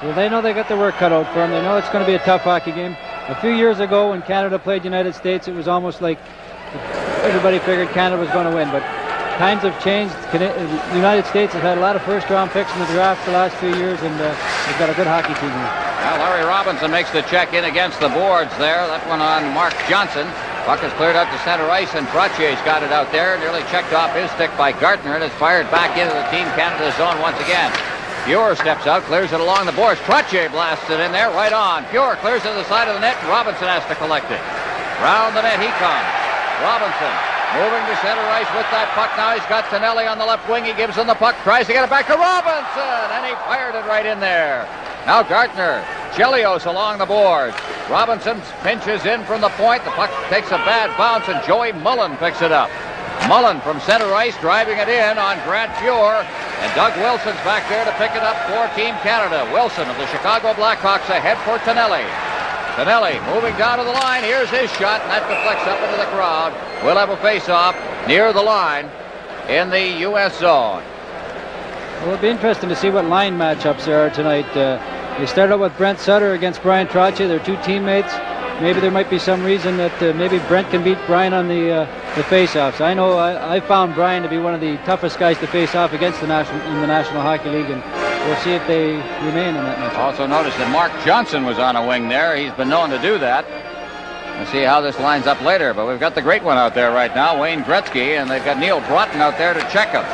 Well, they know they got their work cut out for them. They know it's going to be a tough hockey game. A few years ago when Canada played the United States, it was almost like everybody figured Canada was going to win. But times have changed. The United States has had a lot of first-round picks in the draft the last few years, and they've got a good hockey team here. Well, Larry Robinson makes the check in against the boards there. That one on Mark Johnson. Puck is cleared out to center ice, and Trottier's got it out there. Nearly checked off his stick by Gartner, and it's fired back into the Team Canada zone once again. Pure steps out, clears it along the boards. Trottier blasts it in there, right on. Pure clears it to the side of the net, and Robinson has to collect it. Round the net he comes. Robinson moving to center ice with that puck now. He's got Tonelli on the left wing. He gives him the puck, tries to get it back to Robinson, and he fired it right in there. Now Gartner, Chelios along the boards. Robinson pinches in from the point. The puck takes a bad bounce, and Joey Mullen picks it up. Mullen from center ice driving it in on Grant Pure, and Doug Wilson's back there to pick it up for Team Canada. Wilson of the Chicago Blackhawks ahead for Tonelli. Tonelli moving down to the line. Here's his shot, and that deflects up into the crowd. We'll have a face-off near the line in the U.S. zone. Well, it'll be interesting to see what line matchups there are tonight. They started out with Brent Sutter against Brian Trottier. They're two teammates. Maybe there might be some reason that maybe Brent can beat Brian on the face-offs. I know I found Brian to be one of the toughest guys to face off against in the National Hockey League, and we'll see if they remain in that match. Also notice that Mark Johnson was on a wing there. He's been known to do that. We'll see how this lines up later, but we've got the great one out there right now, Wayne Gretzky, and they've got Neil Broughton out there to check him.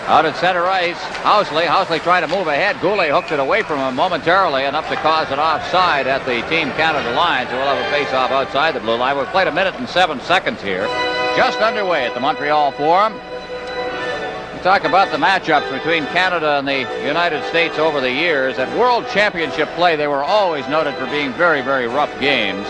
Out at center ice, Housley trying to move ahead. Goulet hooked it away from him momentarily, enough to cause an offside at the Team Canada line, so we'll have a face-off outside the blue line. We've played 1 minute and 7 seconds here. Just underway at the Montreal Forum. We talk about the matchups between Canada and the United States over the years. At World Championship play, they were always noted for being very, very rough games.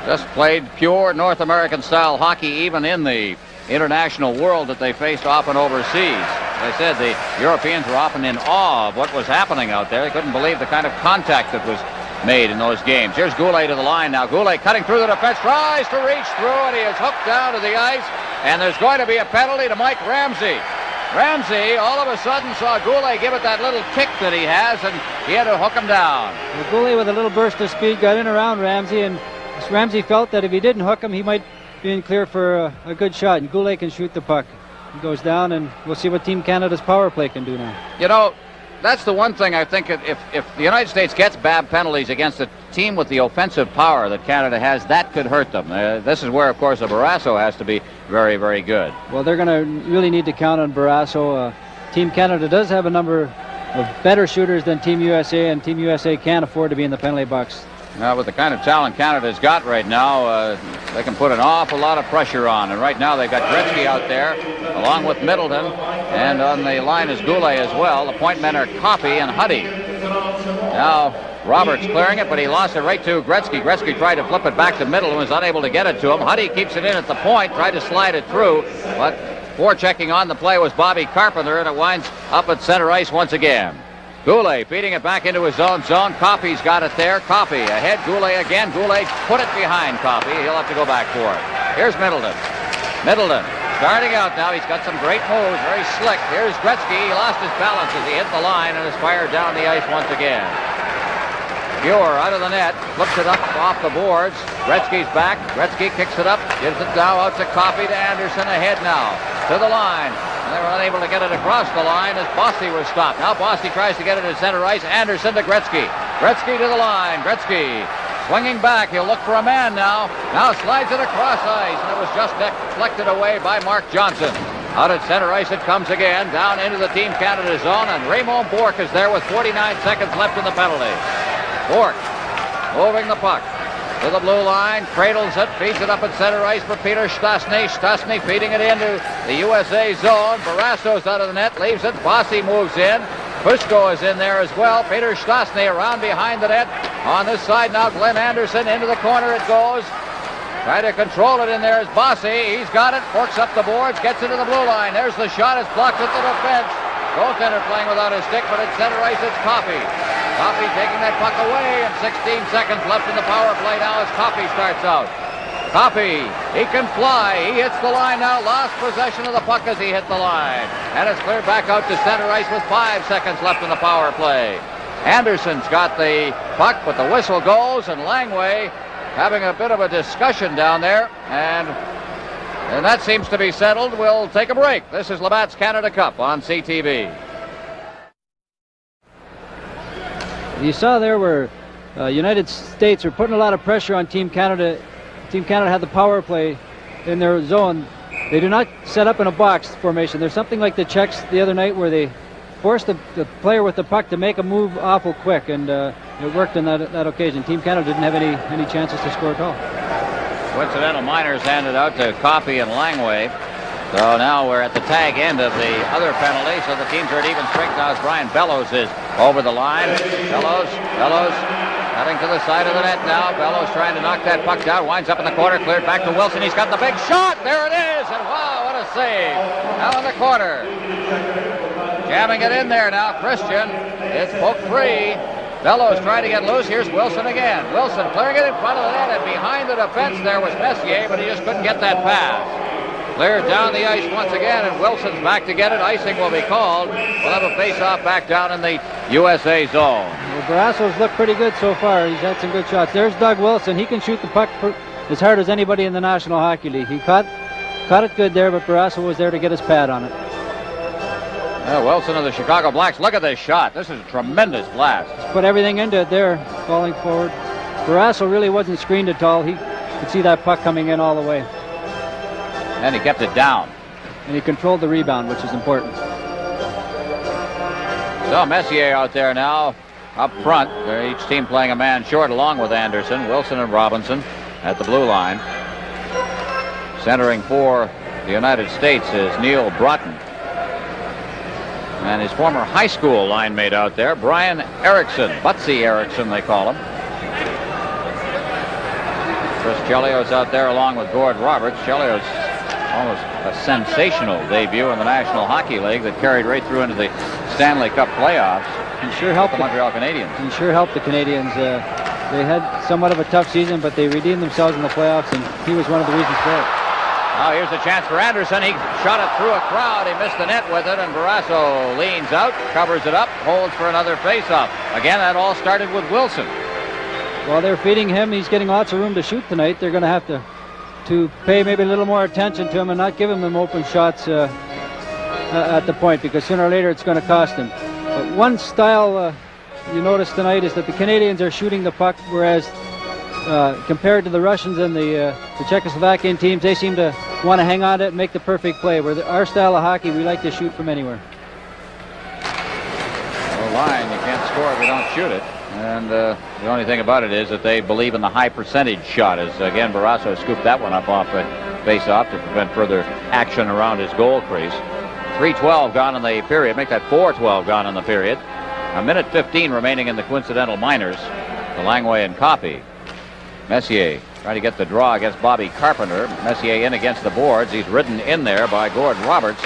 Just played pure North American-style hockey, even in the international world that they faced often overseas. As I said, the Europeans were often in awe of what was happening out there. They couldn't believe the kind of contact that was made in those games. Here's Goulet to the line now. Goulet cutting through the defense, tries to reach through, and he is hooked down to the ice, and there's going to be a penalty to Mike Ramsey. Ramsey all of a sudden saw Goulet give it that little kick that he has, and he had to hook him down. Well, Goulet with a little burst of speed got in around Ramsey, and Ramsey felt that if he didn't hook him, he might be in clear for a good shot, and Goulet can shoot the puck. He goes down, and we'll see what Team Canada's power play can do now. You know, that's the one thing I think, if the United States gets bad penalties against a team with the offensive power that Canada has, that could hurt them. This is where, of course, a Barrasso has to be very, very good. Well, they're going to really need to count on Barrasso. Team Canada does have a number of better shooters than Team USA, and Team USA can't afford to be in the penalty box. Now, with the kind of talent Canada's got right now, they can put an awful lot of pressure on. And right now they've got Gretzky out there, along with Middleton. And on the line is Goulet as well. The point men are Coffey and Huddy. Now, Roberts clearing it, but he lost it right to Gretzky. Gretzky tried to flip it back to Middleton, was unable to get it to him. Huddy keeps it in at the point, tried to slide it through, but forechecking on the play was Bobby Carpenter, and it winds up at center ice once again. Goulet feeding it back into his own zone. Coffey's got it there. Coffey ahead. Goulet again. Goulet put it behind Coffey. He'll have to go back for it. Here's Middleton. Middleton starting out now. He's got some great moves. Very slick. Here's Gretzky. He lost his balance as he hit the line and is fired down the ice once again. Pure out of the net. Flips it up off the boards. Gretzky's back. Gretzky kicks it up. Gives it now out to Coffey to Anderson. Ahead now to the line. They were unable to get it across the line as Bossy was stopped. Now Bossy tries to get it at center ice. Anderson to Gretzky. Gretzky to the line. Gretzky swinging back. He'll look for a man now. Now slides it across ice. And it was just deflected away by Mark Johnson. Out at center ice it comes again. Down into the Team Canada zone. And Raymond Bourque is there with 49 seconds left in the penalty. Bourque moving the puck to the blue line, cradles it, feeds it up at center ice for Peter Stastny. Stastny feeding it into the USA zone. Barrasso's out of the net, leaves it. Bossy moves in. Fusco is in there as well. Peter Stastny around behind the net. On this side now, Glenn Anderson into the corner it goes. Trying to control it in there is Bossy. He's got it, forks up the boards, gets it to the blue line. There's the shot, it's blocked at the defense. Goaltender playing without his stick, but at center ice it's Coffey. Coffey taking that puck away, and 16 seconds left in the power play now as Coffey starts out. Coffey, he can fly. He hits the line now. Lost possession of the puck as he hit the line. And it's cleared back out to center ice with 5 seconds left in the power play. Anderson's got the puck, but the whistle goes, and Langway having a bit of a discussion down there, and that seems to be settled. We'll take a break. This is Labatt's Canada Cup on CTV. You saw there where United States are putting a lot of pressure on Team Canada. Team Canada had the power play in their zone. They do not set up in a box formation. There's something like the Czechs the other night where they forced the player with the puck to make a move awful quick, and it worked on that occasion. Team Canada didn't have any chances to score at all. Coincidental minors handed out to Coffey and Langway. So now we're at the tag end of the other penalty, so the teams are at even strength now as Brian Bellows is over the line. Bellows heading to the side of the net now. Bellows trying to knock that puck down, winds up in the corner, cleared back to Wilson. He's got the big shot. There it is, and wow, what a save. Now in the corner. Jamming it in there now, Christian. It's poked free. Bellows trying to get loose. Here's Wilson again. Wilson clearing it in front of the net, and behind the defense there was Messier, but he just couldn't get that pass. Cleared down the ice once again, and Wilson's back to get it. Icing will be called. We'll have a face-off back down in the USA zone. Well, Barrasso's looked pretty good so far. He's had some good shots. There's Doug Wilson. He can shoot the puck as hard as anybody in the National Hockey League. He caught it good there, but Barrasso was there to get his pad on it. Wilson of the Chicago Blacks. Look at this shot. This is a tremendous blast. Just put everything into it there, falling forward. Barrasso really wasn't screened at all. He could see that puck coming in all the way. And he kept it down. And he controlled the rebound, which is important. So Messier out there now up front. Each team playing a man short along with Anderson. Wilson and Robinson at the blue line. Centering for the United States is Neil Broughton. And his former high school line mate out there, Brian Erickson. Bossy Erickson, they call him. Chris Chelios out there along with Gord Roberts. Chelios almost a sensational debut in the National Hockey League that carried right through into the Stanley Cup playoffs. He sure helped the Montreal Canadiens. He sure helped the Canadiens. They had somewhat of a tough season, but they redeemed themselves in the playoffs, and he was one of the reasons for it. Now here's a chance for Anderson. He shot it through a crowd. He missed the net with it, and Barrasso leans out, covers it up, holds for another face-off. Again, that all started with Wilson. While they're feeding him, he's getting lots of room to shoot tonight. They're going to have to pay maybe a little more attention to him and not give him them open shots at the point, because sooner or later it's going to cost him. But one style you notice tonight is that the Canadians are shooting the puck, whereas compared to the Russians and the Czechoslovakian teams, they seem to want to hang on to it and make the perfect play. Where our style of hockey, we like to shoot from anywhere. The line, you can't score if you don't shoot it. And the only thing about it is that they believe in the high percentage shot, as again Barrasso scooped that one up off a face-off to prevent further action around his goal crease. 3:12 gone in the period. Make that 4:12 gone in the period. A minute 15 remaining in the coincidental minors. The Langway and Coffey. Messier trying to get the draw against Bobby Carpenter. Messier in against the boards. He's ridden in there by Gord Roberts.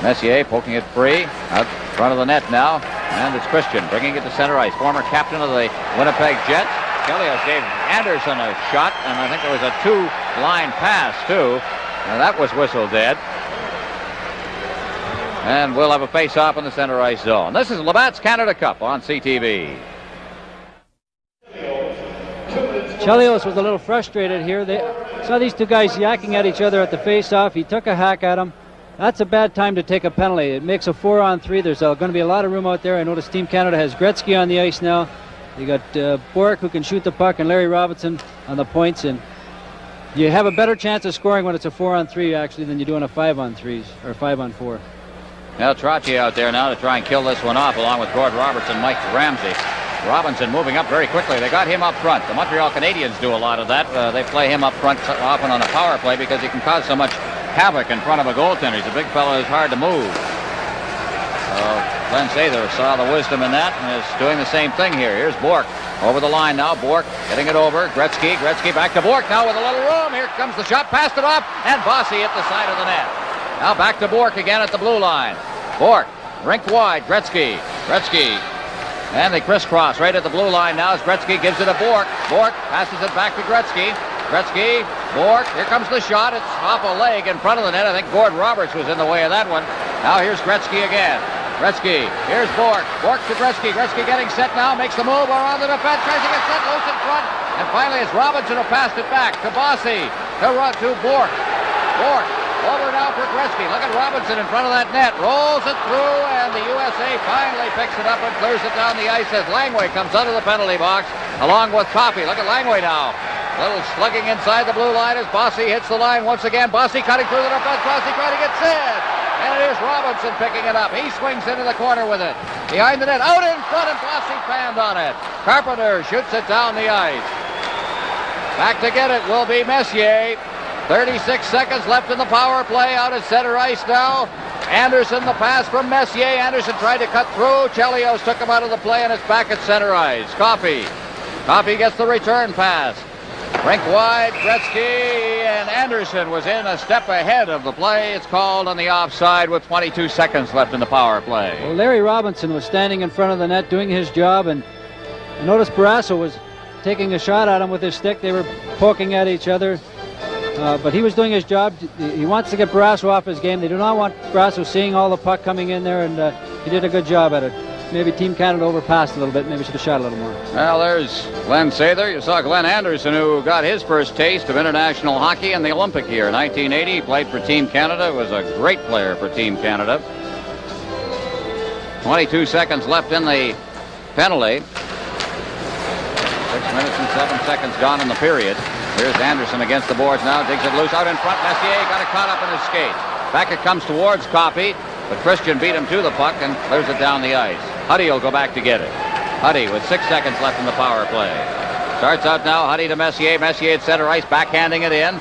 Messier poking it free out front of the net now. And it's Christian bringing it to center ice. Former captain of the Winnipeg Jets. Chelios gave Anderson a shot, and I think there was a two-line pass, too. And that was whistle dead. And we'll have a face-off in the center ice zone. This is Labatt's Canada Cup on CTV. Chelios was a little frustrated here. They saw these two guys yakking at each other at the face-off. He took a hack at him. That's a bad time to take a penalty. It makes a 4-on-3. There's going to be a lot of room out there. I notice Team Canada has Gretzky on the ice now. You got Bork, who can shoot the puck, and Larry Robinson on the points. And you have a better chance of scoring when it's a 4-on-3 actually than you do in a 5-on-3s or 5-on-4. Now Trottier out there now to try and kill this one off along with Gord Roberts and Mike Ramsey. Robinson moving up very quickly. They got him up front. The Montreal Canadiens do a lot of that. They play him up front often on a power play because he can cause so much havoc in front of a goaltender. He's a big fellow. It's hard to move. Glenn Sather saw the wisdom in that and is doing the same thing here. Here's Bork over the line now. Bork getting it over. Gretzky back to Bork now with a little room. Here comes the shot. Passed it off, and Bossy at the side of the net. Now back to Bork again at the blue line. Bork, rink wide. Gretzky. And they crisscross right at the blue line now as Gretzky gives it to Bork. Bork passes it back to Gretzky. Bork, here comes the shot. It's off a leg in front of the net. I think Gord Roberts was in the way of that one. Now here's Gretzky again. Gretzky, here's Bork. Bork to Gretzky. Gretzky getting set now, makes the move around the defense, tries to get set loose in front, and finally it's Robinson who passed it back to Bossy, to Bork. Bork, over now for Gretzky. Look at Robinson in front of that net, rolls it through, and the USA finally picks it up and clears it down the ice as Langway comes out of the penalty box, along with Coffey. Look at Langway now. Little slugging inside the blue line as Bossy hits the line once again. Bossy cutting through the defense. Bossy trying to get set. And it is Robinson picking it up. He swings into the corner with it. Behind the net, out in front, and Bossy panned on it. Carpenter shoots it down the ice. Back to get it will be Messier. 36 seconds left in the power play. Out at center ice now. Anderson, the pass from Messier. Anderson tried to cut through. Chelios took him out of the play, and it's back at center ice. Coffey gets the return pass. Rink wide, Gretzky, and Anderson was in a step ahead of the play. It's called on the offside with 22 seconds left in the power play. Well, Larry Robinson was standing in front of the net doing his job, and I noticed Barrasso was taking a shot at him with his stick. They were poking at each other, but he was doing his job. He wants to get Barrasso off his game. They do not want Barrasso seeing all the puck coming in there, and he did a good job at it. Maybe Team Canada overpassed a little bit. Maybe should have shot a little more. Well, there's Glenn Sather. You saw Glenn Anderson, who got his first taste of international hockey in the Olympic year. 1980, he played for Team Canada. Was a great player for Team Canada. 22 seconds left in the penalty. 6 minutes and 7 seconds gone in the period. Here's Anderson against the boards now. Digs it loose out in front. Messier got it caught up in his skate. Back it comes towards Coffey. But Christian beat him to the puck and clears it down the ice. Huddy will go back to get it. Huddy with 6 seconds left in the power play. Starts out now, Huddy to Messier. Messier at center ice, backhanding it in.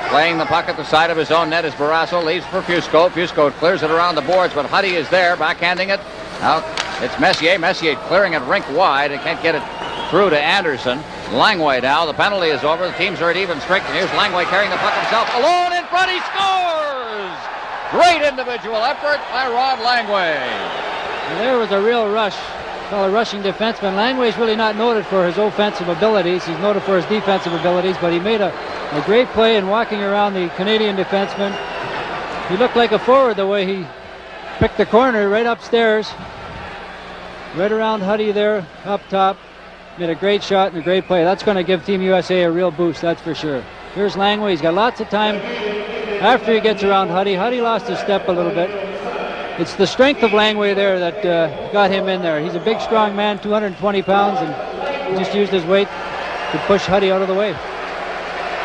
Playing the puck at the side of his own net as Barrasso leaves for Fusco. Fusco clears it around the boards, but Huddy is there, backhanding it. Now it's Messier. Messier clearing it rink wide and can't get it through to Anderson. Langway now. The penalty is over. The teams are at even strength. And here's Langway carrying the puck himself. Alone in front, he scores! Great individual effort by Rod Langway. And there was a real rush. Fellow rushing defenseman. Langway's really not noted for his offensive abilities. He's noted for his defensive abilities, but he made a great play in walking around the Canadian defenseman. He looked like a forward the way he picked the corner right upstairs. Right around Huddy there, up top. Made a great shot and a great play. That's going to give Team USA a real boost, that's for sure. Here's Langway. He's got lots of time after he gets around Huddy. Huddy lost his step a little bit. It's the strength of Langway there that got him in there. He's a big, strong man, 220 pounds, and he just used his weight to push Huddy out of the way.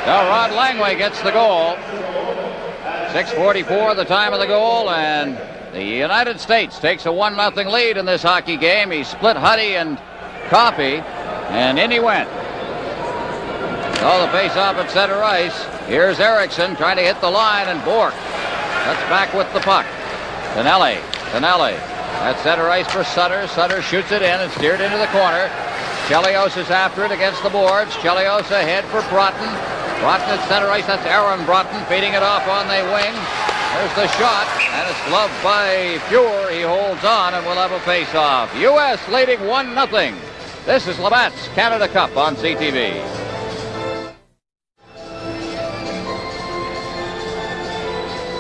Now Rod Langway gets the goal. 6:44 the time of the goal, and the United States takes a 1-0 lead in this hockey game. He split Huddy and Coffey, and in he went. So the face-off at center ice. Here's Erickson trying to hit the line, and Bork cuts back with the puck. Tonelli at center ice for Sutter. Sutter shoots it in and steered into the corner. Chelios is after it against the boards. Chelios ahead for Broughton. Broughton at center ice. That's Aaron Broughton feeding it off on the wing. There's the shot, and it's gloved by Fuhr. He holds on, and we'll have a face-off. U.S. leading 1-0. This is Labatt's Canada Cup on CTV.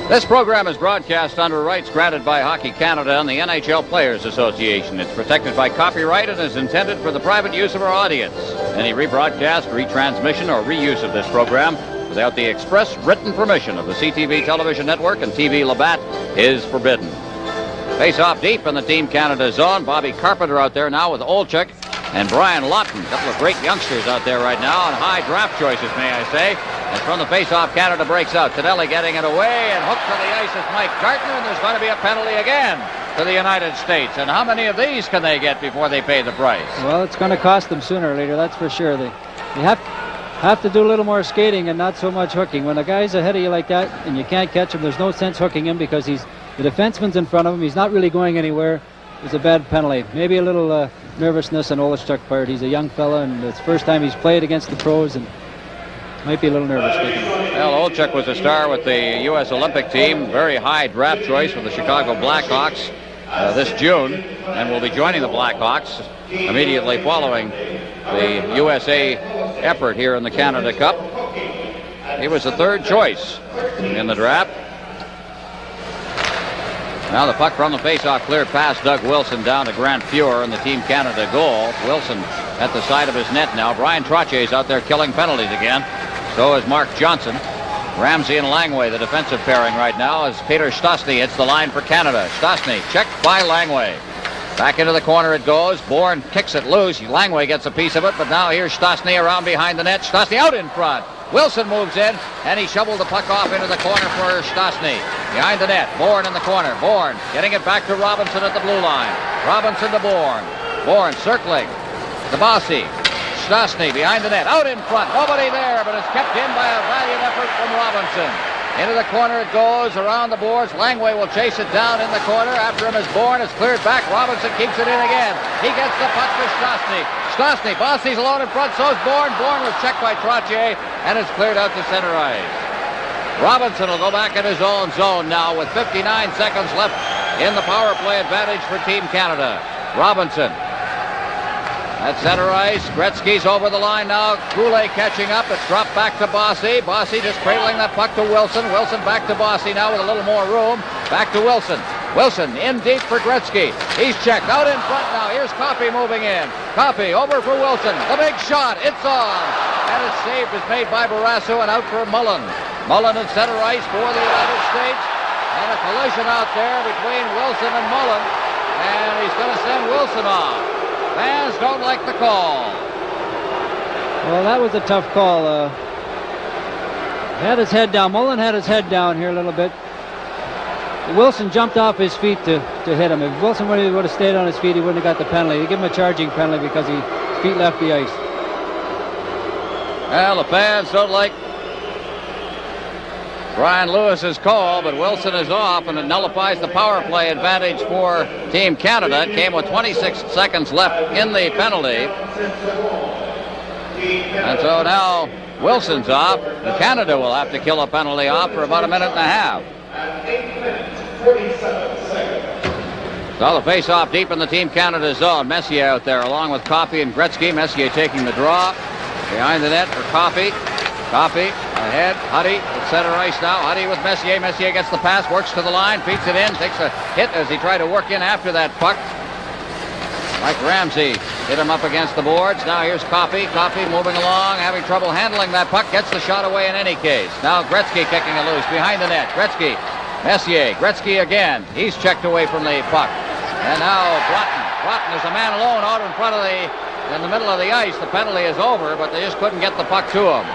This program is broadcast under rights granted by Hockey Canada and the NHL Players Association. It's protected by copyright and is intended for the private use of our audience. Any rebroadcast, retransmission, or reuse of this program without the express written permission of the CTV television network and TV Labatt is forbidden. Face off deep in the Team Canada zone. Bobby Carpenter out there now with Olchuk and Brian Lawton. A couple of great youngsters out there right now, and high draft choices, may I say. And from the face-off, Canada breaks out. Tonelli getting it away, and hooked to the ice is Mike Gardner, and there's going to be a penalty again to the United States. And how many of these can they get before they pay the price? Well, it's going to cost them sooner or later, that's for sure. They have to do a little more skating and not so much hooking. When a guy's ahead of you like that and you can't catch him, there's no sense hooking him because the defenseman's in front of him. He's not really going anywhere. It's a bad penalty. Maybe a little nervousness on Olechuk's part. He's a young fella, and it's the first time he's played against the pros, and might be a little nervous. Well, Olchuk was a star with the U.S. Olympic team. Very high draft choice for the Chicago Blackhawks this June, and will be joining the Blackhawks immediately following the USA effort here in the Canada Cup. He was the third choice in the draft. Now the puck from the faceoff cleared past Doug Wilson down to Grant Fuhr and the Team Canada goal. Wilson at the side of his net now. Brian Trottier's out there killing penalties again. So is Mark Johnson. Ramsey and Langway, the defensive pairing right now, as Peter Stastny hits the line for Canada. Stastny checked by Langway. Back into the corner it goes. Bourne kicks it loose. Langway gets a piece of it, but now here's Stastny around behind the net. Stastny out in front. Wilson moves in, and he shoveled the puck off into the corner for Stastny. Behind the net, Bourne in the corner. Bourne getting it back to Robinson at the blue line. Robinson to Bourne. Bourne circling. To Bossy. Stastny behind the net, out in front. Nobody there, but it's kept in by a valiant effort from Robinson. Into the corner it goes, around the boards. Langway will chase it down in the corner. After him is Bourne. It's cleared back. Robinson keeps it in again. He gets the puck to Stastny. Stastny, Bossy's alone in front, so is Bourne. Bourne was checked by Trottier, and it's cleared out to center ice. Robinson will go back in his own zone now with 59 seconds left in the power play advantage for Team Canada. Robinson at center ice. Gretzky's over the line now. Goulet catching up. It's dropped back to Bossy. Bossy just cradling that puck to Wilson. Wilson back to Bossy now with a little more room. Back to Wilson. Wilson in deep for Gretzky. He's checked out in front now. Here's Coffey moving in. Coffey over for Wilson. The big shot. It's on. And his save is made by Barrasso and out for Mullen. Mullen at center ice for the United States. And a collision out there between Wilson and Mullen. And he's going to send Wilson off. Fans don't like the call. Well, that was a tough call. Had his head down. Mullen had his head down here a little bit. Wilson jumped off his feet to hit him. If Wilson would have stayed on his feet, he wouldn't have got the penalty. He gave him a charging penalty because his feet left the ice. Well, the fans don't like Brian Lewis's call, but Wilson is off, and it nullifies the power play advantage for Team Canada. It came with 26 seconds left in the penalty. And so now Wilson's off, and Canada will have to kill a penalty off for about a minute and a half. So the face-off deep in the Team Canada zone. Messier out there along with Coffey and Gretzky. Messier taking the draw. Behind the net for Coffey. Coffey ahead. Huddy at center ice now. Huddy with Messier. Messier gets the pass, works to the line, feeds it in, takes a hit as he tried to work in after that puck. Mike Ramsey hit him up against the boards. Now here's Coffey. Coffey moving along, having trouble handling that puck. Gets the shot away in any case. Now Gretzky kicking it loose behind the net. Gretzky. Messier. Gretzky again. He's checked away from the puck. And now Broughton. Broughton is a man alone out in front of in the middle of the ice. The penalty is over, but they just couldn't get the puck to him.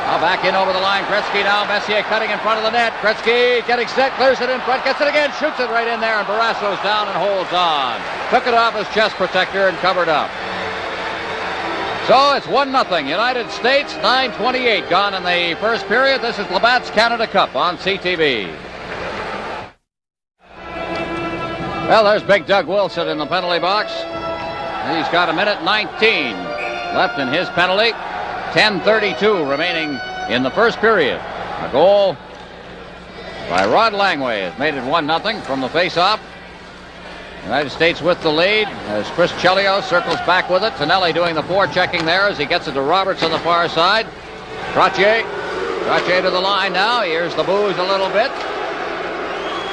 Now back in over the line. Gretzky now. Messier cutting in front of the net. Gretzky getting set. Clears it in front. Gets it again. Shoots it right in there. And Barrasso's down and holds on. Took it off his chest protector and covered up. So it's 1-0. United States. 9:28 gone in the first period. This is Labatt's Canada Cup on CTV. Well, there's big Doug Wilson in the penalty box. He's got a minute 19 left in his penalty. 10:32 remaining in the first period. A goal by Rod Langway has made it 1-0 from the face-off. United States with the lead as Chris Chelios circles back with it. Tonelli doing the forechecking there as he gets it to Roberts on the far side. Trottier to the line now. Here's the booze a little bit.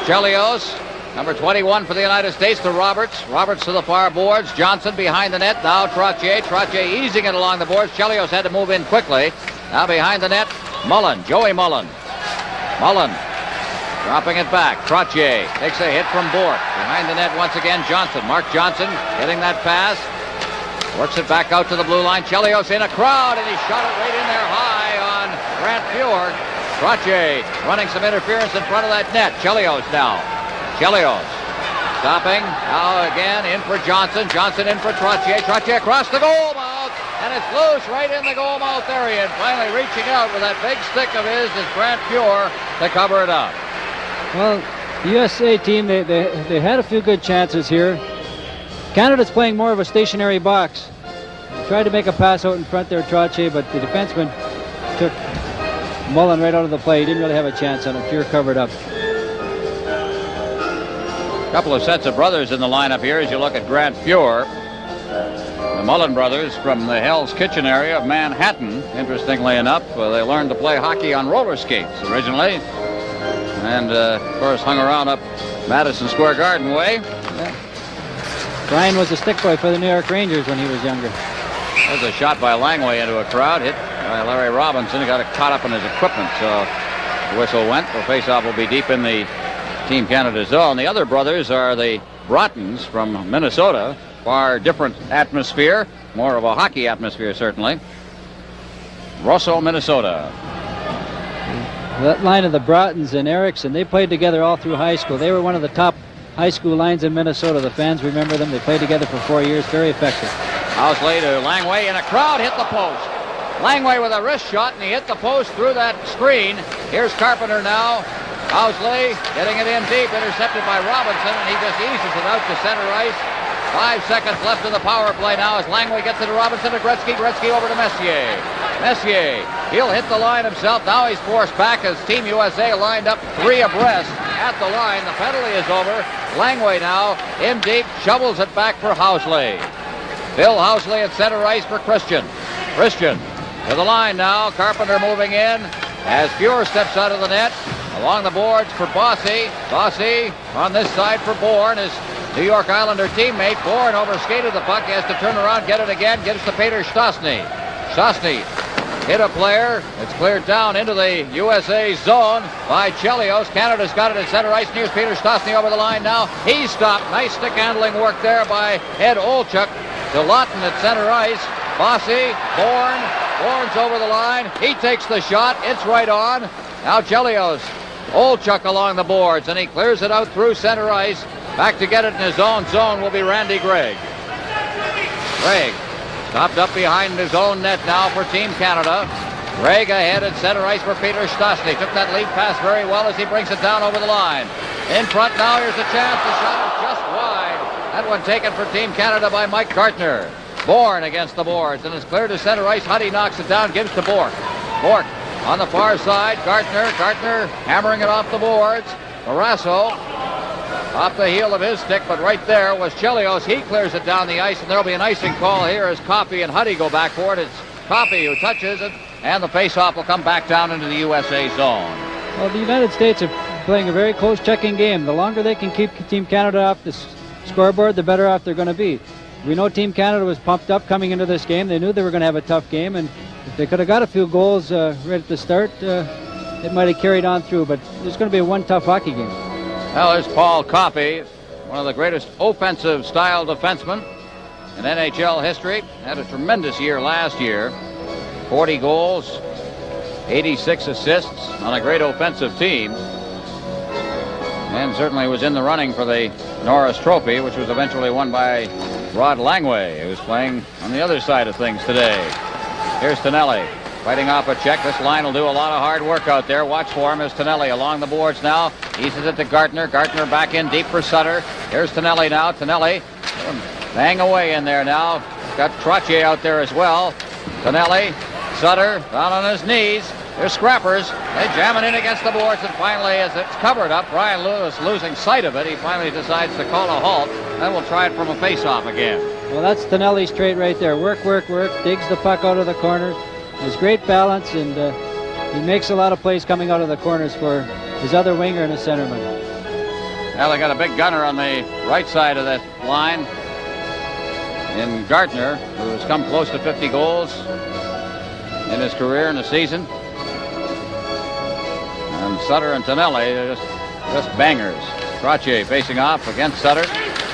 Chelios, number 21 for the United States, to Roberts. Roberts to the far boards. Johnson behind the net. Now Trottier. Trottier easing it along the boards. Chelios had to move in quickly. Now behind the net, Mullen. Joey Mullen. Mullen dropping it back. Trottier takes a hit from Bourque. Behind the net once again, Johnson. Mark Johnson getting that pass. Works it back out to the blue line. Chelios in a crowd, and he shot it right in there high on Grant Fuhr. Trottier running some interference in front of that net. Chelios now. Chelios stopping. Now again in for Johnson. Johnson in for Trottier. Trottier across the goal mouth. And it's loose right in the goal mouth area. And finally reaching out with that big stick of his is Grant Fuhr to cover it up. Well, the USA team, they had a few good chances here. Canada's playing more of a stationary box. Tried to make a pass out in front there, Trottier, but the defenseman took Mullen right out of the play. He didn't really have a chance on it. Fuhr covered up. Couple of sets of brothers in the lineup here as you look at Grant Fuhr. The Mullen brothers from the Hell's Kitchen area of Manhattan, interestingly enough. They learned to play hockey on roller skates originally. And, of course, hung around up Madison Square Garden way. Yeah. Brian was a stick boy for the New York Rangers when he was younger. There's a shot by Langway into a crowd, hit by Larry Robinson. He got caught up in his equipment, so the whistle went. The faceoff will be deep in the Team Canada zone. The other brothers are the Brottons from Minnesota. Far different atmosphere, more of a hockey atmosphere, certainly. Rosso, Minnesota. That line of the Brottons and Erickson, they played together all through high school. They were one of the top high school lines in Minnesota. The fans remember them. They played together for 4 years. Very effective. Housley to Langway, and a crowd hit the post. Langway with a wrist shot, and he hit the post through that screen. Here's Carpenter now. Housley getting it in deep, intercepted by Robinson, and he just eases it out to center ice. 5 seconds left in the power play now as Langway gets it to Robinson to Gretzky. Gretzky over to Messier. Messier, he'll hit the line himself. Now he's forced back as Team USA lined up 3 abreast at the line. The penalty is over. Langway now in deep, shovels it back for Housley. Bill Housley at center ice for Christian. Christian to the line now. Carpenter moving in as Fuhr steps out of the net. Along the boards for Bossy. Bossy on this side for Bourne, his New York Islander teammate. Bourne overskated the puck. He has to turn around, get it again. Gets to Peter Stastny. Stastny hit a player. It's cleared down into the USA zone by Chelios. Canada's got it at center ice. Here's Peter Stastny over the line now. He's stopped. Nice stick handling work there by Ed Olchuk. To Lawton at center ice. Bossy, Bourne. Bourne's over the line. He takes the shot. It's right on. Now Chelios. Olchuk along the boards, and he clears it out through center ice. Back to get it in his own zone will be Randy Gregg. Gregg stopped up behind his own net now for Team Canada. Gregg ahead at center ice for Peter Stastny. Took that lead pass very well as he brings it down over the line. In front now, here's a chance. The shot is just wide. That one taken for Team Canada by Mike Gartner. Bourne against the boards, and it's clear to center ice. Huddy knocks it down, gives to Bourque. Bourque on the far side. Gartner hammering it off the boards. Barrasso off the heel of his stick, but right there was Chelios. He clears it down the ice, and there'll be an icing call here as Coffey and Huddy go back for it. It's Coffey who touches it, and the faceoff will come back down into the USA zone. Well, the United States are playing a very close checking game. The longer they can keep Team Canada off the scoreboard, the better off they're going to be. We know Team Canada was pumped up coming into this game. They knew they were going to have a tough game, and if they could have got a few goals right at the start, it might have carried on through, but it's going to be a one tough hockey game. Well, there's Paul Coffey, one of the greatest offensive style defensemen in NHL history. Had a tremendous year last year. 40 goals, 86 assists on a great offensive team. And certainly was in the running for the Norris Trophy, which was eventually won by Rod Langway, who's playing on the other side of things today. Here's Tonelli fighting off a check. This line will do a lot of hard work out there. Watch for him as Tonelli along the boards now. Eases it to Gartner. Gartner back in deep for Sutter. Here's Tonelli now. Tonelli bang away in there now. Got Trottier out there as well. Tonelli, Sutter down on his knees. There's Scrappers. They jam it in against the boards, and finally, as it's covered up, Brian Lewis losing sight of it. He finally decides to call a halt, and we'll try it from a face-off again. Well, that's Tonelli's trait right there. Work, work, work. Digs the puck out of the corners. Has great balance, and he makes a lot of plays coming out of the corners for his other winger and his centerman. Well, they got a big gunner on the right side of that line in Gartner, who has come close to 50 goals in his career in the season. And Sutter and Tonelli are just bangers. Trottier facing off against Sutter.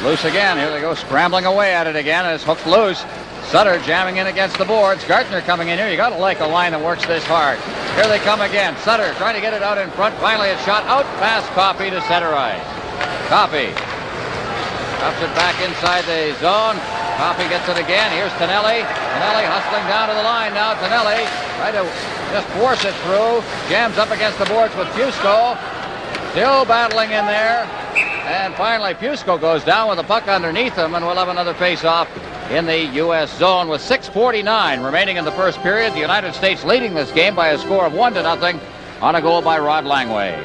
Loose again. Here they go scrambling away at it again. And it's hooked loose. Sutter jamming in against the boards. Gartner coming in here. You got to like a line that works this hard. Here they come again. Sutter trying to get it out in front. Finally it's shot out past Coffey to center ice. Coffey drops it back inside the zone. Coffey gets it again. Here's Tonelli. Tonelli hustling down to the line now. Tonelli trying to just force it through. Jams up against the boards with Fusco. Still battling in there. And finally Fusco goes down with the puck underneath him, and we'll have another face-off in the U.S. zone with 6:49 remaining in the first period. The United States leading this game by a score of 1-0 on a goal by Rod Langway.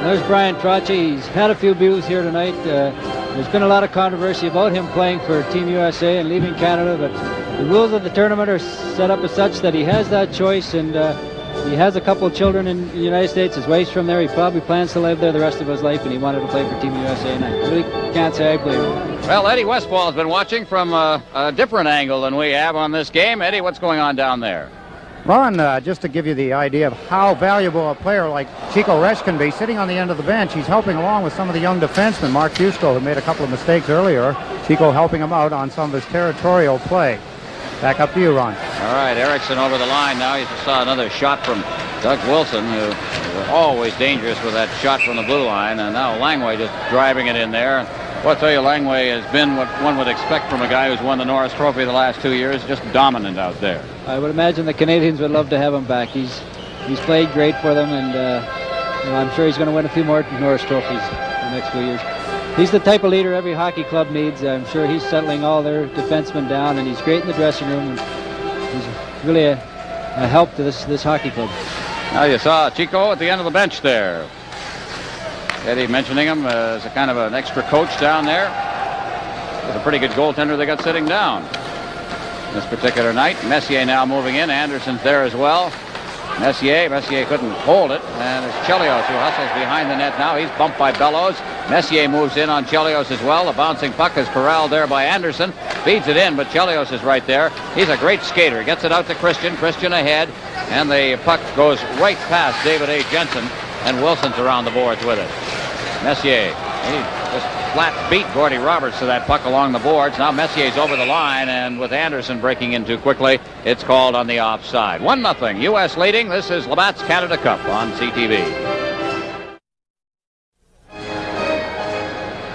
There's Brian Trottier. He's had a few views here tonight. There's been a lot of controversy about him playing for Team USA and leaving Canada, but the rules of the tournament are set up as such that he has that choice, and He has a couple of children in the United States. His wife's from there. He probably plans to live there the rest of his life, and he wanted to play for Team USA, and I really can't say I blame him. Well, Eddie Westfall's been watching from a different angle than we have on this game. Eddie, what's going on down there? Ron, just to give you the idea of how valuable a player like Chico Resch can be, sitting on the end of the bench, he's helping along with some of the young defensemen. Mark Fusco, who made a couple of mistakes earlier, Chico helping him out on some of his territorial play. Back up to you, Ron. All right, Erickson over the line now. You just saw another shot from Doug Wilson, who is always dangerous with that shot from the blue line, and now Langway just driving it in there. Well, I tell you, Langway has been what one would expect from a guy who's won the Norris Trophy the last 2 years, just dominant out there. I would imagine the Canadians would love to have him back. He's played great for them, and I'm sure he's going to win a few more Norris Trophies in the next few years. He's the type of leader every hockey club needs. I'm sure he's settling all their defensemen down, and he's great in the dressing room. And he's really a help to this hockey club. Now you saw Chico at the end of the bench there. Eddie mentioning him as a kind of an extra coach down there. With a pretty good goaltender they got sitting down this particular night. Messier now moving in. Anderson's there as well. Messier couldn't hold it, and it's Chelios who hustles behind the net now. He's bumped by Bellows. Messier moves in on Chelios as well. The bouncing puck is corralled there by Anderson. Feeds it in, but Chelios is right there. He's a great skater. Gets it out to Christian. Christian ahead, and the puck goes right past David A. Jensen, and Wilson's around the boards with it. Messier, he just flat beat Gordy Roberts to that puck along the boards. Now Messier's over the line, and with Anderson breaking in too quickly, it's called on the offside. 1-0, U.S. leading. This is Labatt's Canada Cup on CTV.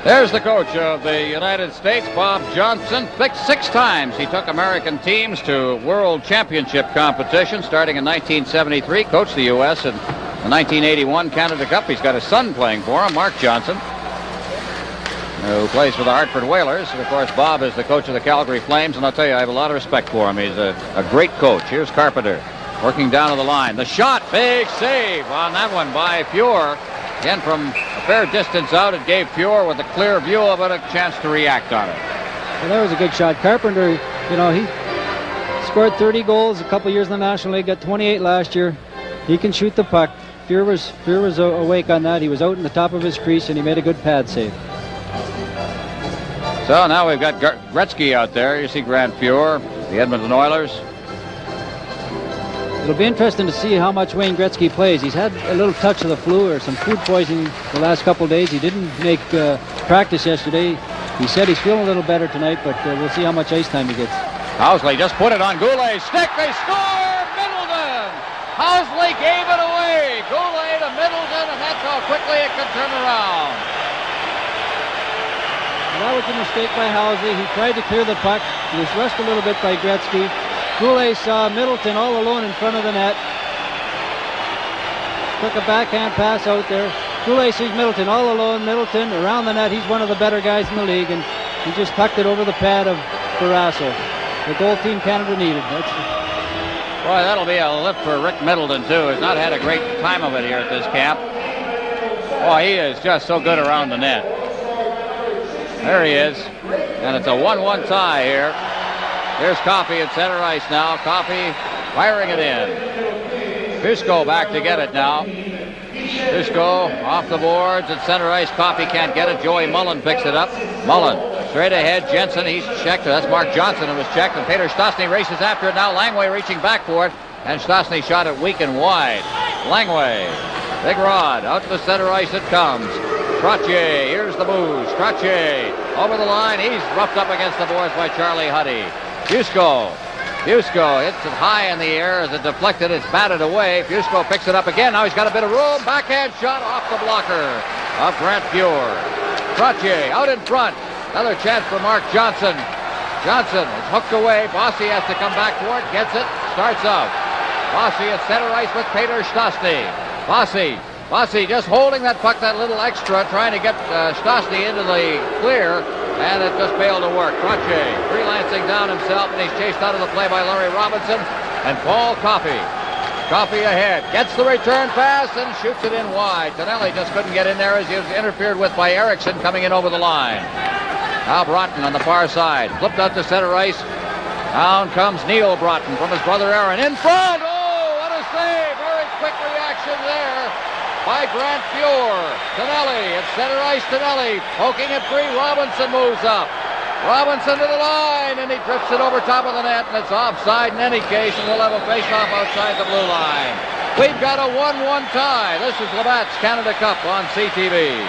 There's the coach of the United States, Bob Johnson. 6 times he took American teams to World Championship competition, starting in 1973. Coached the U.S. in the 1981 Canada Cup. He's got his son playing for him, Mark Johnson, who plays for the Hartford Whalers. And of course, Bob is the coach of the Calgary Flames, and I'll tell you, I have a lot of respect for him. He's a great coach. Here's Carpenter working down to the line. The shot, big save on that one by Fuhr. Again, from a fair distance out, it gave Fuhr, with a clear view of it, a chance to react on it. Well, that was a good shot. Carpenter, he scored 30 goals a couple years in the National League, got 28 last year. He can shoot the puck. Fuhr was awake on that. He was out in the top of his crease, and he made a good pad save. So now we've got Gretzky out there. You see Grant Fuhr, the Edmonton Oilers. It'll be interesting to see how much Wayne Gretzky plays. He's had a little touch of the flu or some food poisoning the last couple of days. He didn't make practice yesterday. He said he's feeling a little better tonight, but we'll see how much ice time he gets. Housley just put it on Goulet's stick. They score! Middleton! Housley gave it away. Goulet to Middleton, and that's how quickly it could turn around. That was a mistake by Housley. He tried to clear the puck. He was rushed a little bit by Gretzky. Goulet saw Middleton all alone in front of the net. Took a backhand pass out there. Goulet sees Middleton all alone. Middleton around the net. He's one of the better guys in the league, and he just tucked it over the pad of Barrasso. The goal Team Canada needed. Boy, that'll be a lift for Rick Middleton, too. He's not had a great time of it here at this camp. Boy, he is just so good around the net. There he is. And it's a 1-1 tie here. Here's Coffey at center ice now. Coffey firing it in. Fusco back to get it now. Fusco off the boards at center ice. Coffey can't get it. Joey Mullen picks it up. Mullen straight ahead. Jensen, he's checked. That's Mark Johnson who was checked. And Peter Stastny races after it now. Langway reaching back for it. And Stastny shot it weak and wide. Langway. Big Rod. Out to the center ice it comes. Trottier. Here's the booze. Trottier over the line. He's roughed up against the boards by Charlie Huddy. Fusco hits it high in the air. As it deflected, it's batted away. Fusco picks it up again. Now he's got a bit of room. Backhand shot off the blocker of Grant Fuhr. Trottier out in front. Another chance for Mark Johnson. Johnson is hooked away. Bossy has to come back for it. Gets it. Starts out. Bossy at center ice with Peter Stastny. Bossy just holding that puck that little extra, trying to get Stastny into the clear, and it just failed to work. Trottier freelancing down himself, and he's chased out of the play by Larry Robinson and Paul Coffey. Coffey ahead, gets the return pass and shoots it in wide. Tonelli just couldn't get in there as he was interfered with by Erickson coming in over the line. Now Broughton on the far side, flipped out to center ice. Down comes Neil Broughton from his brother Aaron. In front! Oh, what a save! Very by Grant Fuhr. Tonelli, at center ice, Tonelli poking it free. Robinson moves up. Robinson to the line, and he drifts it over top of the net, and it's offside in any case, and we'll have a face-off outside the blue line. We've got a 1-1 tie. This is Labatt's Canada Cup on CTV.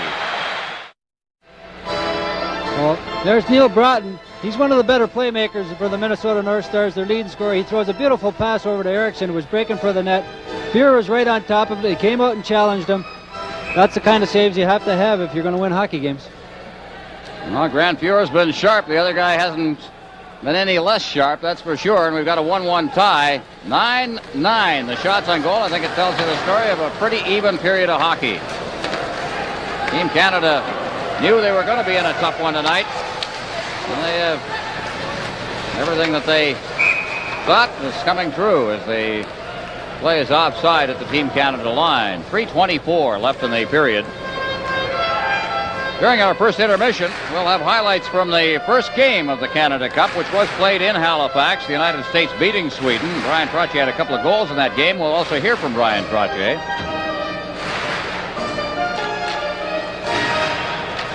Well, there's Neil Broughton. He's one of the better playmakers for the Minnesota North Stars, their leading scorer. He throws a beautiful pass over to Eriksson, who was breaking for the net. Fuhr was right on top of it. He came out and challenged him. That's the kind of saves you have to have if you're going to win hockey games. Well, Grant Fuhr's been sharp. The other guy hasn't been any less sharp, that's for sure. And we've got a 1-1 tie. 9-9. The shots on goal, I think it tells you the story of a pretty even period of hockey. Team Canada knew they were going to be in a tough one tonight. And they have everything that they thought was coming true as they play is offside at the Team Canada line. 3:24 left in the period. During our first intermission, we'll have highlights from the first game of the Canada Cup, which was played in Halifax, the United States beating Sweden. Brian Trottier had a couple of goals in that game. We'll also hear from Brian Trottier.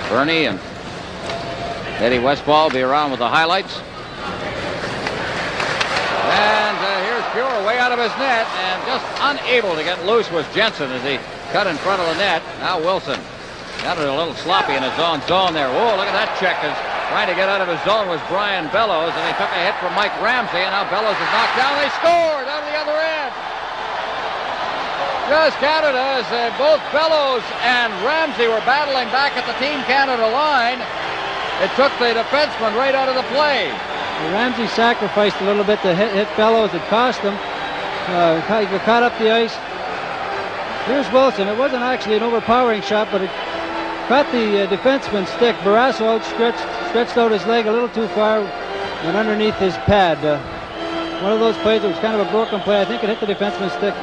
Bernie and Eddie Westfall will be around with the highlights. And here's Fuhr way out of his net, and just unable to get loose was Jensen as he cut in front of the net. Now Wilson. Got it a little sloppy in his own zone there. Whoa, look at that check. Trying to get out of his zone was Brian Bellows, and he took a hit from Mike Ramsey, and now Bellows is knocked down. They scored out of the other end. Just Canada, as both Bellows and Ramsey were battling back at the Team Canada line. It took the defenseman right out of the play. Ramsey sacrificed a little bit to hit Bellows. It cost him. He got caught up the ice. Here's Wilson. It wasn't actually an overpowering shot, but it caught the defenseman's stick. Barrasso stretched out his leg a little too far and underneath his pad. One of those plays, it was kind of a broken play. I think it hit the defenseman's stick.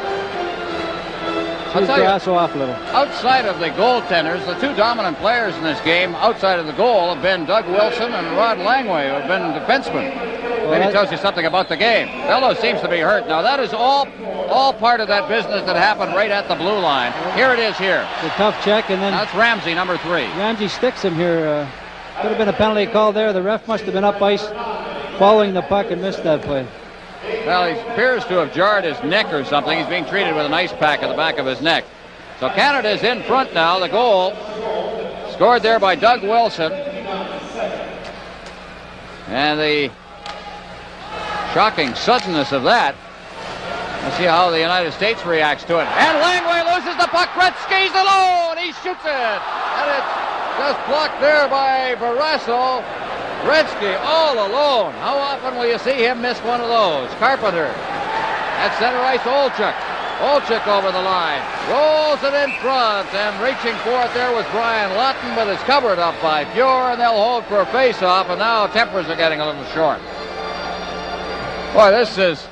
Barrasso off a little. Outside of the goaltenders, the two dominant players in this game outside of the goal have been Doug Wilson and Rod Langway, who have been defensemen. Maybe it tells you something about the game. Bellows seems to be hurt. Now that is all part of that business that happened right at the blue line. Here it is here. The tough check, and then that's Ramsey, number 3. Ramsey sticks him here. Could have been a penalty call there. The ref must have been up ice following the puck and missed that play. Well, he appears to have jarred his neck or something. He's being treated with an ice pack at the back of his neck. So Canada is in front now. The goal scored there by Doug Wilson. And the shocking suddenness of that. Let's see how the United States reacts to it. And Langway loses the puck. Gretzky's alone. He shoots it. And it's just blocked there by Barrasso. Gretzky all alone. How often will you see him miss one of those? Carpenter at center ice. Olchuk over the line. Rolls it in front. And reaching for it there was Brian Lawton, but it's covered up by Fuhr, and they'll hold for a face-off. And now tempers are getting a little short. Boy, this is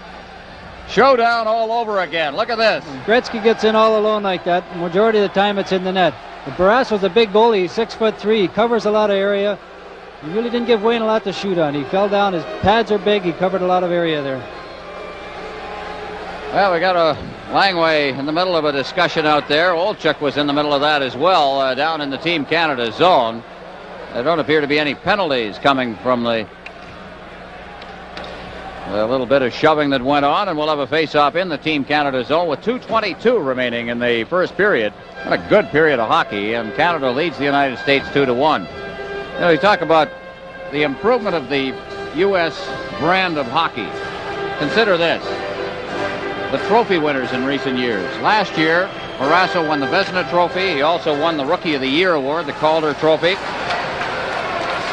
showdown all over again. Look at this. Gretzky gets in all alone like that. The majority of the time it's in the net. But Barrasso's a big goalie. He's 6'3". He covers a lot of area. He really didn't give Wayne a lot to shoot on. He fell down. His pads are big. He covered a lot of area there. Well, we got a Langway in the middle of a discussion out there. Olchuk was in the middle of that as well, down in the Team Canada zone. There don't appear to be any penalties coming from the little bit of shoving that went on, and we'll have a face-off in the Team Canada zone with 2:22 remaining in the first period. What a good period of hockey, and Canada leads the United States 2-1. You know, you talk about the improvement of the U.S. brand of hockey. Consider this. The trophy winners in recent years. Last year, Barrasso won the Vezina Trophy. He also won the Rookie of the Year award, the Calder Trophy.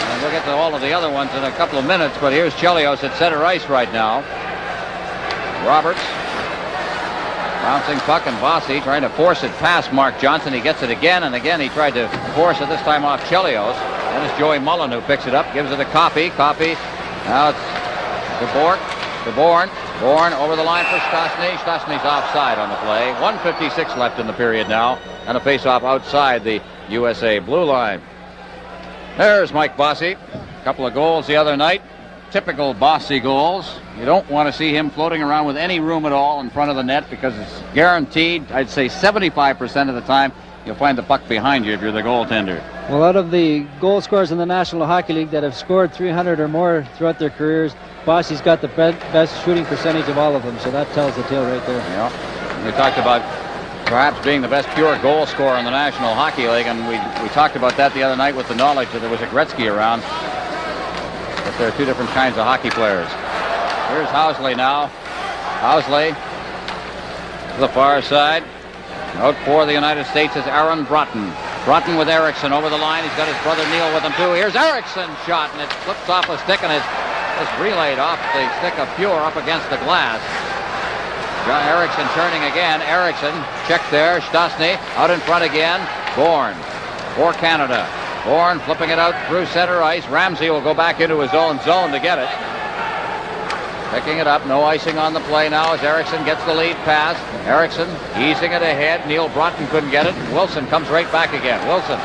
And we'll get to all of the other ones in a couple of minutes, but here's Chelios at center ice right now. Roberts. Bouncing puck, and Bossy trying to force it past Mark Johnson. He gets it again, and again he tried to force it, this time off Chelios. Then it's Joey Mullen who picks it up, gives it to Coffey. Now it's DeBourne. Bourne over the line for Stastny. Stastny's offside on the play. 1:56 left in the period now, and a face-off outside the USA blue line. There's Mike Bossy. A couple of goals the other night. typical Bossy goals. You don't want to see him floating around with any room at all in front of the net, because it's guaranteed, I'd say 75% of the time, you'll find the puck behind you if you're the goaltender. Well, out of the goal scorers in the National Hockey League that have scored 300 or more throughout their careers, Bossy's got the best shooting percentage of all of them, so that tells the tale right there. Yeah. We talked about perhaps being the best pure goal scorer in the National Hockey League, and we talked about that the other night with the knowledge that there was a Gretzky around. But there are two different kinds of hockey players. Here's Housley now. Housley to the far side. Out for the United States is Aaron Broughton. Broughton with Erickson over the line. He's got his brother Neil with him too. Here's Erickson's shot, and it slips off a stick and is relayed off the stick of Pure up against the glass. John Erickson turning again. Erickson checked there. Stastny out in front again. Bourne for Canada. Bourne flipping it out through center ice. Ramsey will go back into his own zone to get it. Picking it up. No icing on the play now as Erickson gets the lead pass. Erickson easing it ahead. Neil Broughton couldn't get it. Wilson comes right back again. Wilson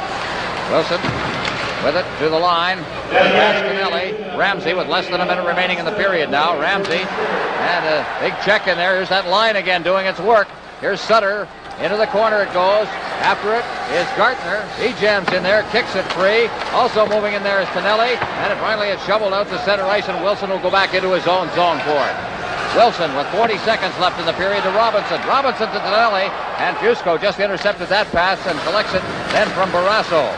with it to the line. Past Canelli. Ramsey with less than a minute remaining in the period now. Ramsey and a big check in there. Here's that line again doing its work. Here's Sutter. Into the corner it goes. After it is Gartner. He jams in there, kicks it free. Also moving in there is Tonelli. And finally it's shoveled out to center ice, and Wilson will go back into his own zone for it. Wilson with 40 seconds left in the period to Robinson. Robinson to Tonelli. And Fusco just intercepted that pass and collects it then from Barrasso.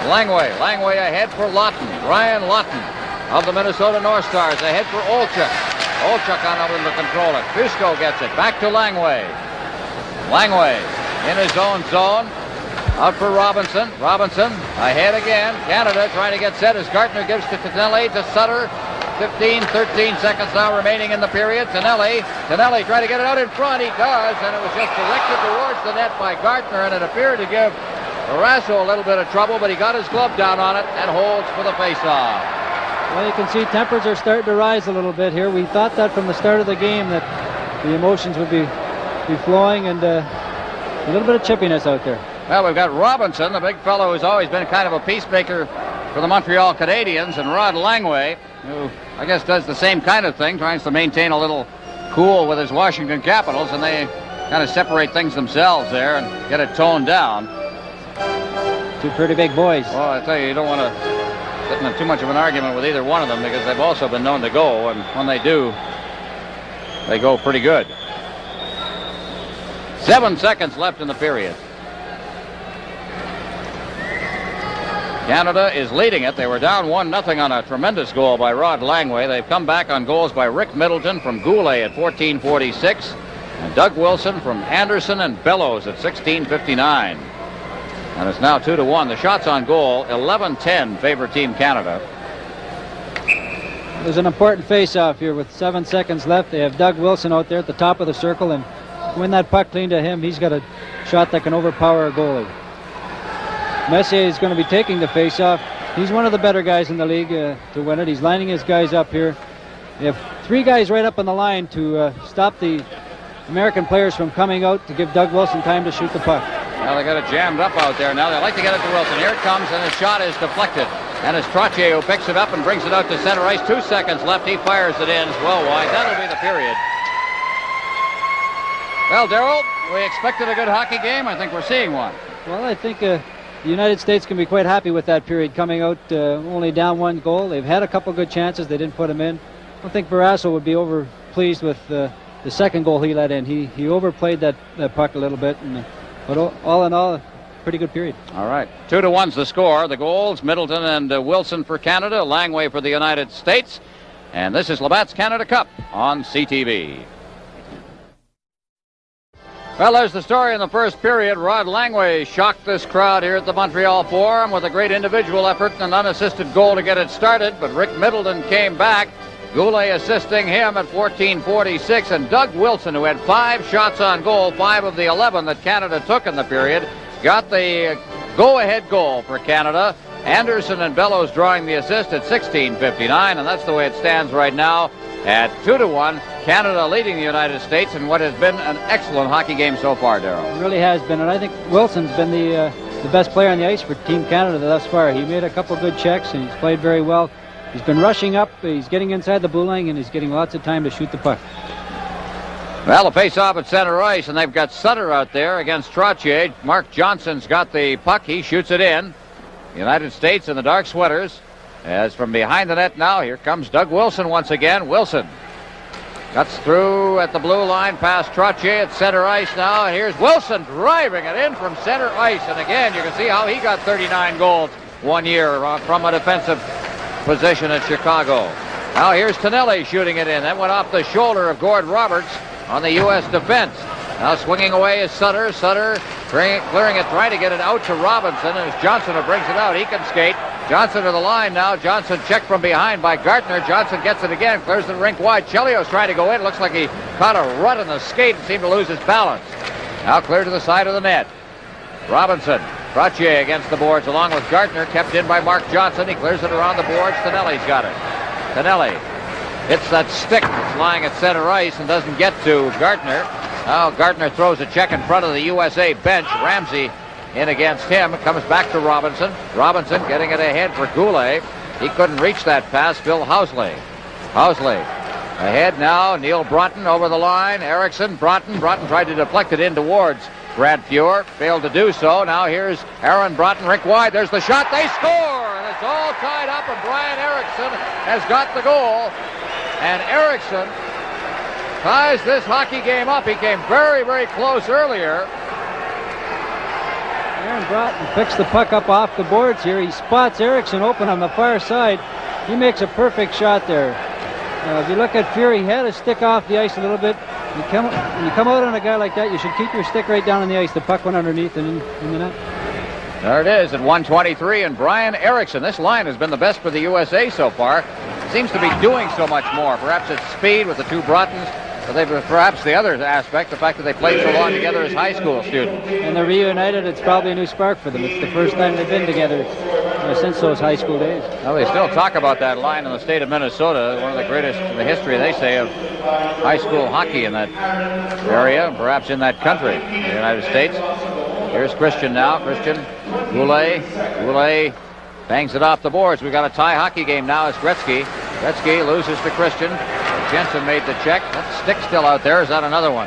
Langway ahead for Lawton. Ryan Lawton of the Minnesota North Stars ahead for Olchuk. Olchuk unable to control it. Fusco gets it. Back to Langway. Langway in his own zone. Out for Robinson. Robinson ahead again. Canada trying to get set as Gartner gives to Tonelli to Sutter. 13 seconds now remaining in the period. Tonelli trying to get it out in front. He does, and it was just directed towards the net by Gartner, and it appeared to give Barrasso a little bit of trouble, but he got his glove down on it and holds for the face-off. Well, you can see tempers are starting to rise a little bit here. We thought that from the start of the game that the emotions would be flowing, and a little bit of chippiness out there. Well, we've got Robinson, the big fellow who's always been kind of a peacemaker for the Montreal Canadiens, and Rod Langway, who I guess does the same kind of thing, tries to maintain a little cool with his Washington Capitals, and they kind of separate things themselves there and get it toned down. Two pretty big boys. Well, I tell you don't want to get into too much of an argument with either one of them, because they've also been known to go, and when they do, they go pretty good. 7 seconds left in the period. Canada is leading it. They were down 1-0 on a tremendous goal by Rod Langway. They've come back on goals by Rick Middleton from Goulet at 14:46 and Doug Wilson from Anderson and Bellows at 16:59. And it's now 2-1. The shots on goal, 11-10 favor Team Canada. There's an important face-off here with 7 seconds left. They have Doug Wilson out there at the top of the circle, and when that puck clean to him, he's got a shot that can overpower a goalie. Messier is going to be taking the face-off. He's one of the better guys in the league to win it. He's lining his guys up here. They have three guys right up on the line to stop the American players from coming out to give Doug Wilson time to shoot the puck. Well, they got it jammed up out there now. They like to get it to Wilson. Here it comes, and the shot is deflected. And it's Trottier who picks it up and brings it out to center ice. 2 seconds left. He fires it in well wide. That'll be the period. Well, Darrell, we expected a good hockey game. I think we're seeing one. Well, I think the United States can be quite happy with that period, coming out only down 1 goal. They've had a couple good chances. They didn't put them in. I don't think Barrasso would be over pleased with the second goal he let in. He overplayed that puck a little bit, but all in all, a pretty good period. All right. 2-1's the score. The goals, Middleton and Wilson for Canada, Langway for the United States. And this is Labatt's Canada Cup on CTV. Well, there's the story in the first period. Rod Langway shocked this crowd here at the Montreal Forum with a great individual effort and an unassisted goal to get it started, but Rick Middleton came back. Goulet assisting him at 14:46, and Doug Wilson, who had 5 shots on goal, 5 of the 11 that Canada took in the period, got the go-ahead goal for Canada. Anderson and Bellows drawing the assist at 16:59, and that's the way it stands right now at 2-1. Canada leading the United States in what has been an excellent hockey game so far, Darrell. It really has been, and I think Wilson's been the best player on the ice for Team Canada thus far. He made a couple good checks, and he's played very well. He's been rushing up. He's getting inside the blue line, and he's getting lots of time to shoot the puck. Well, the face-off at center ice, and they've got Sutter out there against Trottier. Mark Johnson's got the puck. He shoots it in. United States in the dark sweaters. As from behind the net now, here comes Doug Wilson once again. Wilson cuts through at the blue line past Trottier at center ice now. And here's Wilson driving it in from center ice. And again, you can see how he got 39 goals one year from a defensive position at Chicago. Now here's Tonelli shooting it in. That went off the shoulder of Gord Roberts on the U.S. defense. Now swinging away is Sutter. Sutter clearing it, trying to get it out to Robinson. And it's Johnson who brings it out. He can skate. Johnson to the line now. Johnson checked from behind by Gartner. Johnson gets it again. Clears the rink wide. Chelios trying to go in. Looks like he caught a rut in the skate and seemed to lose his balance. Now clear to the side of the net. Robinson. Trottier against the boards along with Gartner. Kept in by Mark Johnson. He clears it around the boards. Tonelli's got it. Tonelli hits that stick that's lying at center ice and doesn't get to Gartner. Now Gartner throws a check in front of the USA bench. Ramsey in against him. It comes back to Robinson. Robinson getting it ahead for Goulet. He couldn't reach that pass. Phil Housley. Housley ahead now. Neil Broughton over the line. Erickson. Broughton tried to deflect it in towards Brad Fuhr. Failed to do so. Now here's Aaron Broughton. Rink wide. There's the shot. They score! And it's all tied up, and Brian Erickson has got the goal. And Erickson ties this hockey game up. He came very, very close earlier. Aaron Broughton picks the puck up off the boards here. He spots Erickson open on the far side. He makes a perfect shot there. If you look at Fuhr, he had his stick off the ice a little bit. When you come out on a guy like that, you should keep your stick right down on the ice. The puck went underneath and in the net. There it is at 1:23, and Brian Erickson. This line has been the best for the USA so far. Seems to be doing so much more. Perhaps it's speed with the two Broughtons, but perhaps the other aspect, the fact that they played so long together as high school students. And they're reunited. It's probably a new spark for them. It's the first time they've been together since those high school days. Well, they still talk about that line in the state of Minnesota, one of the greatest in the history, they say, of high school hockey in that area, perhaps in that country, in the United States. Here's Christian now. Christian, Goulet. Goulet bangs it off the boards. We've got a tie hockey game now. It's Gretzky. Gretzky loses to Christian. Jensen made the check. That stick still out there. Is that another one?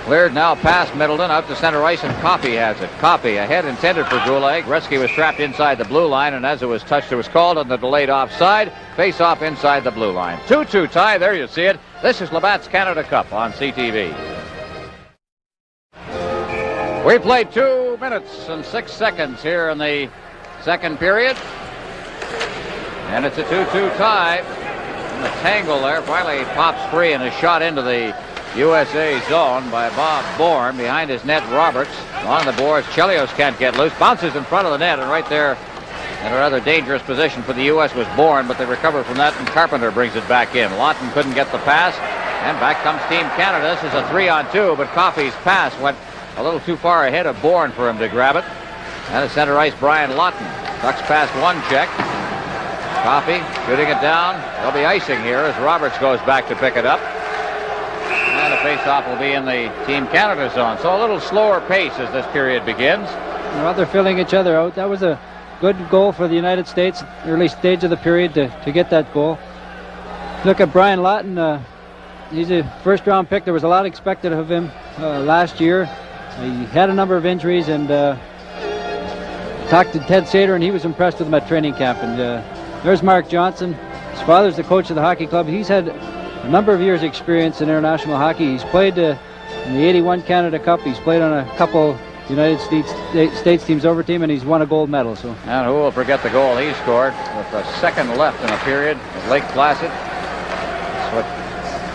Cleared now past Middleton out to center ice, and Coffey has it. Coffey ahead intended for Goulet. Gretzky was trapped inside the blue line, and as it was touched, it was called on the delayed offside. Face off inside the blue line. 2-2 tie. There you see it. This is Labatt's Canada Cup on CTV. We played 2 minutes and 6 seconds here in the second period. And it's a 2-2 tie. And the tangle there finally pops free and is shot into the USA zone by Bob Bourne. Behind his net, Roberts. Along the boards, Chelios can't get loose. Bounces in front of the net, and right there in a rather dangerous position for the U.S. was Bourne, but they recover from that, and Carpenter brings it back in. Lawton couldn't get the pass, and back comes Team Canada. This is a 3-on-2, but Coffey's pass went a little too far ahead of Bourne for him to grab it. And at center ice, Brian Lawton ducks past one check. Coffey shooting it down. There'll be icing here as Roberts goes back to pick it up. And the face-off will be in the Team Canada zone. So a little slower pace as this period begins. Well, they're filling each other out. That was a good goal for the United States, early stage of the period to get that goal. Look at Brian Lawton. He's a first-round pick. There was a lot expected of him last year. He had a number of injuries, and talked to Ted Sater, and he was impressed with him at training camp. And there's Mark Johnson. His father's the coach of the hockey club. He's had a number of years' experience in international hockey. He's played in the '81 Canada Cup. He's played on a couple United States teams over team, and he's won a gold medal. So. And who will forget the goal he scored with a second left in a period at Lake Placid? That's what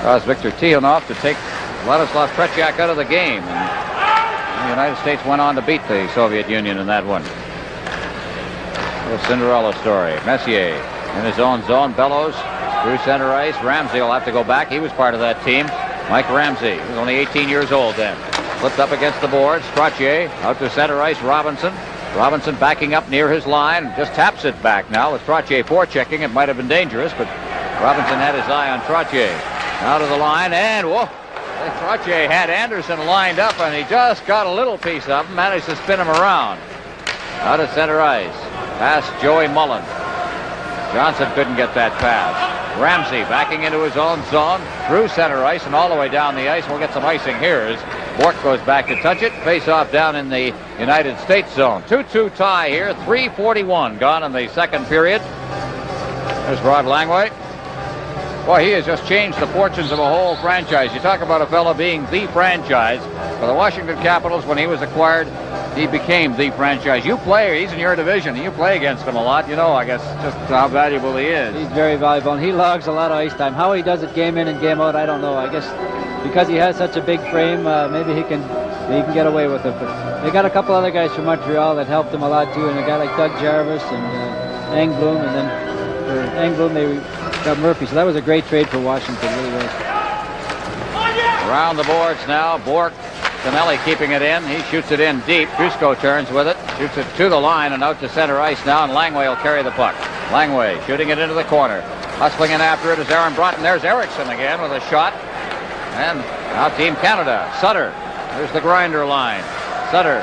caused Victor Tikhonov to take Vladislav Tretiak out of the game. And the United States went on to beat the Soviet Union in that one. A Cinderella story. Messier in his own zone. Bellows through center ice. Ramsey will have to go back. He was part of that team. Mike Ramsey, he was only 18 years old then. Flipped up against the boards. Trottier out to center ice. Robinson. Robinson backing up near his line. Just taps it back now with Trottier forechecking. It might have been dangerous, but Robinson had his eye on Trottier. Out of the line, and whoa! Trottier had Anderson lined up, and he just got a little piece of him. Managed to spin him around. Out of center ice. Past Joey Mullen. Johnson couldn't get that pass. Ramsey backing into his own zone, through center ice and all the way down the ice. We'll get some icing here as Bourque goes back to touch it. Face off down in the United States zone. 2-2 tie here. 3:41 gone in the second period. There's Rod Langway. Boy, he has just changed the fortunes of a whole franchise. You talk about a fellow being the franchise. For the Washington Capitals, when he was acquired, he became the franchise. You play, he's in your division, and you play against him a lot. You know, I guess, just how valuable he is. He's very valuable, and he logs a lot of ice time. How he does it game in and game out, I don't know. I guess because he has such a big frame, maybe he can get away with it. But they got a couple other guys from Montreal that helped him a lot, too, and a guy like Doug Jarvis and Engblom, and then for Engblom, they got Murphy. So that was a great trade for Washington, it really was. Around the boards now, Bourque. Tonelli keeping it in. He shoots it in deep. Cusco turns with it. Shoots it to the line and out to center ice now, and Langway will carry the puck. Langway shooting it into the corner. Hustling in after it is Aaron Broughton. There's Erickson again with a shot. And now Team Canada. Sutter. There's the grinder line. Sutter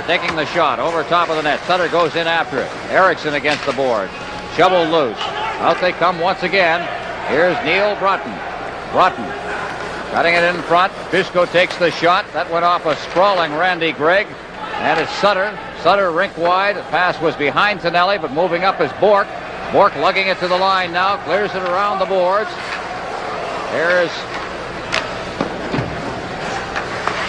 taking the shot over top of the net. Sutter goes in after it. Erickson against the board. Shoveled loose. Out they come once again. Here's Neil Broughton. Cutting it in front. Cusco takes the shot. That went off a sprawling Randy Gregg. And it's Sutter. Sutter rink wide. The pass was behind Tonelli, but moving up is Bourque. Bourque lugging it to the line now. Clears it around the boards. There's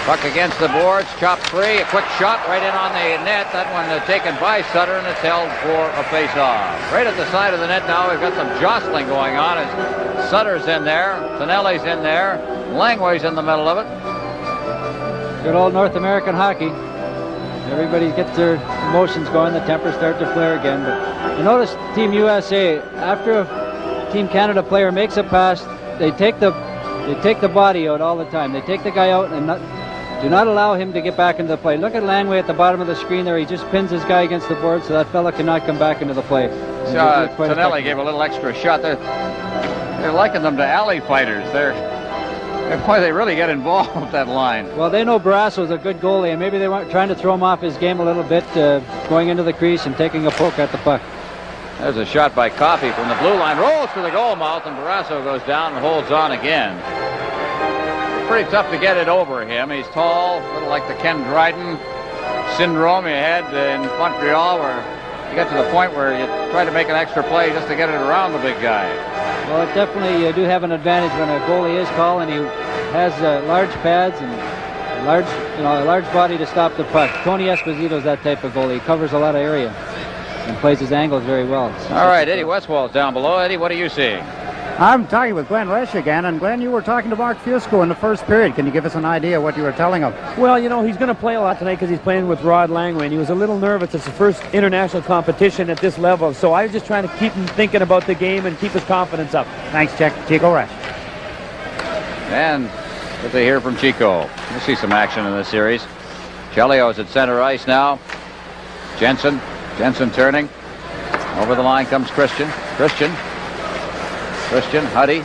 puck against the boards. Chopped free. A quick shot right in on the net. That one taken by Sutter, and it's held for a face-off. Right at the side of the net now. We've got some jostling going on as Sutter's in there. Tonelli's in there. Langway's in the middle of it. Good old North American hockey. Everybody gets their emotions going. The tempers start to flare again. But you notice Team USA, after a Team Canada player makes a pass, they take the body out all the time. They take the guy out and do not allow him to get back into the play. Look at Langway at the bottom of the screen there. He just pins his guy against the board so that fella cannot come back into the play. Tonelli gave a little extra shot there. They're liking them to alley fighters. Boy, they really get involved, that line. Well, they know Barrasso's a good goalie, and maybe they weren't trying to throw him off his game a little bit, going into the crease and taking a poke at the puck. There's a shot by Coffey from the blue line. Rolls to the goal mouth, and Barrasso goes down and holds on again. Pretty tough to get it over him. He's tall, a little like the Ken Dryden syndrome you had in Montreal, where you get to the point where you try to make an extra play just to get it around the big guy. Well, it definitely do have an advantage when a goalie is tall and he has large pads and a large body to stop the puck. Tony Esposito's that type of goalie. He covers a lot of area and plays his angles very well. All right, Eddie Westwall's down below. Eddie, what are you seeing? I'm talking with Glenn Resch again, and Glenn, you were talking to Mark Fusco in the first period. Can you give us an idea of what you were telling him? Well, you know, he's going to play a lot tonight because he's playing with Rod Langway, and he was a little nervous. It's the first international competition at this level, so I was just trying to keep him thinking about the game and keep his confidence up. Thanks, Chico Resch. And good to hear from Chico. We'll see some action in this series. Chelios at center ice now. Jensen turning. Over the line comes Christian, Huddy,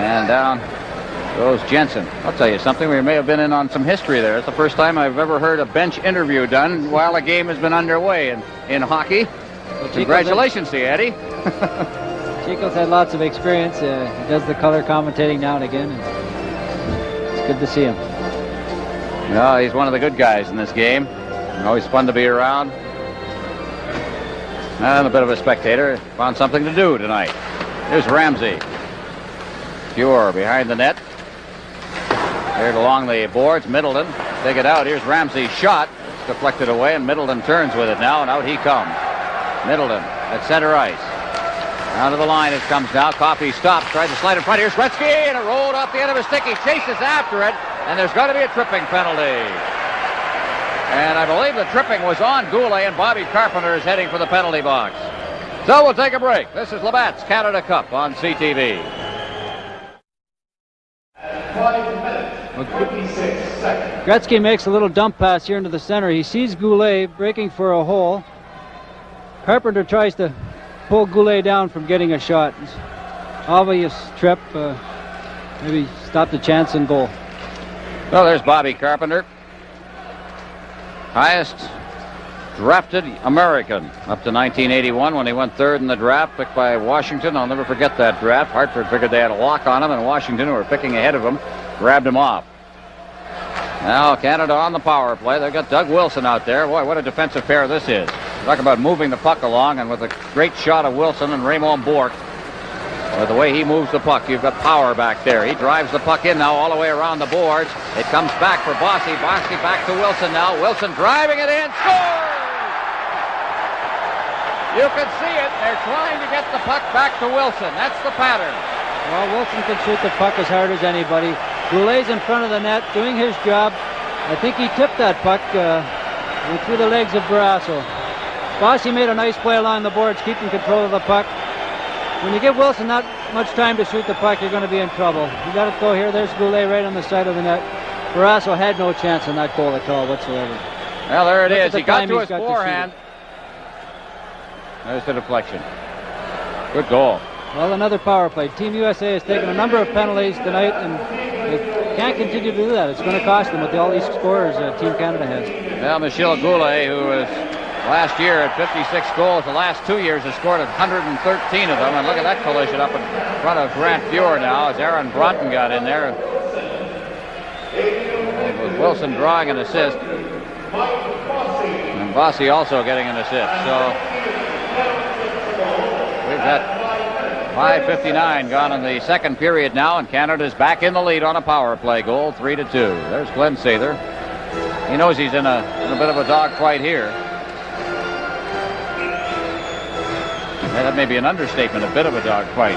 and down goes Jensen. I'll tell you something, we may have been in on some history there. It's the first time I've ever heard a bench interview done while a game has been underway in hockey. Well, congratulations to you, Eddie. Chico's had lots of experience. He does the color commentating now and again. And it's good to see him. No, he's one of the good guys in this game. Always fun to be around. I'm a bit of a spectator. Found something to do tonight. Here's Ramsey. Pure behind the net. Cleared along the boards. Middleton. Take it out. Here's Ramsey's shot. It's deflected away, and Middleton turns with it now, and out he comes. Middleton at center ice. Down to the line it comes now. Coffey stops. Tries to slide in front. Here's Gretzky, and it rolled off the end of his stick. He chases after it, and there's got to be a tripping penalty. And I believe the tripping was on Goulet, and Bobby Carpenter is heading for the penalty box. So we'll take a break. This is Labatt's Canada Cup on CTV. 5 minutes, 26 seconds. Gretzky makes a little dump pass here into the center. He sees Goulet breaking for a hole. Carpenter tries to pull Goulet down from getting a shot. Obvious trip. Maybe stopped the chance in goal. Well, there's Bobby Carpenter. Highest drafted American up to 1981 when he went third in the draft, picked by Washington. I'll never forget that draft. Hartford figured they had a lock on him, and Washington, who were picking ahead of him, grabbed him off. Now Canada on the power play. They've got Doug Wilson out there. Boy, what a defensive pair this is. Talk about moving the puck along, and with a great shot of Wilson and Raymond Bourque. With the way he moves the puck, you've got power back there. He drives the puck in now all the way around the boards. It comes back for Bossy. Bossy back to Wilson now. Wilson driving it in. Scores! You can see it. They're trying to get the puck back to Wilson. That's the pattern. Well, Wilson can shoot the puck as hard as anybody. Goulet's in front of the net doing his job. I think he tipped that puck through the legs of Barrasso. Bossy made a nice play along the boards, keeping control of the puck. When you give Wilson not much time to shoot the puck, you're going to be in trouble. You got to go here. There's Goulet right on the side of the net. Barrasso had no chance in that goal at all whatsoever. Well, there it Look is. at the He got time to he's his got to forehand. There's the deflection. Good goal. Well, another power play. Team USA has taken a number of penalties tonight, and they can't continue to do that. It's going to cost them with all these scorers Team Canada has. Well, Michel Goulet, who was last year at 56 goals, the last 2 years has scored 113 of them. And look at that collision up in front of Grant Fuhr now as Aaron Broughton got in there. With Wilson drawing an assist. And Bossy also getting an assist. So we've got 5:59 gone in the second period now, and Canada's back in the lead on a power play goal, 3-2. There's Glenn Sather. He knows he's in a bit of a dogfight here. Yeah, that may be an understatement, a bit of a dogfight.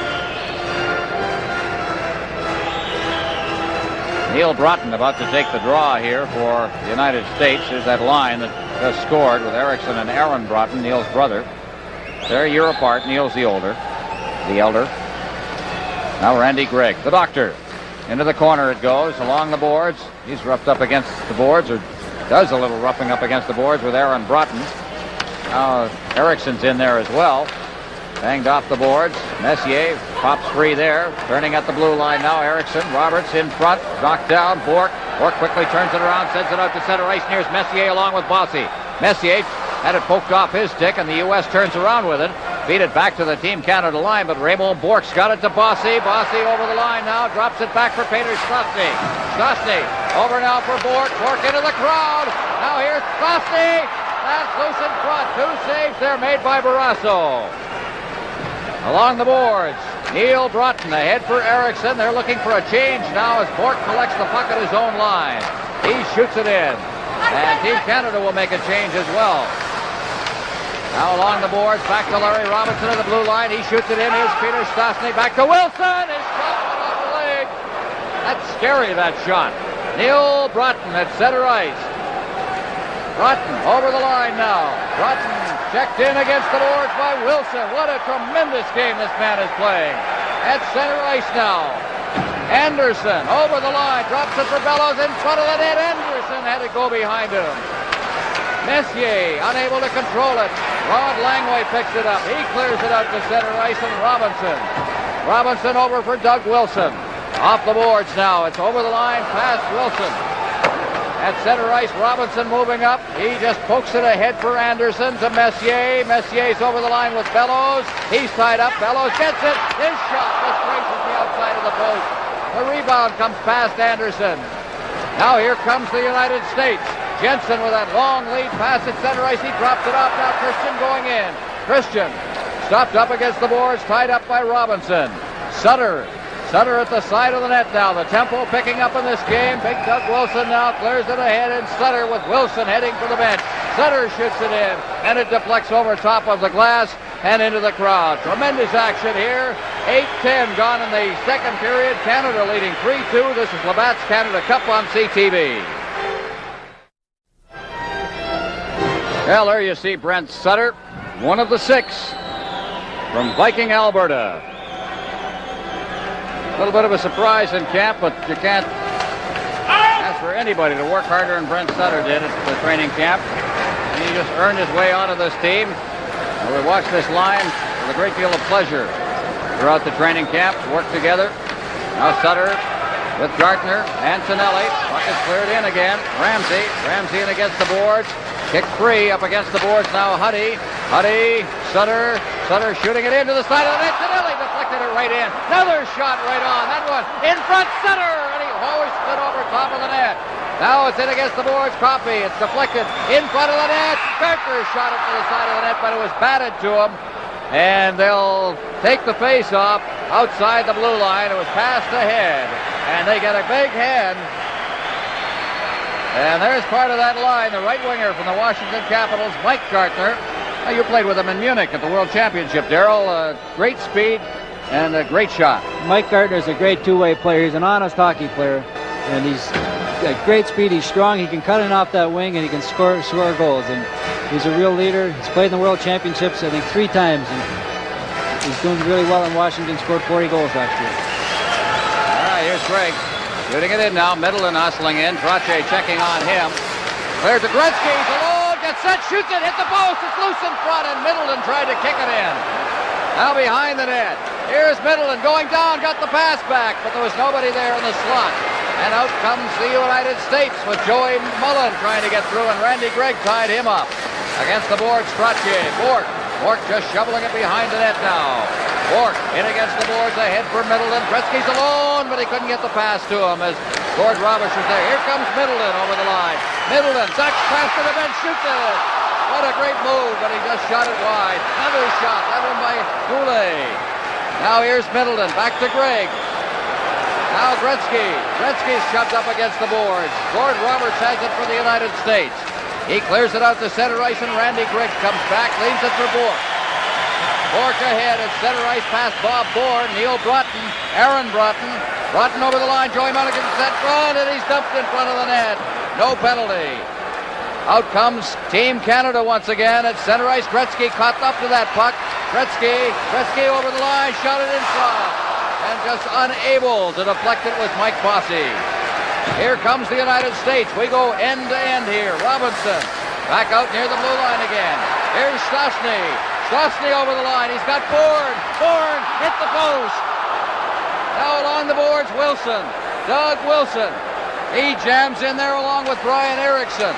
Neil Broughton about to take the draw here for the United States. There's that line that just scored with Erickson and Aaron Broughton, Neil's brother. They're a year apart. Neil's the elder. Now Randy Gregg, the doctor. Into the corner it goes, along the boards. He's roughed up against the boards, or does a little roughing up against the boards with Aaron Broughton. Now Erickson's in there as well. Banged off the boards. Messier pops free there. Turning at the blue line now. Erickson. Roberts in front. Knocked down. Bourque. Bourque quickly turns it around. Sends it out to center ice. Nears Messier along with Bossy. Messier had it poked off his stick, and the U.S. turns around with it. Beat it back to the Team Canada line, but Raymond Bourque's got it to Bossy. Bossy over the line now. Drops it back for Peter Stastny. Stastny over now for Bourque. Bourque into the crowd. Now here's Stastny. That's loose in front. 2 saves there made by Barrasso. Along the boards, Neil Broughton ahead for Erickson. They're looking for a change now as Bourque collects the puck at his own line. He shoots it in. And Team Canada will make a change as well. Now along the boards, back to Larry Robinson at the blue line. He shoots it in. Here's Peter Stastny. Back to Wilson. His shot went off the leg. That's scary, that shot. Neil Broughton at center ice. Broughton over the line now. Broughton checked in against the boards by Wilson. What a tremendous game this man is playing. At center ice now. Anderson over the line. Drops it for Bellows in front of the net. Anderson had to go behind him. Messier unable to control it. Rod Langway picks it up. He clears it out to center ice, and Robinson over for Doug Wilson. Off the boards now. It's over the line past Wilson. At center ice, Robinson moving up. He just pokes it ahead for Anderson to Messier. Messier's over the line with Bellows. He's tied up. Bellows gets it. His shot just grazes the outside of the post. The rebound comes past Anderson. Now here comes the United States. Jensen with that long lead pass at center ice. He drops it off. Now Christian going in. Christian stopped up against the boards, tied up by Robinson. Sutter at the side of the net now. The tempo picking up in this game. Big Doug Wilson now clears it ahead, and Sutter with Wilson heading for the bench. Sutter shoots it in, and it deflects over top of the glass and into the crowd. Tremendous action here. 8:10 gone in the second period. Canada leading 3-2. This is Labatt's Canada Cup on CTV. Well, there you see Brent Sutter, one of the 6 from Viking, Alberta. A little bit of a surprise in camp, but you can't ask for anybody to work harder than Brent Sutter did at the training camp. And he just earned his way onto this team. And we watched this line with a great deal of pleasure throughout the training camp, work together. Now Sutter with Gartner and Tonelli. Puck is cleared in again. Ramsey in against the boards. Kick free up against the boards now. Huddy, Sutter shooting it into the side of the net. Tonelli deflected it right in. Another shot right on. That one in front. Sutter, and he always slid over top of the net. Now it's in against the boards. Coffey. It's deflected in front of the net. Gartner shot it to the side of the net, but it was batted to him. And they'll take the face off outside the blue line. It was passed ahead, and they get a big hand. And there's part of that line, the right winger from the Washington Capitals, Mike Gartner. Now, you played with him in Munich at the World Championship, Darryl. Great speed and a great shot. Mike Gartner is a great two-way player. He's an honest hockey player, and he's got great speed. He's strong. He can cut in off that wing, and he can score goals. And he's a real leader. He's played in the World Championships, I think, 3 times. And he's doing really well in Washington. Scored 40 goals last year. All right, here's Greg. Shooting it in now. Middleton hustling in. Trottier checking on him. Cleared to Gretzky. He's alone. Gets set. Shoots it. Hit the post. It's loose in front. And Middleton tried to kick it in. Now behind the net. Here's Middleton going down. Got the pass back. But there was nobody there in the slot. And out comes the United States with Joey Mullen trying to get through. And Randy Gregg tied him up. Against the boards, Trottier. Bork just shoveling it behind the net now. Bork in against the boards, ahead for Middleton. Gretzky's alone, but he couldn't get the pass to him as Gord Roberts was there. Here comes Middleton over the line. Middleton ducks past to the bench, shoots it. What a great move, but he just shot it wide. Another shot, that one by Goulet. Now here's Middleton, back to Gregg. Now Gretzky. Gretzky's shoved up against the boards. Gord Roberts has it for the United States. He clears it out to center ice, and Randy Gregg comes back, leaves it for Bork. Bork ahead at center ice past Bob Bourne, Neil Broughton, Aaron Broughton. Broughton over the line, Joey Mulligan's set front, and he's dumped in front of the net. No penalty. Out comes Team Canada once again at center ice. Gretzky caught up to that puck. Gretzky over the line, shot it in front, and just unable to deflect it with Mike Bossy. Here comes the United States. We go end to end here. Robinson back out near the blue line again. Here's Stastny. Stastny over the line. He's got Bourne. Bourne hit the post. Now along the boards, Wilson. Doug Wilson. He jams in there along with Brian Erickson.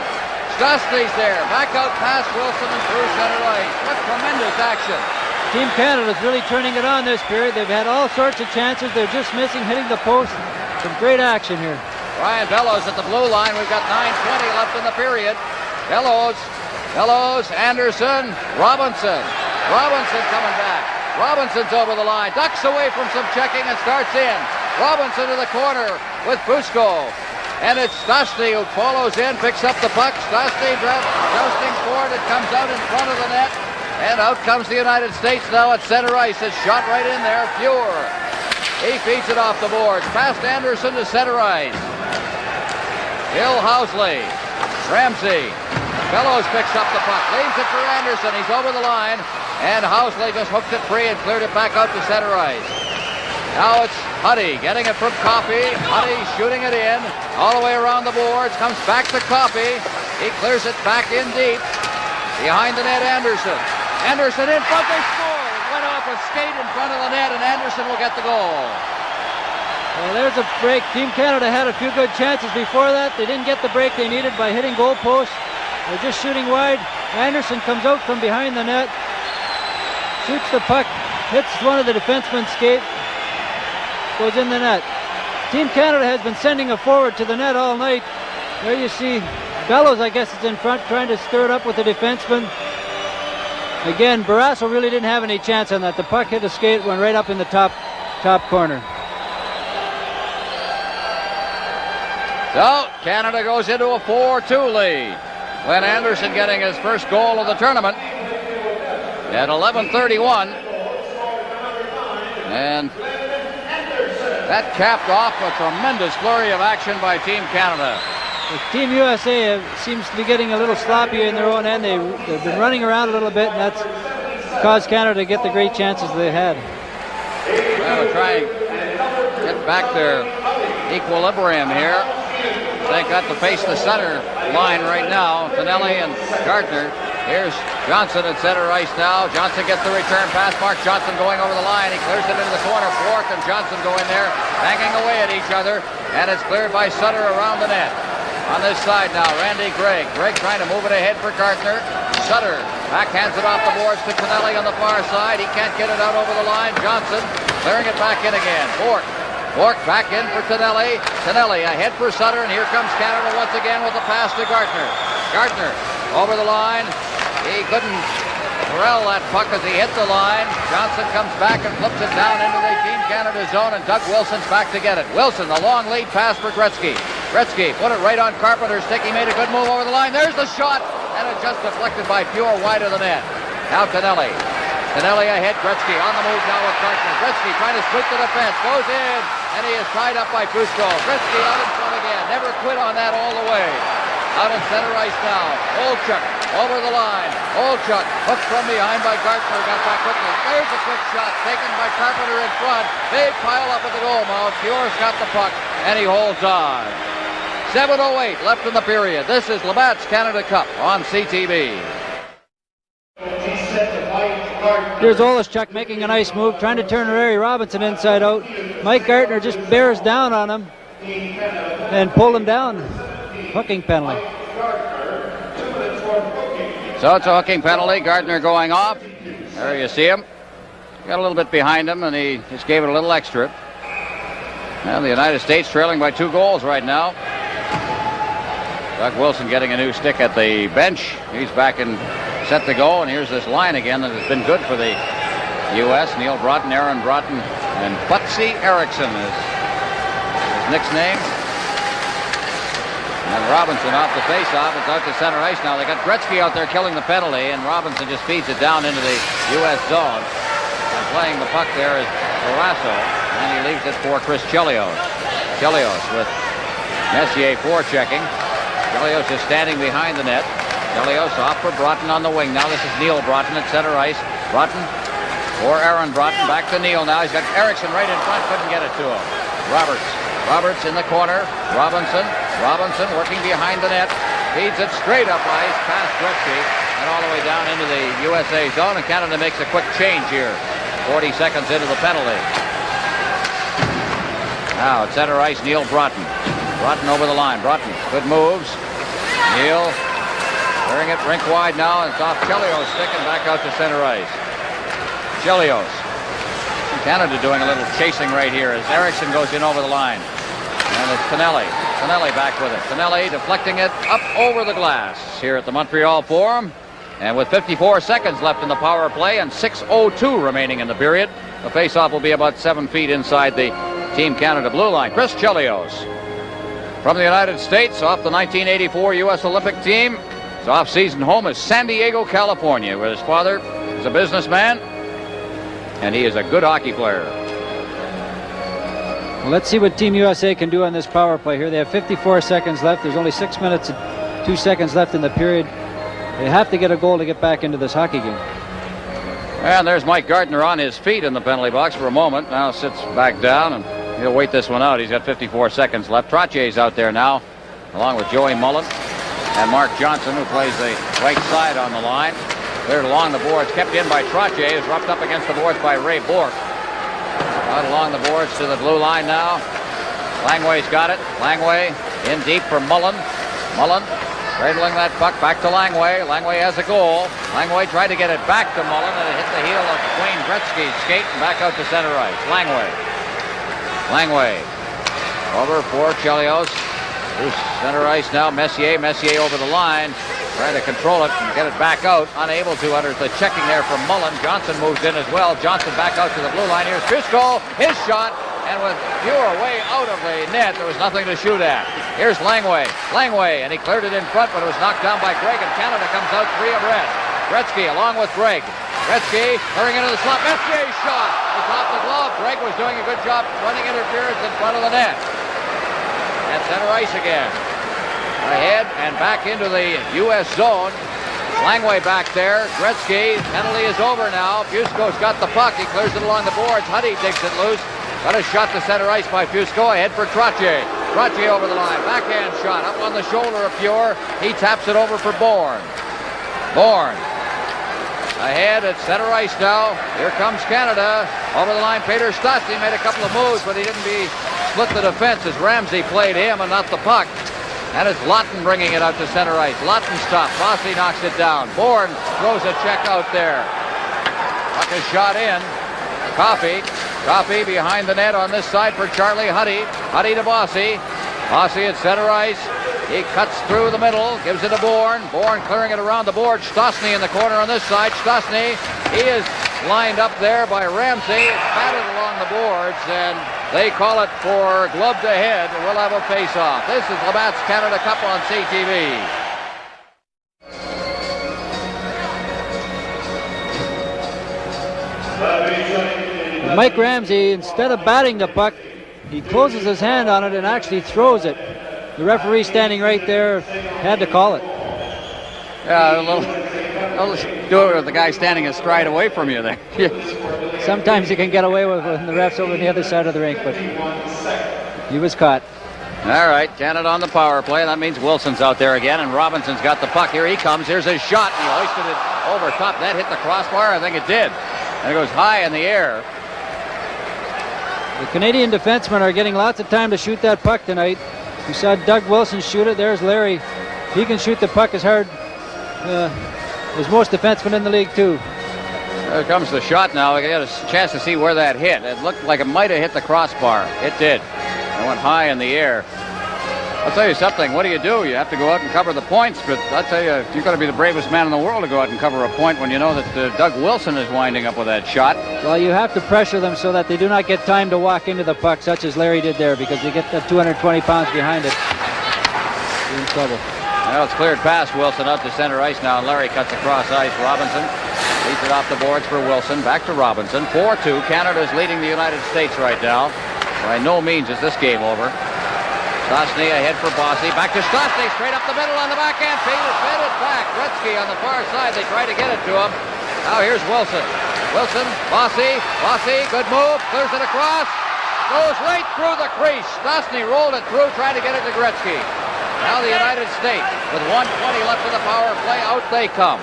Stastny's there. Back out past Wilson and through center ice. What tremendous action. Team Canada's really turning it on this period. They've had all sorts of chances. They're just missing hitting the post. Some great action here. Ryan Bellows at the blue line. We've got 9:20 left in the period. Bellows, Anderson, Robinson. Robinson coming back. Robinson's over the line. Ducks away from some checking and starts in. Robinson to the corner with Fusco. And it's Stastny who follows in, picks up the puck. Stastny jousting forward. It comes out in front of the net. And out comes the United States now at center ice. It's shot right in there. Fuhr. He feeds it off the boards. Past Anderson to center ice. Hill Housley. Ramsey. Bellows picks up the puck. Leaves it for Anderson. He's over the line. And Housley just hooked it free and cleared it back out to center ice. Now it's Huddy getting it from Coffey. Huddy shooting it in. All the way around the boards. Comes back to Coffey. He clears it back in deep. Behind the net, Anderson. Anderson in front. They score. It went off a skate in front of the net, and Anderson will get the goal. Well, there's a break. Team Canada had a few good chances before that. They didn't get the break they needed by hitting goal posts. They're just shooting wide. Anderson comes out from behind the net, shoots the puck, hits one of the defensemen's skate, goes in the net. Team Canada has been sending a forward to the net all night. There you see Bellows, I guess, is in front trying to stir it up with the defenseman. Again, Barrasso really didn't have any chance on that. The puck hit the skate, went right up in the top corner. So, Canada goes into a 4-2 lead. Glenn Anderson getting his first goal of the tournament at 11:31. And that capped off a tremendous flurry of action by Team Canada. Team USA seems to be getting a little sloppy in their own end. They've been running around a little bit, and that's caused Canada to get the great chances they had. Well, we're trying to get back their equilibrium here. They got to face the center line right now. Tonelli and Gardner. Here's Johnson at center ice now. Johnson gets the return pass. Mark Johnson going over the line. He clears it into the corner. Bork and Johnson go in there, banging away at each other, and it's cleared by Sutter around the net. On this side now, Randy Gregg. Gregg trying to move it ahead for Gartner. Sutter backhands it off the boards to Tonelli on the far side. He can't get it out over the line. Johnson clearing it back in again. Bork back in for Tonelli. Tonelli ahead for Sutter, and here comes Canada once again with the pass to Gartner. Gartner over the line. He couldn't corral that puck as he hit the line. Johnson comes back and flips it down into the Team Canada zone, and Doug Wilson's back to get it. Wilson, the long lead pass for Gretzky. Gretzky put it right on Carpenter's stick. He made a good move over the line. There's the shot, and it just deflected by Pure wide of the net. Now Tonelli. Tonelli ahead. Gretzky on the move now with Gartner. Gretzky trying to split the defense. Goes in, and he is tied up by Fusco. Gretzky out in front again. Never quit on that all the way. Out in center ice now. Olchuk over the line. Olchuk hooked from behind by Gartner. Got back quickly. There's a quick shot taken by Carpenter in front. They pile up at the goal mouth. Pure's got the puck, and he holds on. 7:08 left in the period. This is Labatt's Canada Cup on CTV. Here's Oleschuk making a nice move, trying to turn Larry Robinson inside out. Mike Gartner just bears down on him and pulled him down. Hooking penalty. So it's a hooking penalty. Gartner going off. There you see him. Got a little bit behind him, and he just gave it a little extra. Well, the United States trailing by 2 goals right now. Doug Wilson getting a new stick at the bench. He's back and set to go, and here's this line again that has been good for the U.S. Neil Broughton, Aaron Broughton, and Butsy Erickson is Nick's name. And Robinson off the face-off. It's out to center ice now. They got Gretzky out there killing the penalty, and Robinson just feeds it down into the U.S. zone. And playing the puck there is Barrasso, and he leaves it for Chris Chelios. Chelios with Messier forechecking. Chelios is standing behind the net. Chelios off for Broughton on the wing. Now this is Neil Broughton at center ice. Broughton or Aaron Broughton back to Neil now. He's got Erickson right in front. Couldn't get it to him. Roberts in the corner. Robinson working behind the net. Feeds it straight up ice past Gretzky and all the way down into the USA zone. And Canada makes a quick change here. 40 seconds into the penalty. Now at center ice, Neil Broughton. Broughton over the line. Broughton, good moves. Neil clearing it rink wide now, and it's off Chelios' stick and back out to center ice. Chelios. Canada doing a little chasing right here as Erickson goes in over the line. And it's Tonelli. Tonelli back with it. Tonelli deflecting it up over the glass here at the Montreal Forum. And with 54 seconds left in the power play and 6:02 remaining in the period, the faceoff will be about 7 feet inside the Team Canada blue line. Chris Chelios from the United States, off the 1984 U.S. Olympic team. His off-season home is San Diego, California, where his father is a businessman, and he is a good hockey player. Well, let's see what Team USA can do on this power play here. They have 54 seconds left. There's only 6 minutes and 2 seconds left in the period. They have to get a goal to get back into this hockey game. And there's Mike Gartner on his feet in the penalty box for a moment. Now sits back down, and he'll wait this one out. He's got 54 seconds left. Trottier's out there now, along with Joey Mullen and Mark Johnson, who plays the right side on the line. Cleared along the boards, kept in by Trottier, who's roughed up against the boards by Ray Bork. Out along the boards to the blue line now. Langway's got it. Langway in deep for Mullen. Mullen cradling that puck back to Langway. Langway has a goal. Langway tried to get it back to Mullen, and it hit the heel of Wayne Gretzky's skate and back out to center ice. Langway over for Chelios. Who's center ice now. Messier over the line. Trying to control it and get it back out. Unable to under the checking there from Mullen. Johnson moves in as well. Johnson back out to the blue line. Here's Fusco. His shot. And with Pure way out of the net, there was nothing to shoot at. Here's Langway, and he cleared it in front, but it was knocked down by Gregg, and Canada comes out free of red. Gretzky along with Gregg. Gretzky hurrying into the slot. Messier's shot is off the glove. Gregg was doing a good job running interference in front of the net. And center ice again. Ahead and back into the U.S. zone. Langway back there. Gretzky, penalty is over now. Fusco's got the puck. He clears it along the boards. Huddy digs it loose. Got a shot to center ice by Fusco. Ahead for Trottier. Trottier over the line. Backhand shot up on the shoulder of Pure. He taps it over for Bourne. Bourne Ahead at center ice now. Here comes Canada. Over the line, Peter Stotty made a couple of moves, but he didn't split the defense as Ramsey played him and not the puck. And it's Lawton bringing it out to center ice. Lawton stopped. Bossy knocks it down. Bourne throws a check out there. Puck is shot in. Coffey behind the net on this side for Charlie Huddy. Huddy to Bossy. Bossy at center ice. He cuts through the middle, gives it to Bourne. Bourne clearing it around the board. Stosny in the corner on this side. Stosny, he is lined up there by Ramsey. It's batted along the boards, and they call it for glove to head. We'll have a face-off. This is Labatt's Canada Cup on CTV. Mike Ramsey, instead of batting the puck, he closes his hand on it and actually throws it. The referee standing right there had to call it. Yeah, they'll do it with the guy standing a stride away from you there. Sometimes you can get away with it when the ref's over on the other side of the rink, but he was caught. All right, Canada on the power play. That means Wilson's out there again, and Robinson's got the puck. Here he comes. Here's his shot. He hoisted it over top. That hit the crossbar? I think it did. And it goes high in the air. The Canadian defensemen are getting lots of time to shoot that puck tonight. We saw Doug Wilson shoot it. There's Larry. He can shoot the puck as hard as most defensemen in the league, too. There comes the shot now. We got a chance to see where that hit. It looked like it might have hit the crossbar. It did. It went high in the air. I'll tell you something. What do? You have to go out and cover the points, but I'll tell you, you've got to be the bravest man in the world to go out and cover a point when you know that Doug Wilson is winding up with that shot. Well, you have to pressure them so that they do not get time to walk into the puck, such as Larry did there, because they get that 220 pounds behind it. You're in trouble. Well, it's cleared past Wilson out to center ice now, and Larry cuts across ice. Robinson leads it off the boards for Wilson. Back to Robinson. 4-2. Canada's leading the United States right now. By no means is this game over. Stosny ahead for Bossy. Back to Stosny. Straight up the middle on the backhand. Fed it back. Gretzky on the far side. They try to get it to him. Now here's Wilson. Wilson, Bossy. Good move. Clears it across. Goes right through the crease. Stosny rolled it through, trying to get it to Gretzky. Now the United States, with 1:20 left in the power play, out they come.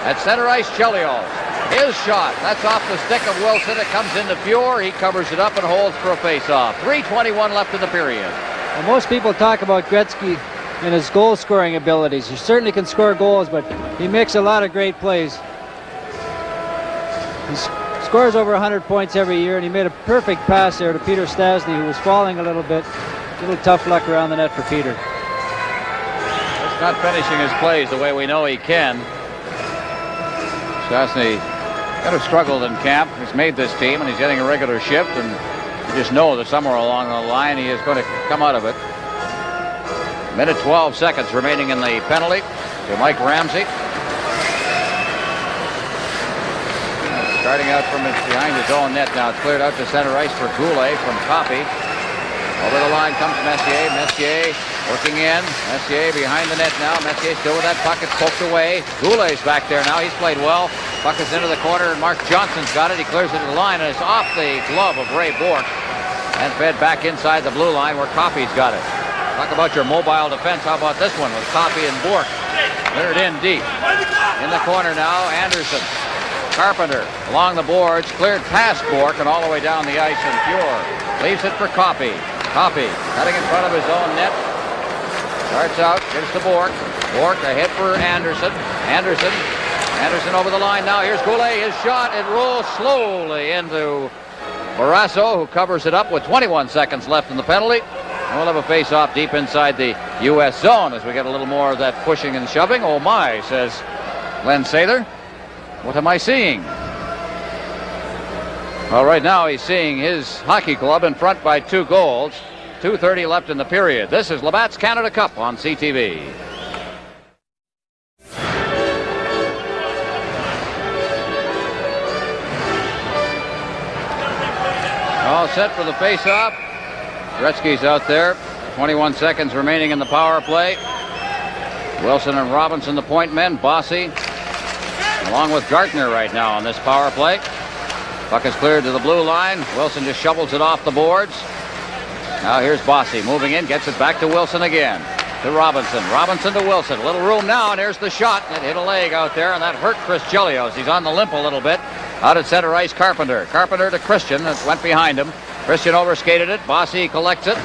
At center ice, Chelios. His shot. That's off the stick of Wilson. It comes into Fuhr. He covers it up and holds for a face-off. 3:21 left in the period. Well, most people talk about Gretzky and his goal-scoring abilities. He certainly can score goals, but he makes a lot of great plays. He scores over 100 points every year, and he made a perfect pass there to Peter Stastny, who was falling a little bit. A little tough luck around the net for Peter. That's not finishing his plays the way we know he can. Stastny kind of struggled in camp. He's made this team, and he's getting a regular shift, and you just know that somewhere along the line he is going to come out of it. Minute 12 seconds remaining in the penalty to Mike Ramsey. Starting out from behind his own net now. It's cleared out to center ice for Goulet from Coffey. Over the line comes Messier. Messier working in. Messier behind the net now. Messier still with that puck. It's poked away. Goulet's back there now. He's played well. Puck is into the corner, and Mark Johnson's got it. He clears it to the line, and it's off the glove of Ray Bourque and fed back inside the blue line where Coffey's got it. Talk about your mobile defense. How about this one with Coffey and Bourque? Cleared in deep. In the corner now, Anderson. Carpenter along the boards, cleared past Bourque and all the way down the ice, and Fuhr leaves it for Coffey. Coffey cutting in front of his own net. Starts out, gives to Bourque. Bourque ahead for Anderson. Anderson over the line now. Here's Goulet. His shot. It rolls slowly into Barrasso, who covers it up with 21 seconds left in the penalty. And we'll have a face-off deep inside the U.S. zone as we get a little more of that pushing and shoving. Oh my, says Len Sather. What am I seeing? Well, right now he's seeing his hockey club in front by 2 goals. 2:30 left in the period. This is Labatt's Canada Cup on CTV. All set for the face-off. Gretzky's out there. 21 seconds remaining in the power play. Wilson and Robinson, the point men. Bossy, along with Gartner right now on this power play. Puck is cleared to the blue line. Wilson just shovels it off the boards. Now here's Bossy moving in, gets it back to Wilson again. to Robinson. Robinson to Wilson. A little room now, and here's the shot. It hit a leg out there, and that hurt Chris Chelios. He's on the limp a little bit. Out at center ice, Carpenter. Carpenter to Christian. It went behind him. Christian overskated it. Bossy collects it.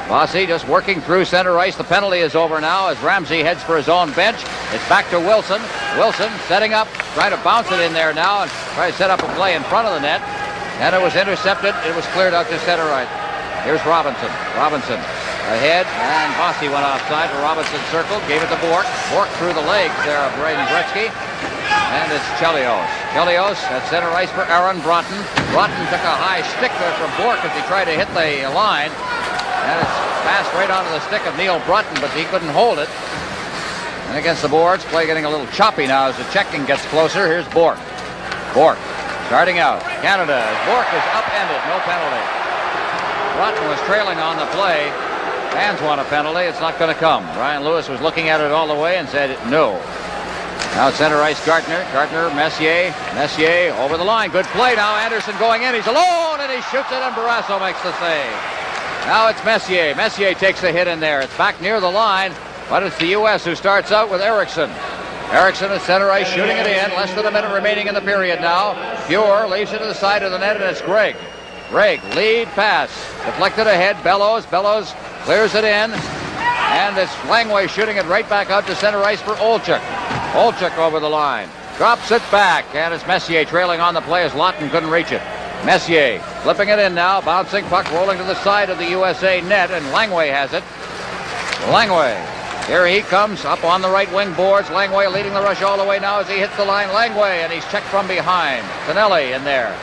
Bossy just working through center ice. The penalty is over now as Ramsey heads for his own bench. It's back to Wilson. Wilson setting up, trying to bounce it in there now and try to set up a play in front of the net. And it was intercepted. It was cleared out to center ice. Here's Robinson. Robinson ahead, and Bossy went offside. Robinson circled, gave it to Bork. Bork through the legs there of Braden Gretzky. And it's Chelios. Chelios at center ice for Aaron Broughton. Broughton took a high stick there from Bork as he tried to hit the line. And it's passed right onto the stick of Neil Broughton, but he couldn't hold it. And against the boards, play getting a little choppy now as the checking gets closer. Here's Bork. Bork starting out. Canada. Bork is upended. No penalty. Broughton was trailing on the play. Fans want a penalty. It's not going to come. Ryan Lewis was looking at it all the way and said no. Now center ice, Gartner. Gartner, Messier. Messier over the line. Good play now. Anderson going in. He's alone, and he shoots it, and Barrasso makes the save. Now it's Messier. Messier takes a hit in there. It's back near the line, but it's the U.S. who starts out with Eriksson. Eriksson at center ice shooting it in. Less than a minute remaining in the period now. Fuhr leaves it to the side of the net, and it's Gregg. Gregg, lead pass. Deflected ahead. Bellows. Bellows clears it in. And it's Langway shooting it right back out to center ice for Olchuk. Olchuk over the line. Drops it back. And it's Messier trailing on the play as Lawton couldn't reach it. Messier flipping it in now. Bouncing puck rolling to the side of the USA net. And Langway has it. Langway. Here he comes up on the right wing boards. Langway leading the rush all the way now as he hits the line. Langway, and he's checked from behind. Tonelli in there.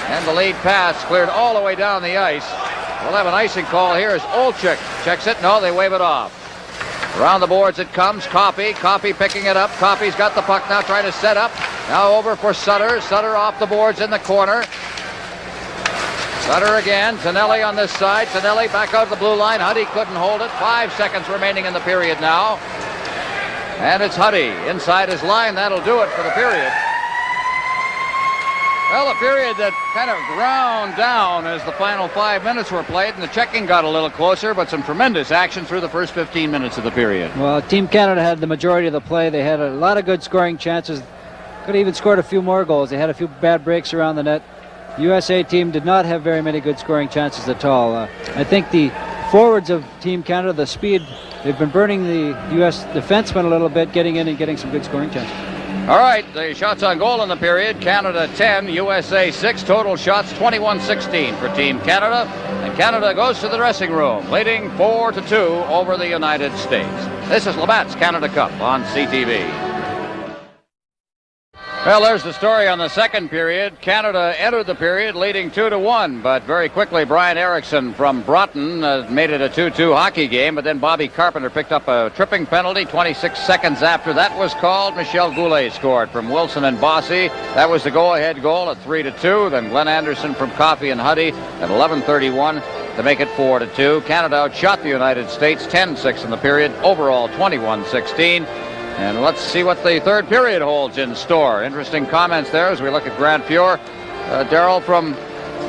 And the lead pass cleared all the way down the ice. We'll have an icing call here as Olchuk checks it. No, they wave it off. Around the boards it comes. Coffey picking it up. Coffey's got the puck now trying to set up. Now over for Sutter. Sutter off the boards in the corner. Sutter again. Tonelli on this side. Tonelli back out of the blue line. Huddy couldn't hold it. 5 seconds remaining in the period now. And it's Huddy inside his line. That'll do it for the period. Well, a period that kind of ground down as the final 5 minutes were played, and the checking got a little closer, but some tremendous action through the first 15 minutes of the period. Well, Team Canada had the majority of the play. They had a lot of good scoring chances. Could have even scored a few more goals. They had a few bad breaks around the net. The USA team did not have very many good scoring chances at all. I think the forwards of Team Canada, the speed, they've been burning the U.S. defensemen a little bit, getting in and getting some good scoring chances. All right, the shots on goal in the period. Canada 10, USA 6. Total shots 21-16 for Team Canada. And Canada goes to the dressing room, leading 4-2 over the United States. This is Labatt's Canada Cup on CTV. Well, there's the story on the second period. Canada entered the period leading 2-1, but very quickly Brian Eriksson from Broughton made it a 2-2 hockey game, but then Bobby Carpenter picked up a tripping penalty. 26 seconds after that was called, Michel Goulet scored from Wilson and Bossy. That was the go-ahead goal at 3-2. Then Glenn Anderson from Coffey and Huddy at 11:31 to make it 4-2. Canada outshot the United States 10-6 in the period, overall 21-16. And let's see what the third period holds in store. Interesting comments there as we look at Grant Fuhr. Darryl, from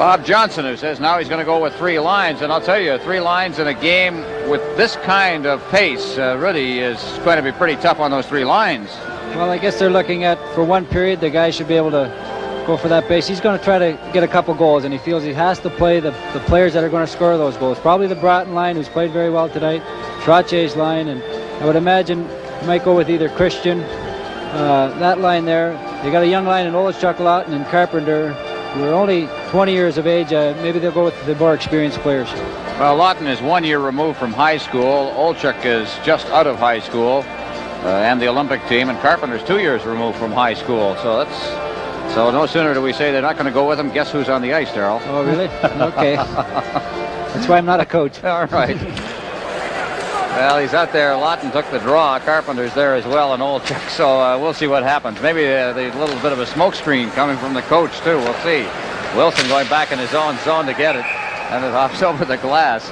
Bob Johnson, who says now he's going to go with 3 lines. And I'll tell you, 3 lines in a game with this kind of pace really is going to be pretty tough on those 3 lines. Well, I guess they're looking at, for one period, the guy should be able to go for that base. He's going to try to get a couple goals, and he feels he has to play the players that are going to score those goals. Probably the Broughton line, who's played very well tonight, Trottier's line, and I would imagine you might go with either Christian, that line there. They got a young line in Olchuk, Lawton, and Carpenter, who are only 20 years of age. Maybe they'll go with the more experienced players. Well, Lawton is 1 year removed from high school. Olchuk is just out of high school and the Olympic team, and Carpenter's 2 years removed from high school. So no sooner do we say they're not going to go with him. Guess who's on the ice, Darryl? Oh, really? Okay. That's why I'm not a coach. All right. Well, he's out there. Lawton took the draw. Carpenter's there as well, and Olchuk. So we'll see what happens. Maybe the little bit of a smoke screen coming from the coach, too. We'll see. Wilson going back in his own zone to get it, and it hops over the glass.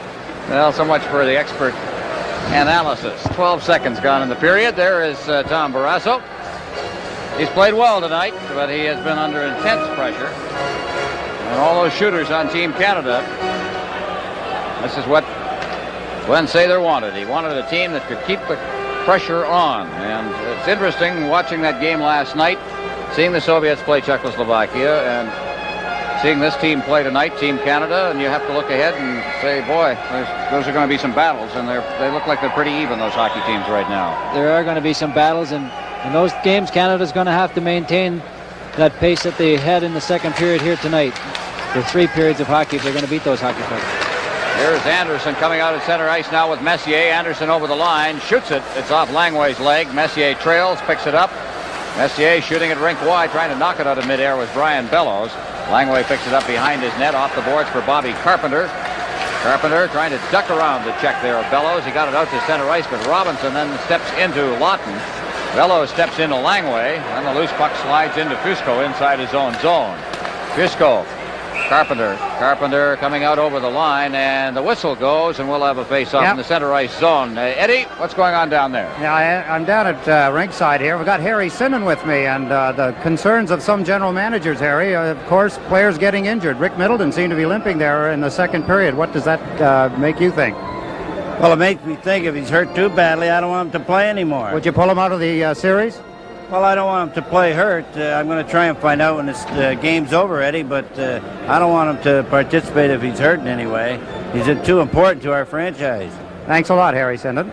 Well, so much for the expert analysis. 12 seconds gone in the period. There is Tom Barrasso. He's played well tonight, but he has been under intense pressure. And all those shooters on Team Canada, this is what Glenn Sather wanted. He wanted a team that could keep the pressure on. And it's interesting watching that game last night, seeing the Soviets play Czechoslovakia, and seeing this team play tonight, Team Canada, and you have to look ahead and say, boy, those are going to be some battles, and they look like they're pretty even, those hockey teams right now. There are going to be some battles, and in those games, Canada's going to have to maintain that pace that they had in the second period here tonight. For 3 periods of hockey, if they're going to beat those hockey players. Here's Anderson coming out at center ice now with Messier. Anderson over the line, shoots it. It's off Langway's leg. Messier trails, picks it up. Messier shooting it rink wide, trying to knock it out of midair was Brian Bellows. Langway picks it up behind his net, off the boards for Bobby Carpenter. Carpenter trying to duck around the check there of Bellows. He got it out to center ice, but Robinson then steps into Lawton. Bellows steps into Langway, and the loose puck slides into Fusco inside his own zone. Fusco, Carpenter coming out over the line, and the whistle goes, and we'll have a face-off in the center ice zone. Eddie, what's going on down there? Yeah, I'm down at rinkside here. We've got Harry Sinnen with me, and the concerns of some general managers, Harry, of course, players getting injured. Rick Middleton seemed to be limping there in the second period. What does that make you think? Well, it makes me think if he's hurt too badly, I don't want him to play anymore. Would you pull him out of the series? Well, I don't want him to play hurt. I'm going to try and find out when this game's over, Eddie, but I don't want him to participate if he's hurt in any way. He's too important to our franchise. Thanks a lot, Harry Sinden.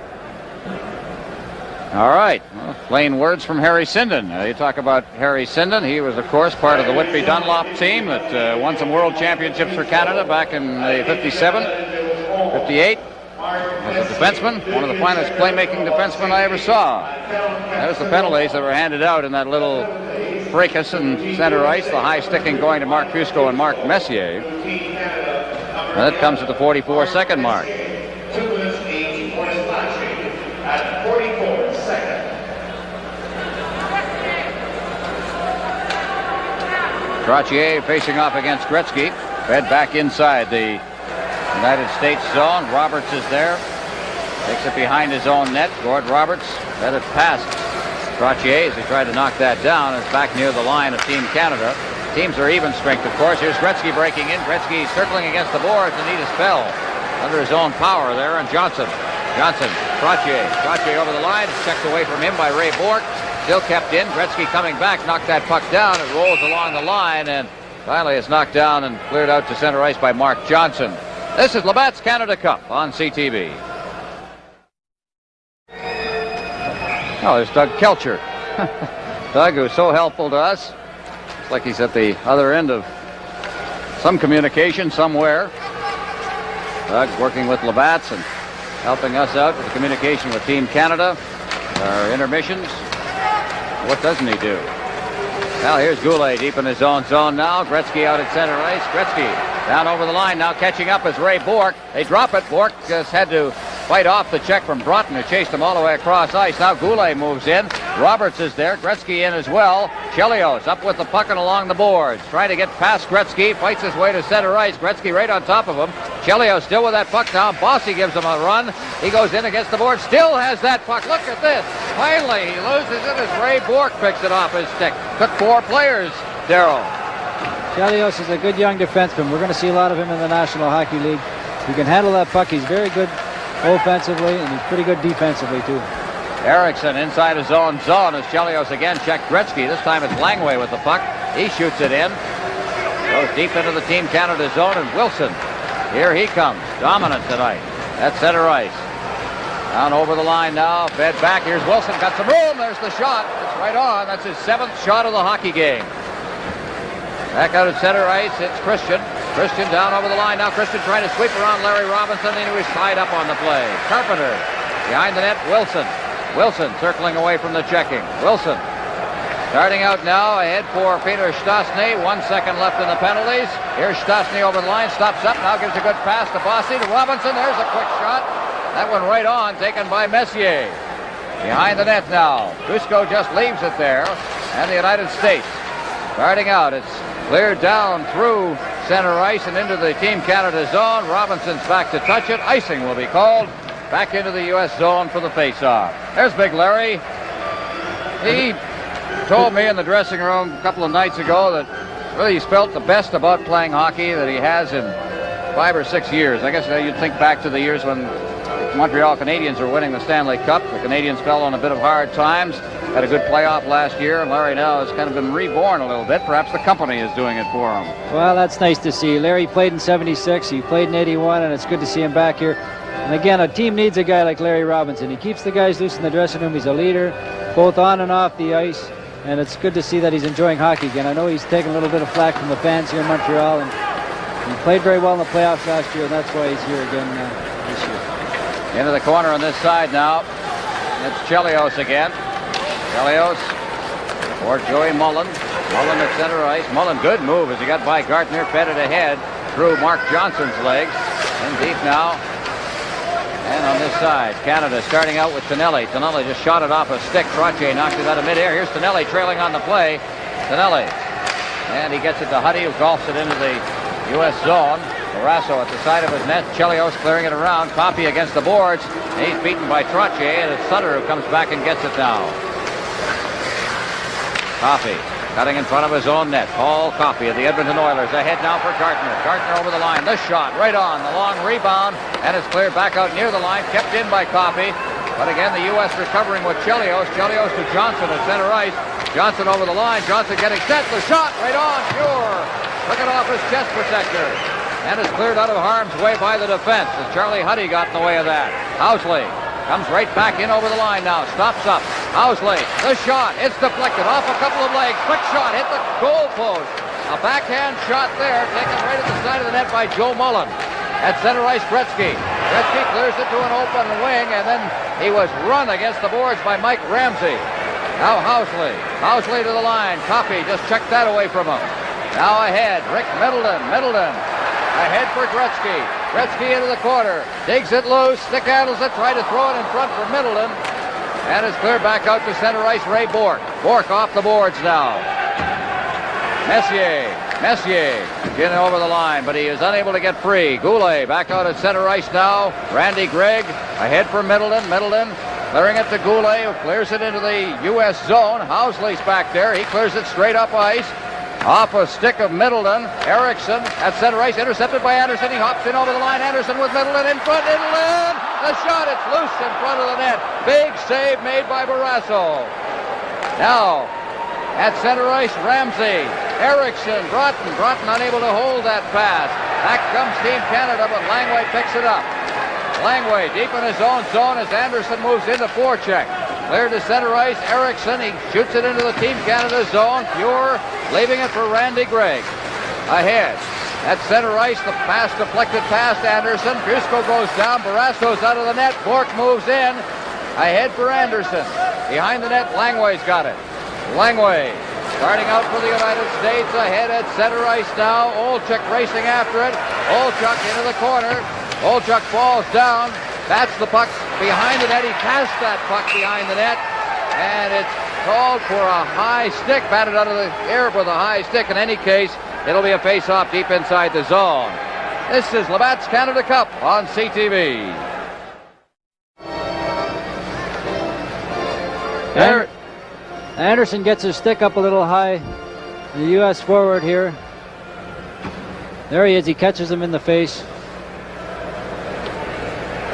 All right. Well, plain words from Harry Sinden. You talk about Harry Sinden. He was, of course, part of the Whitby Dunlop team that won some world championships for Canada back in 57, 58. As a defenseman, one of the finest playmaking defensemen I ever saw. There's the penalties that were handed out in that little fracas in center ice. The high sticking going to Mark Fusco and Mark Messier. And that comes at the 44-second mark. At 44 seconds. Trottier facing off against Gretzky. Fed back inside the United States zone. Roberts is there. Takes it behind his own net. Gord Roberts let it past Trottier as he tried to knock that down. It's back near the line of Team Canada. Teams are even strength, of course. Here's Gretzky breaking in. Gretzky circling against the boards, and he just fell under his own power there. And Johnson, Trottier over the line. It's checked away from him by Ray Bourque. Still kept in. Gretzky coming back, knocked that puck down. It rolls along the line, and finally it's knocked down and cleared out to center ice by Mark Johnson. This is Labatt's Canada Cup on CTV. Oh, there's Doug Kelcher. Doug, who's so helpful to us. It's like he's at the other end of some communication somewhere. Doug working with Labatt's and helping us out with the communication with Team Canada. Our intermissions. What doesn't he do? Well, here's Goulet deep in his own zone now. Gretzky out at center ice. Gretzky down over the line now, catching up as Ray Bourque. They drop it. Bourque just had to fight off the check from Broughton, who chased him all the way across ice. Now Goulet moves in. Roberts is there. Gretzky in as well. Chelios up with the puck and along the boards. Trying to get past Gretzky. Fights his way to center ice. Gretzky right on top of him. Chelios still with that puck now. Bossy gives him a run. He goes in against the board. Still has that puck. Look at this. Finally, he loses it as Ray Bourque picks it off his stick. Took 4 players, Darryl. Chelios is a good young defenseman. We're going to see a lot of him in the National Hockey League. He can handle that puck. He's very good offensively, and he's pretty good defensively, too. Erickson inside his own zone as Chelios again checked Gretzky. This time it's Langway with the puck. He shoots it in. Goes deep into the Team Canada zone, and Wilson, here he comes. Dominant tonight at center ice. Down over the line now, fed back. Here's Wilson, got some room. There's the shot. It's right on. That's his 7th shot of the hockey game. Back out at center ice, it's Christian. Christian down over the line. Now Christian trying to sweep around Larry Robinson, and he was tied up on the play. Carpenter behind the net, Wilson. Wilson circling away from the checking. Wilson starting out now ahead for Peter Stastny. 1 second left in the penalties. Here's Stastny over the line, stops up, now gives a good pass to Bossy, to Robinson. There's a quick shot. That one right on, taken by Messier. Behind the net now. Fusco just leaves it there. And the United States starting out. It's cleared down through center ice and into the Team Canada zone. Robinson's back to touch it. Icing will be called. Back into the U.S. zone for the face-off. There's Big Larry. He told me in the dressing room a couple of nights ago that really he's felt the best about playing hockey that he has in 5 or 6 years. I guess you'd think back to the years when Montreal Canadiens are winning the Stanley Cup. The Canadiens fell on a bit of hard times. Had a good playoff last year, and Larry now has kind of been reborn a little bit. Perhaps the company is doing it for him. Well, that's nice to see. Larry played in 76, he played in 81, and it's good to see him back here. And again, a team needs a guy like Larry Robinson. He keeps the guys loose in the dressing room. He's a leader, both on and off the ice, and it's good to see that he's enjoying hockey again. I know he's taken a little bit of flack from the fans here in Montreal, and he played very well in the playoffs last year, and that's why he's here again this year. Into the corner on this side now. It's Chelios again. Chelios for Joey Mullen. Mullen at center ice. Mullen, good move as he got by Gartner, fed it ahead through Mark Johnson's legs. In deep now. And on this side, Canada starting out with Tonelli. Tonelli just shot it off a stick. Trottier knocked it out of midair. Here's Tonelli trailing on the play. Tonelli. And he gets it to Huddy, who golfs it into the U.S. zone. Barrasso at the side of his net. Chelios clearing it around. Coffey against the boards. He's beaten by Trottier, and it's Sutter who comes back and gets it now. Coffey cutting in front of his own net. Paul Coffey of the Edmonton Oilers. Ahead now for Gartner. Gartner over the line. The shot right on. The long rebound, and it's cleared back out near the line. Kept in by Coffey. But again, the U.S. recovering with Chelios. Chelios to Johnson at center ice. Johnson over the line. Johnson getting set. The shot right on. Pure. Took it off his chest protector. And it's cleared out of harm's way by the defense as Charlie Huddy got in the way of that. Housley comes right back in over the line now. Stops up. Housley, the shot. It's deflected off a couple of legs. Quick shot. Hit the goal post. A backhand shot there. Taken right at the side of the net by Joe Mullen. At center ice, Gretzky. Gretzky clears it to an open wing, and then he was run against the boards by Mike Ramsey. Now Housley. Housley to the line. Coffey just checked that away from him. Now ahead, Rick Middleton. Middleton ahead for Gretzky. Gretzky into the corner. Digs it loose. Stick handles it. Tried to throw it in front for Middleton. And it's cleared back out to center ice, Ray Bourque. Bourque off the boards now. Messier getting over the line, but he is unable to get free. Goulet back out at center ice now. Randy Gregg ahead for Middleton. Middleton clearing it to Goulet, who clears it into the U.S. zone. Housley's back there. He clears it straight up ice. Off a stick of Middleton. Erickson at center ice, intercepted by Anderson. He hops in over the line. Anderson with Middleton in front. Middleton! The shot, it's loose in front of the net. Big save made by Barrasso. Now, at center ice, Ramsey. Erickson, Broughton unable to hold that pass. Back comes Team Canada, but Langway picks it up. Langway deep in his own zone as Anderson moves into forecheck. Cleared to center ice, Erickson. He shoots it into the Team Canada zone. Pure, leaving it for Randy Gregg. Ahead. At center ice, the pass deflected past Anderson. Fusco goes down. Barrasso's out of the net. Bourque moves in. Ahead for Anderson. Behind the net, Langway's got it. Langway starting out for the United States. Ahead at center ice now. Olchuk racing after it. Olchuk into the corner. Olchuk falls down. That's the puck behind the net. He passed that puck behind the net. And it's called for a high stick. Batted out of the air with a high stick. In any case, it'll be a face-off deep inside the zone. This is Labatt's Canada Cup on CTV. Anderson gets his stick up a little high. The U.S. forward here. There he is. He catches him in the face.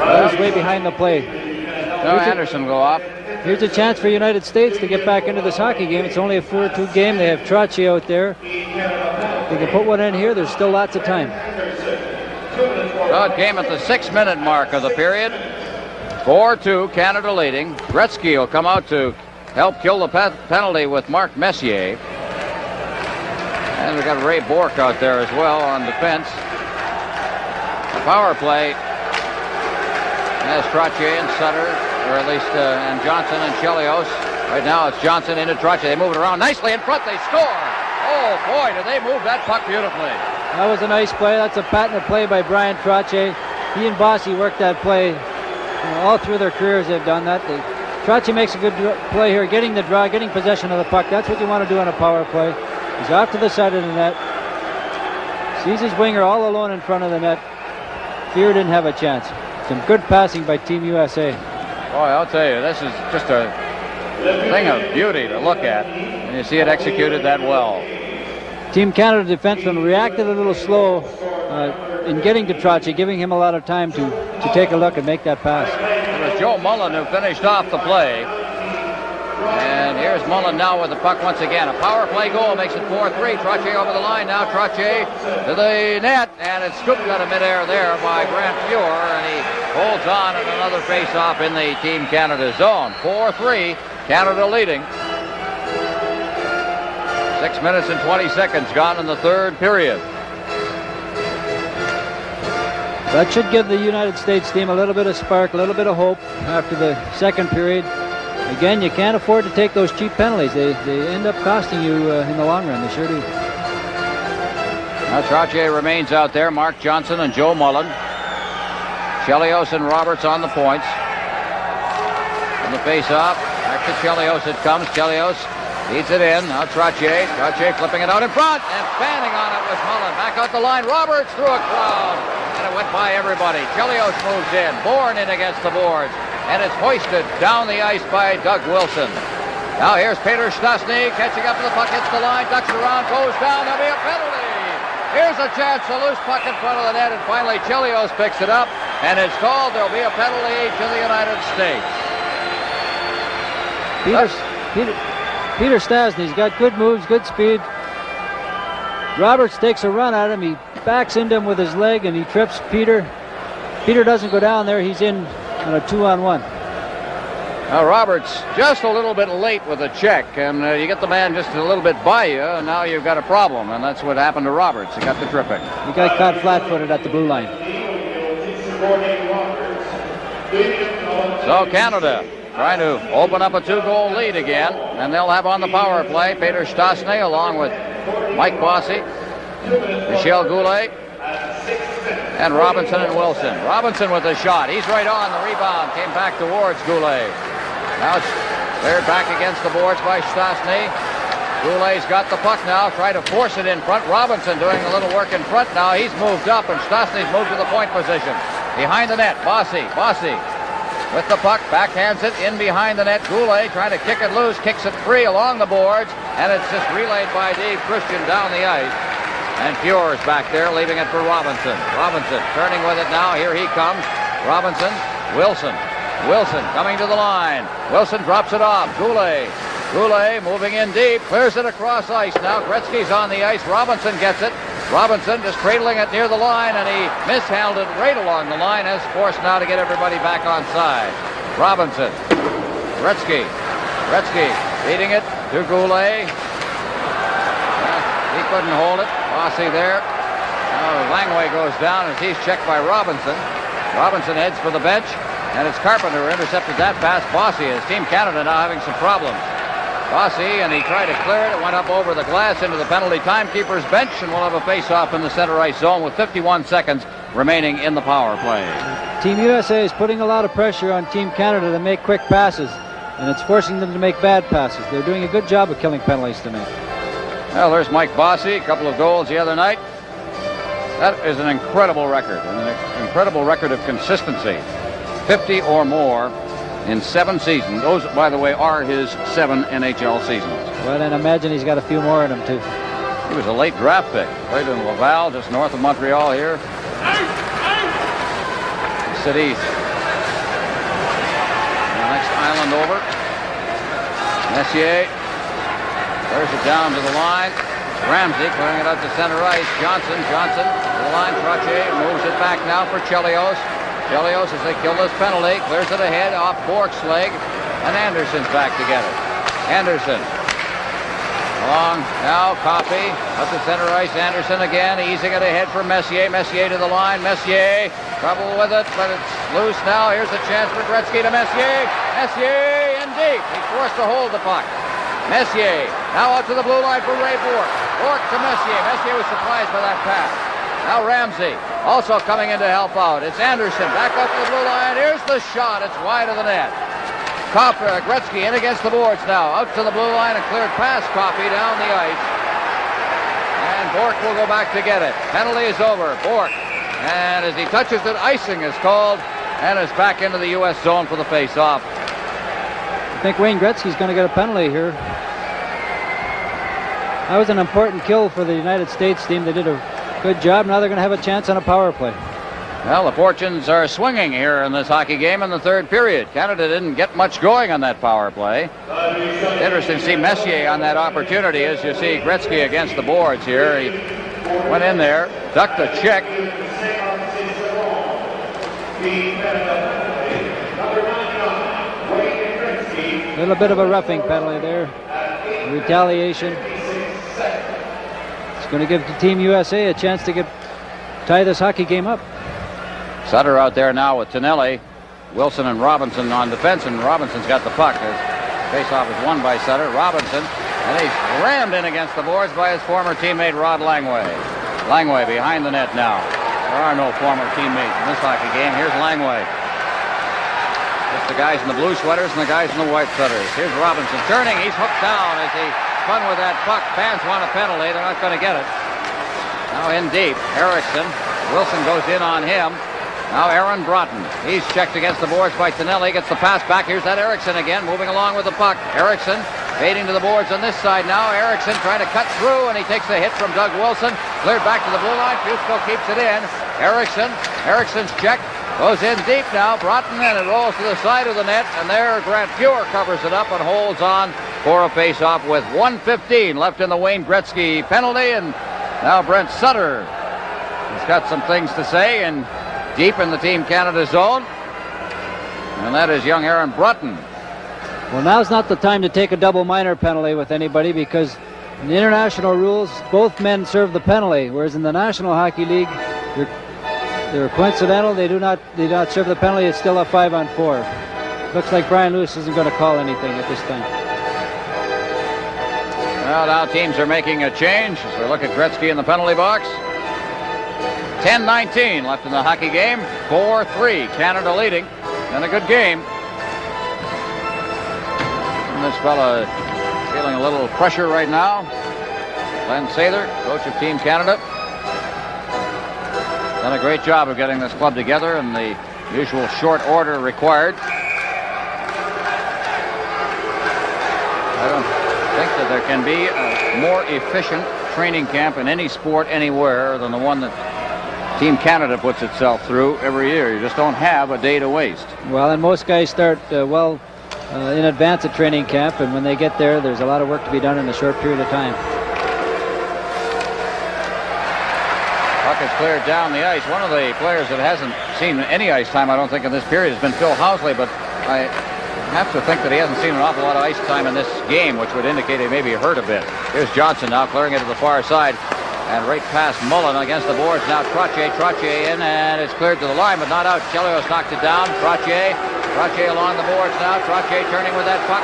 He's way behind the play. Anderson go up. Here's a chance for United States to get back into this hockey game. It's only a 4-2 game. They have Trottier out there. They can put one in here. There's still lots of time. Well, it came at the 6-minute mark of the period. 4-2, Canada leading. Gretzky will come out to help kill the penalty with Mark Messier. And we've got Ray Bourque out there as well on defense. The power play has Trottier and Sutter, or at least and Johnson and Chelios. Right now it's Johnson into Trottier. They move it around nicely in front. They score. Oh boy, did they move that puck beautifully. That was a nice play. That's a patented play by Brian Trottier. He and Bossy worked that play. All through their careers they've done that. Trottier makes a good play here, getting the draw, getting possession of the puck. That's what you want to do on a power play. He's off to the side of the net. Sees his winger all alone in front of the net. Fear didn't have a chance. Some good passing by Team USA. Boy, I'll tell you, this is just a thing of beauty to look at. And you see it executed that well. Team Canada defenseman reacted a little slow. in getting to Trottier, giving him a lot of time to take a look and make that pass. It was Joe Mullen who finished off the play. And here's Mullen now with the puck once again. A power play goal makes it 4-3. Trottier over the line now. Trottier to the net, and it's scooped out of midair there by Grant Fuhr, and he holds on in another face-off in the Team Canada zone. 4-3, Canada leading. 6 minutes and 20 seconds gone in the third period. That should give the United States team a little bit of spark, a little bit of hope after the second period. Again, you can't afford to take those cheap penalties. They end up costing you in the long run. They sure do. Now Trottier remains out there. Mark Johnson and Joe Mullen. Chelios and Roberts on the points. On the face-off. Back to Chelios it comes. Chelios feeds it in. Now Trottier. Trottier flipping it out in front. And fanning on it was Mullen. Back out the line. Roberts through a crowd. And it went by everybody. Chelios moves in. Bourne in against the boards. And it's hoisted down the ice by Doug Wilson. Now here's Peter Stastny catching up to the puck, hits the line, ducks around, goes down. There'll be a penalty. Here's a chance, a loose puck in front of the net, and finally Chelios picks it up, and it's called. There'll be a penalty to the United States. Peter Stastny's got good moves, good speed. Roberts takes a run at him. He backs into him with his leg, and he trips Peter. Peter doesn't go down there. He's in on a 2-on-1. Now Roberts just a little bit late with a check, and you get the man just a little bit by you, and now you've got a problem, and that's what happened to Roberts. He got the tripping. He got caught flat-footed at the blue line. So Canada trying to open up a 2-goal lead again, and they'll have on the power play Peter Stastny along with Mike Bossy, Michel Goulet, and Robinson and Wilson. Robinson with a shot. He's right on the rebound. Came back towards Goulet. Now it's cleared back against the boards by Stastny. Goulet's got the puck now. Try to force it in front. Robinson doing a little work in front now. He's moved up, and Stastny's moved to the point position. Behind the net, Bossy with the puck. Backhands it in behind the net. Goulet trying to kick it loose. Kicks it free along the boards, and it's just relayed by Dave Christian down the ice. And Fuhr's back there, leaving it for Robinson. Robinson turning with it now. Here he comes. Robinson. Wilson coming to the line. Wilson drops it off. Goulet moving in deep. Clears it across ice. Now Gretzky's on the ice. Robinson gets it. Robinson just cradling it near the line, and he mishandled it right along the line. Has forced now to get everybody back on side. Robinson. Gretzky feeding it to Goulet. He couldn't hold it. Bossy there. Now Langway goes down as he's checked by Robinson. Robinson heads for the bench, and it's Carpenter who intercepted that pass. Bossy is Team Canada now having some problems. Bossy, and he tried to clear it. It went up over the glass into the penalty timekeeper's bench, and we'll have a face-off in the center ice zone with 51 seconds remaining in the power play. Team USA is putting a lot of pressure on Team Canada to make quick passes, and it's forcing them to make bad passes. They're doing a good job of killing penalties tonight. Well, there's Mike Bossy, a couple of goals the other night. That is an incredible record, an incredible record of consistency. 50 or more in 7 seasons. Those, by the way, are his 7 NHL seasons. Well, and imagine he's got a few more in him, too. He was a late draft pick. Played in Laval, just north of Montreal here. City. The next island over. Messier. Clears it down to the line. Ramsey clearing it out to center ice. Johnson to the line. Trottier moves it back now for Chelios. Chelios, as they kill this penalty, clears it ahead off Bork's leg, and Anderson's back to get it. Anderson. Long now, Coffey up to center ice. Anderson again, easing it ahead for Messier. Messier to the line. Messier, trouble with it, but it's loose now. Here's a chance for Gretzky to Messier. Messier in deep. He's forced to hold the puck. Messier now out to the blue line for Ray Bourque. Bourque to Messier. Messier was surprised by that pass. Now Ramsey also coming in to help out. It's Anderson back up to the blue line. Here's the shot. It's wide of the net. Gretzky in against the boards now. Out to the blue line and cleared past Coffey down the ice. And Bourque will go back to get it. Penalty is over. Bourque. And as he touches it, icing is called and is back into the U.S. zone for the face-off. I think Wayne Gretzky's going to get a penalty here. That was an important kill for the United States team. They did a Good job. Now they're going to have a chance on a power play. Well, the fortunes are swinging here in this hockey game in the third period. Canada didn't get much going on that power play. Interesting to see Messier on that opportunity as you see Gretzky against the boards here. He went in there, ducked a check. A little bit of a roughing penalty there. Retaliation. It's going to give the Team USA a chance to tie this hockey game up. Sutter out there now with Tonelli. Wilson and Robinson on defense, and Robinson's got the puck. His faceoff is won by Sutter. Robinson, and he's rammed in against the boards by his former teammate Rod Langway. Langway behind the net now. There are no former teammates in this hockey game. Here's Langway. Just the guys in the blue sweaters and the guys in the white sweaters. Here's Robinson turning. He's hooked down as he spun with that puck. Fans want a penalty. They're not going to get it. Now in deep. Erickson. Wilson goes in on him. Now Aaron Broughton. He's checked against the boards by Tonelli. Gets the pass back. Here's that Erickson again, moving along with the puck. Erickson fading to the boards on this side now. Erickson trying to cut through, and he takes a hit from Doug Wilson. Cleared back to the blue line. Fusco keeps it in. Erickson's check. Goes in deep now. Broughton, and it rolls to the side of the net. And there Grant Fuhr covers it up and holds on for a face-off with 1:15 left in the Wayne Gretzky penalty. And now Brent Sutter has got some things to say, and deep in the Team Canada zone, and that is young Aaron Broughton. Well, now's not the time to take a double minor penalty with anybody, because in the international rules, both men serve the penalty, whereas in the National Hockey League, they're coincidental. They do not serve the penalty. It's still a 5-on-4. Looks like Brian Lewis isn't going to call anything at this time. Well, now teams are making a change as we look at Gretzky in the penalty box. 10:19 left in the hockey game. 4-3, Canada leading. And a good game. And this fella feeling a little pressure right now. Glenn Sather, coach of Team Canada. Done a great job of getting this club together in the usual short order required. I don't think that there can be a more efficient training camp in any sport anywhere than the one that Team Canada puts itself through every year. You just don't have a day to waste. Well, and most guys start in advance of training camp, and when they get there, there's a lot of work to be done in a short period of time. Puck is cleared down the ice. One of the players that hasn't seen any ice time, I don't think, in this period has been Phil Housley, but I have to think that he hasn't seen an awful lot of ice time in this game, which would indicate he may be hurt a bit. Here's Johnson now clearing it to the far side. And right past Mullen against the boards. Now Trottier in, and it's cleared to the line, but not out. Chelios knocked it down. Trottier along the boards now. Trottier turning with that puck.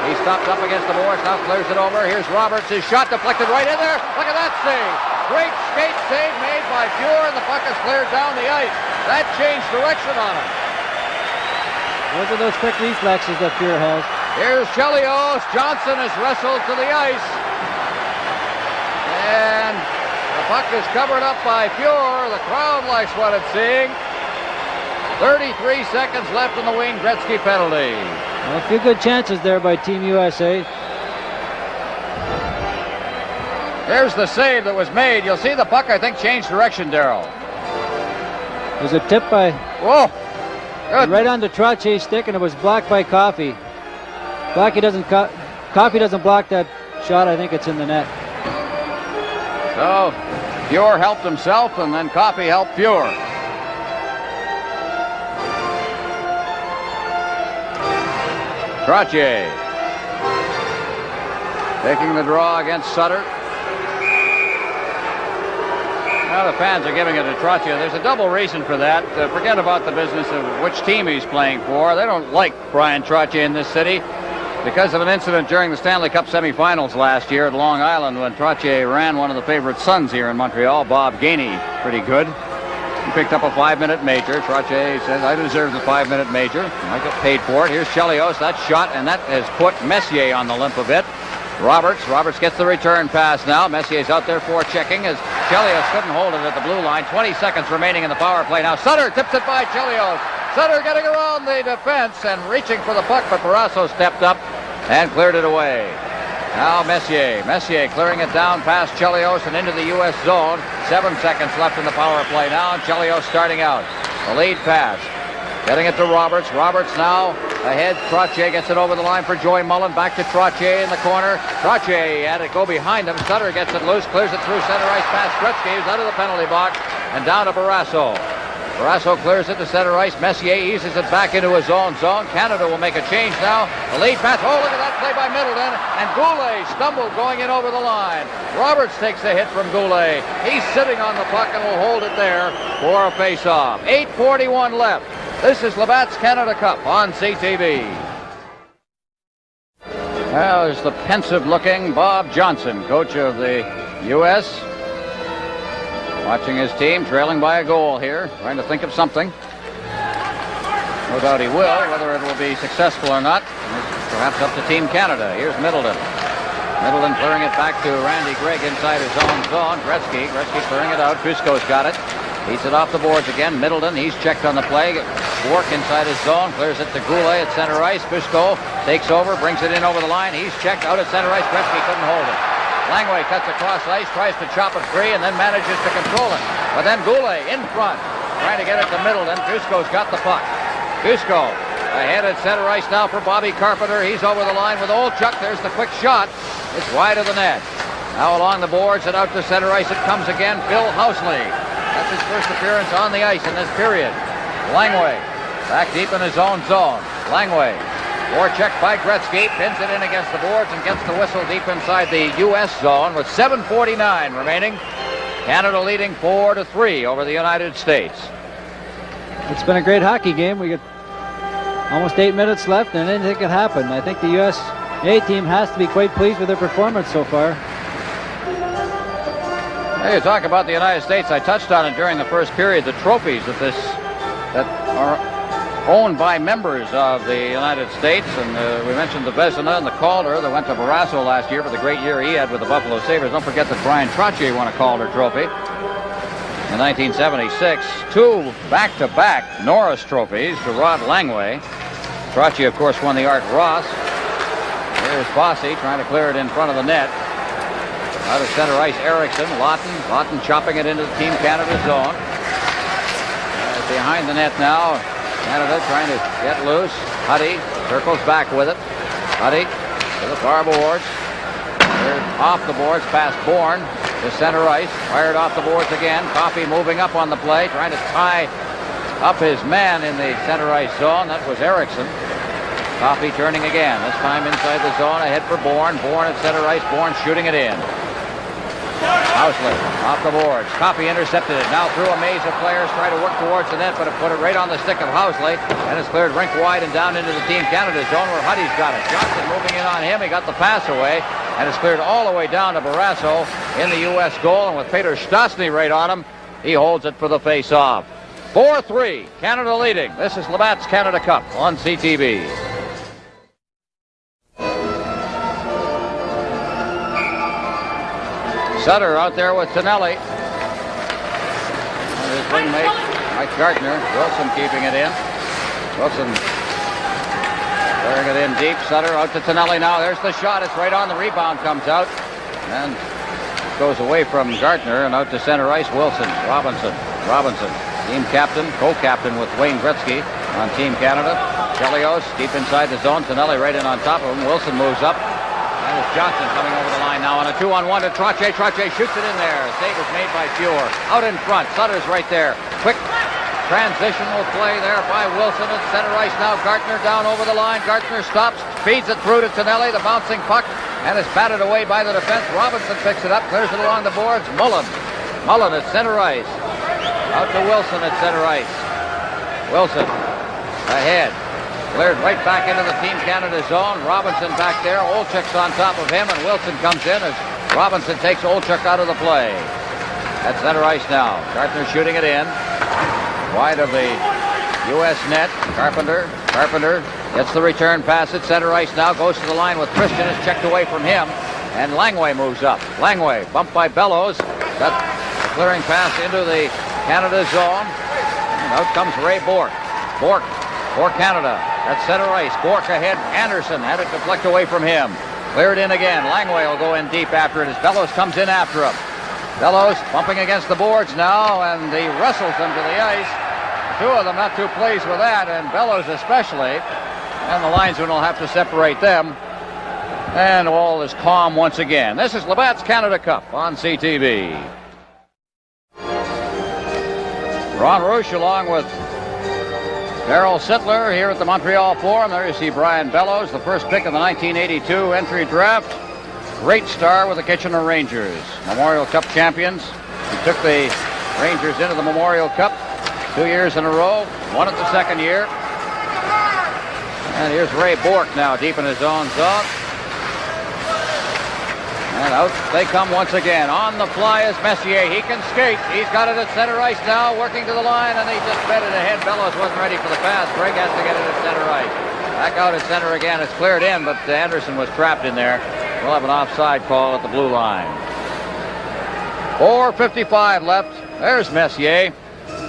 He stopped up against the boards, now clears it over. Here's Roberts. His shot deflected right in there. Look at that save. Great skate save made by Fuhr, and the puck is cleared down the ice. That changed direction on him. Those are those quick reflexes that Fuhr has. Here's Chelios. Johnson is wrestled to the ice. And the puck is covered up by Fuhr. The crowd likes what it's seeing. 33 seconds left in the Wayne Gretzky penalty. Well, a few good chances there by Team USA. Here's the save that was made. You'll see the puck, I think, changed direction, Darrell. There's a tip by... Whoa! Good. Right on the Trottier's stick, and it was blocked by Coffey. Coffey doesn't block that shot. I think it's in the net. So, Fuhr helped himself, and then Coffey helped Fuhr. Trottier taking the draw against Sutter. Now the fans are giving it to Trottier. There's a double reason for that. Forget about the business of which team he's playing for. They don't like Brian Trottier in this city because of an incident during the Stanley Cup semifinals last year at Long Island when Trottier ran one of the favorite sons here in Montreal, Bob Gainey, pretty good. He picked up a 5-minute major. Trottier says, I deserve the 5-minute major. I got paid for it. Here's Chelios. That shot, and that has put Messier on the limp a bit. Roberts gets the return pass now. Messier's out there for checking as Chelios couldn't hold it at the blue line. 20 seconds remaining in the power play. Now Sutter tips it by Chelios. Sutter getting around the defense and reaching for the puck, but Barrasso stepped up and cleared it away. Now Messier. Messier clearing it down past Chelios and into the U.S. zone. 7 seconds left in the power play now. Chelios starting out. The lead pass. Getting it to Roberts. Roberts now ahead. Trottier gets it over the line for Joey Mullen. Back to Trottier in the corner. Trottier had it go behind him. Sutter gets it loose. Clears it through center ice past Gretzky. He's out of the penalty box and down to Barrasso. Barrasso clears it to center ice. Messier eases it back into his own zone. Canada will make a change now. The lead pass. Oh, look at that play by Middleton. And Goulet stumbled going in over the line. Roberts takes the hit from Goulet. He's sitting on the puck and will hold it there for a face-off. 8:41 left. This is Labatt's Canada Cup on CTV. Well, there's the pensive-looking Bob Johnson, coach of the U.S., watching his team trailing by a goal here, trying to think of something. No doubt he will. Whether it will be successful or not, perhaps up to Team Canada. Here's Middleton. Middleton clearing it back to Randy Gregg inside his own zone. Gretzky clearing it out. Cusco's got it. Beats it off the boards again. Middleton, he's checked on the play. Work inside his zone. Clears it to Goulet at center ice. Cusco takes over, brings it in over the line. He's checked out at center ice. Gretzky couldn't hold it. Langway cuts across ice, tries to chop it free, and then manages to control it. But then Goulet in front, trying to get it to Middleton. Cusco's got the puck. Cusco ahead at center ice now for Bobby Carpenter. He's over the line with Olchuk. There's the quick shot. It's wide of the net. Now along the boards and out to center ice it comes again. Bill Housley. That's his first appearance on the ice in this period. Langway back deep in his own zone. Langway. Forecheck by Gretzky, pins it in against the boards and gets the whistle deep inside the U.S. zone with 7:49 remaining. Canada leading 4-3 over the United States. It's been a great hockey game. We got almost 8 minutes left, and anything can happen. I think the USA team has to be quite pleased with their performance so far. Hey, you talk about the United States. I touched on it during the first period. The trophies that are owned by members of the United States, and we mentioned the Vezina and the Calder that went to Barrasso last year for the great year he had with the Buffalo Sabres. Don't forget that Brian Trottier won a Calder trophy in 1976. 2 back-to-back Norris trophies to Rod Langway. Trottier, of course, won the Art Ross. Here's Bossy trying to clear it in front of the net. Out of center ice, Erickson. Lawton chopping it into the Team Canada zone. Behind the net now. Canada trying to get loose. Huddy circles back with it. Huddy to the far boards. Off the boards past Bourne to center ice. Fired off the boards again. Coffey moving up on the play, trying to tie up his man in the center ice zone. That was Erickson. Coffey turning again. This time inside the zone. Ahead for Bourne. Bourne at center ice. Bourne shooting it in. Housley off the boards. Coffey intercepted it. Now through a maze of players, try to work towards the net, but it put it right on the stick of Housley. And it's cleared rink wide and down into the Team Canada zone where Huddy's got it. Johnson moving in on him. He got the pass away. And it's cleared all the way down to Barrasso in the U.S. goal. And with Peter Stastny right on him, he holds it for the face-off. 4-3, Canada leading. This is Labatt's Canada Cup on CTV. Sutter out there with Tonelli. And his wingmate, Mike Gardner. Wilson keeping it in. Wilson clearing it in deep. Sutter out to Tonelli now. There's the shot. It's right on. The rebound comes out. And goes away from Gardner and out to center ice. Wilson. Robinson. Team captain, co-captain with Wayne Gretzky on Team Canada. Chelios deep inside the zone. Tonelli right in on top of him. Wilson moves up. And it's Johnson coming over the line now on a 2-on-1 to Trottier. Trottier shoots it in there. Save is made by Fuhr. Out in front. Sutter's right there. Quick transitional play there by Wilson at center ice now. Gardner down over the line. Gardner stops. Feeds it through to Tonelli. The bouncing puck. And it's batted away by the defense. Robinson picks it up. Clears it along the boards. Mullen at center ice. Out to Wilson at center ice. Wilson ahead. Cleared right back into the Team Canada zone. Robinson back there. Olchuk's on top of him, and Wilson comes in as Robinson takes Olchuk out of the play. At center ice now. Gardner shooting it in. Wide of the U.S. net. Carpenter gets the return pass at center ice now. Goes to the line with Christian. It's checked away from him. And Langway moves up. Langway bumped by Bellows. Got the clearing pass into the Canada zone. And out comes Ray Bourque. Bourque for Canada. At center ice. Bourque ahead. Anderson had it deflect away from him. Cleared in again. Langway will go in deep after it as Bellows comes in after him. Bellows bumping against the boards now, and he wrestles them to the ice. The two of them not too pleased with that, and Bellows especially. And the linesman will have to separate them. And all is calm once again. This is Labatt's Canada Cup on CTV. Ron Roush along with Darryl Sittler here at the Montreal Forum. There you see Brian Bellows, the first pick of the 1982 entry draft. Great star with the Kitchener Rangers. Memorial Cup champions. He took the Rangers into the Memorial Cup 2 years in a row. Won it the second year. And here's Ray Bourque now deep in his own zone. And out they come once again. On the fly is Messier. He can skate. He's got it at center ice now, working to the line, and he just fed it ahead. Bellows wasn't ready for the pass. Greg has to get it at center ice. Back out at center again. It's cleared in, but Anderson was trapped in there. We'll have an offside call at the blue line. 4:55 left. There's Messier.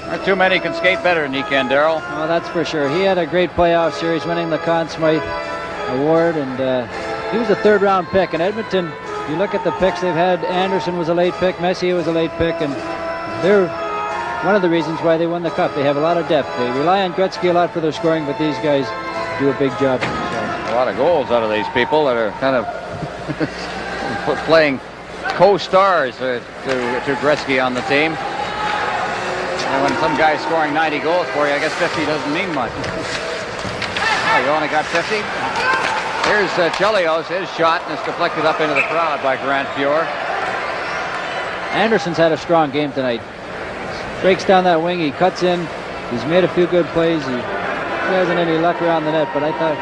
Not too many can skate better than he can, Darryl. Oh, that's for sure. He had a great playoff series, winning the Conn Smythe Award, and he was a third-round pick. In Edmonton, you look at the picks they've had. Anderson was a late pick. Messier was a late pick, and they're one of the reasons why they won the Cup. They have a lot of depth. They rely on Gretzky a lot for their scoring, but these guys do a big job for themselves. A lot of goals out of these people that are kind of playing co-stars to Gretzky on the team. And when some guy's scoring 90 goals for you, I guess 50 doesn't mean much. Oh, you only got 50? Here's Chelios, his shot, and it's deflected up into the crowd by Grant Fuhr. Anderson's had a strong game tonight. Breaks down that wing, he cuts in, he's made a few good plays. He hasn't any luck around the net, but I thought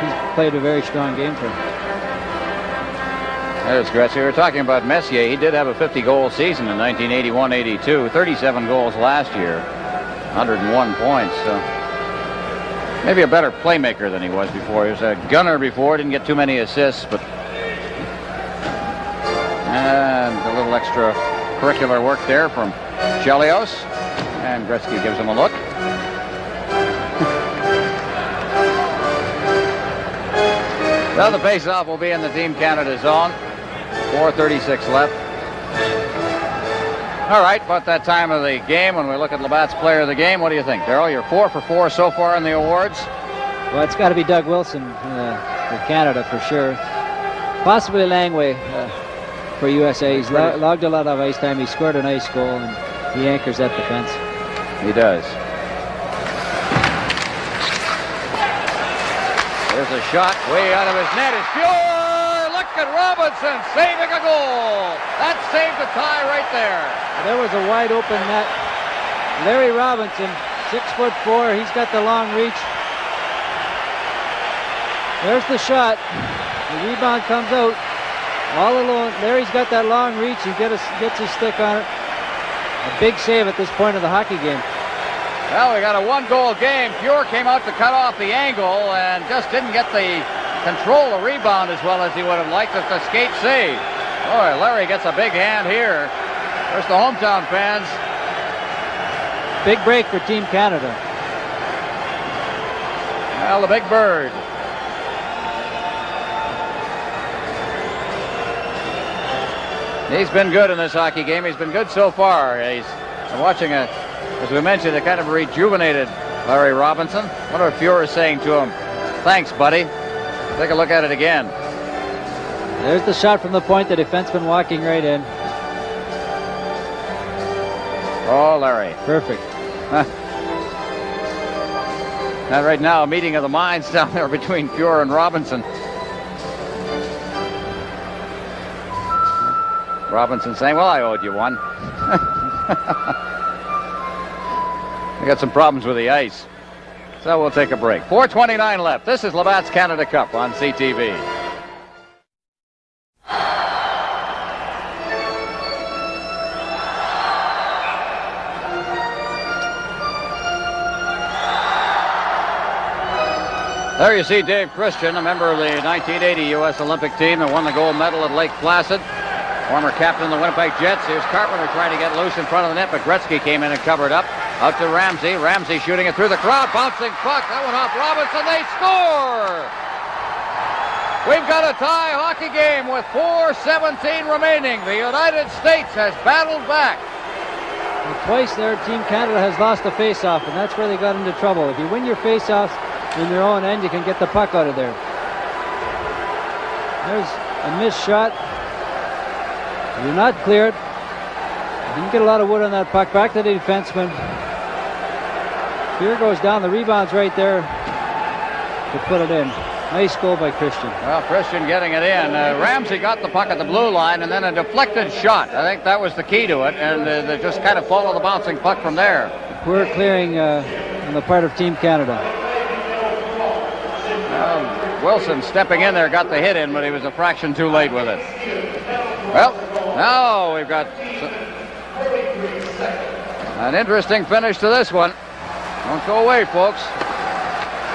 he's played a very strong game for him. There's Gretzky. We were talking about Messier. He did have a 50-goal season in 1981-82. 37 goals last year. 101 points. So maybe a better playmaker than he was before. He was a gunner before. Didn't get too many assists, but and a little extra curricular work there from Chelios. And Gretzky gives him a look. Now the face-off will be in the Team Canada zone. 4:36 left. All right, about that time of the game when we look at Labatt's player of the game, what do you think, Darryl? You're 4 for 4 so far in the awards. Well, it's got to be Doug Wilson for Canada for sure. Possibly Langway for USA. He's logged a lot of ice time. He scored a nice goal, and he anchors that defense. He does. There's a shot way out of his net. It's Fuhr! Look at Robinson saving a goal. That saved the tie right there. There was a wide open net. Larry Robinson, 6'4". He's got the long reach. There's the shot. The rebound comes out. All alone. Larry's got that long reach. He gets his stick on it. A big save at this point of the hockey game. Well, we got a one-goal game. Fuhr came out to cut off the angle and just didn't get the control the rebound as well as he would have liked if the skate saved. Boy, Larry gets a big hand here. There's the hometown fans. Big break for Team Canada. Well, the big bird. He's been good in this hockey game. He's been good so far. He's watching as we mentioned, a kind of rejuvenated Larry Robinson. I wonder if Fuhr is saying to him, thanks, buddy. Take a look at it again. There's the shot from the point. The defenseman walking right in. Oh, Larry. Perfect. And right now, a meeting of the minds down there between Fuhr and Robinson. Robinson saying, well, I owed you one. We got some problems with the ice. So we'll take a break. 4:29 left. This is Labatt's Canada Cup on CTV. There you see Dave Christian, a member of the 1980 U.S. Olympic team that won the gold medal at Lake Placid. Former captain of the Winnipeg Jets. Here's Carpenter trying to get loose in front of the net, but Gretzky came in and covered up. Out to Ramsey. Ramsey shooting it through the crowd. Bouncing puck. That went off Robinson. They score! We've got a tie hockey game with 4:17 remaining. The United States has battled back. And twice there, Team Canada has lost a face-off, and that's where they got into trouble. If you win your face-offs in your own end, you can get the puck out of there. There's a missed shot. You're not cleared. Didn't get a lot of wood on that puck. Back to the defenseman. Here goes down. The rebound's right there to put it in. Nice goal by Christian. Well, Christian getting it in. Ramsey got the puck at the blue line, and then a deflected shot. I think that was the key to it, and they just kind of follow the bouncing puck from there. Poor clearing on the part of Team Canada. Wilson stepping in there got the hit in, but he was a fraction too late with it. Well, now we've got an interesting finish to this one. Don't go away, folks.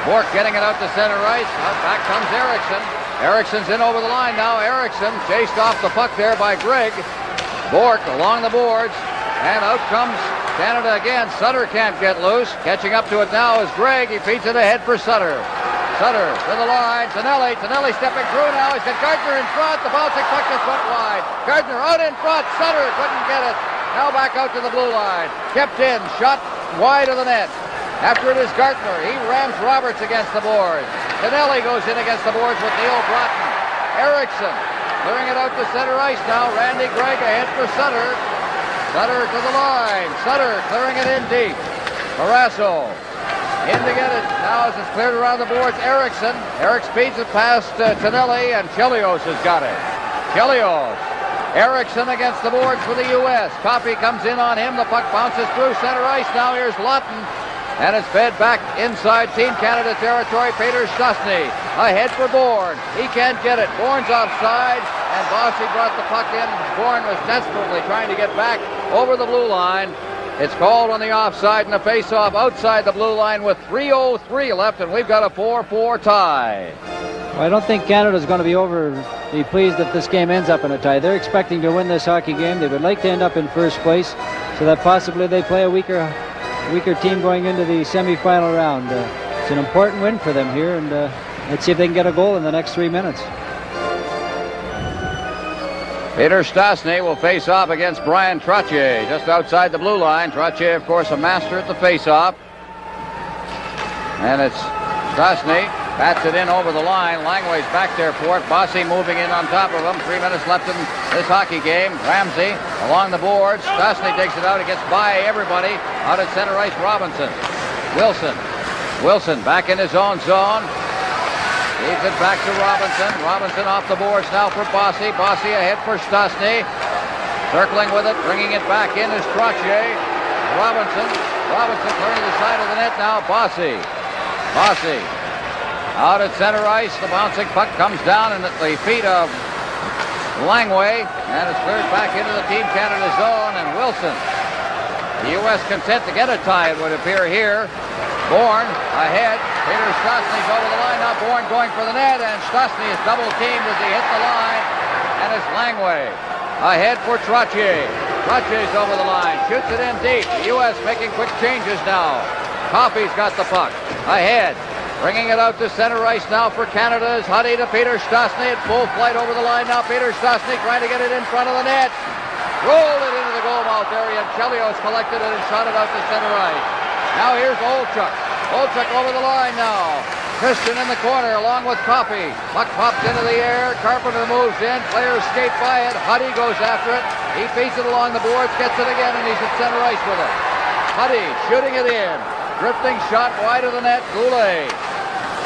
Bork getting it out to center ice. Back comes Eriksson. Eriksson's in over the line now. Eriksson chased off the puck there by Gregg. Bork along the boards. And out comes Canada again. Sutter can't get loose. Catching up to it now is Gregg. He feeds it ahead for Sutter. Sutter to the line. Tonelli. Tonelli stepping through now. He's got Gardner in front. The bouncing puck just went wide. Gardner out in front. Sutter couldn't get it. Now back out to the blue line. Kept in. Shot wide of the net. After it is Gartner. He rams Roberts against the boards. Tonelli goes in against the boards with Neil Broughton. Eriksson clearing it out to center ice now. Randy Gregg ahead for Sutter. Sutter to the line. Sutter clearing it in deep. Barrasso in to get it. Now as it's cleared around the boards, Eriksson. Eric speeds it past Tonelli, and Chelios has got it. Chelios. Eriksson against the boards for the U.S. Coffey comes in on him. The puck bounces through center ice. Now here's Lawton. And it's fed back inside Team Canada territory. Peter Stastny ahead for Bourne. He can't get it. Bourne's offside, and Bossy brought the puck in. Bourne was desperately trying to get back over the blue line. It's called on the offside and a face-off outside the blue line with 3:03 left, and we've got a 4-4 tie. Well, I don't think Canada's going to be overly pleased if this game ends up in a tie. They're expecting to win this hockey game. They would like to end up in first place so that possibly they play a weaker team going into the semifinal round. It's an important win for them here, and let's see if they can get a goal in the next 3 minutes. Peter Stastny will face off against Brian Trottier just outside the blue line. Trottier, of course, a master at the face-off. And it's Stastny. Bats it in over the line. Langway's back there for it. Bossy moving in on top of him. 3 minutes left in this hockey game. Ramsey along the boards. Stastny digs it out. It gets by everybody. Out at center ice, Robinson. Wilson. Wilson back in his own zone. Feeds it back to Robinson. Robinson off the boards now for Bossy. Bossy ahead for Stastny. Circling with it. Bringing it back in is Trottier. Robinson. Robinson turning the side of the net now. Bossy. Bossy. Out at center ice, the bouncing puck comes down and at the feet of Langway, and it's cleared back into the Team Canada zone, and Wilson. The U.S. content to get a tie, it would appear here. Bourne ahead. Peter Stastny's over the line now. Bourne going for the net, and Stastny is double teamed as he hit the line, and it's Langway ahead for Trottier. Trottier's over the line, shoots it in deep. The U.S. making quick changes now. Coffey's got the puck ahead. Bringing it out to center ice now for Canada is Huddy to Peter Stastny at full flight over the line now. Peter Stastny trying to get it in front of the net. Rolled it into the goal mouth area, and Chelios collected it and shot it out to center ice. Now here's Olchuk. Olchuk over the line now. Christian in the corner along with Coffey. Puck pops into the air. Carpenter moves in. Players skate by it. Huddy goes after it. He feeds it along the boards, gets it again, and he's at center ice with it. Huddy shooting it in. Drifting shot wide of the net. Goulet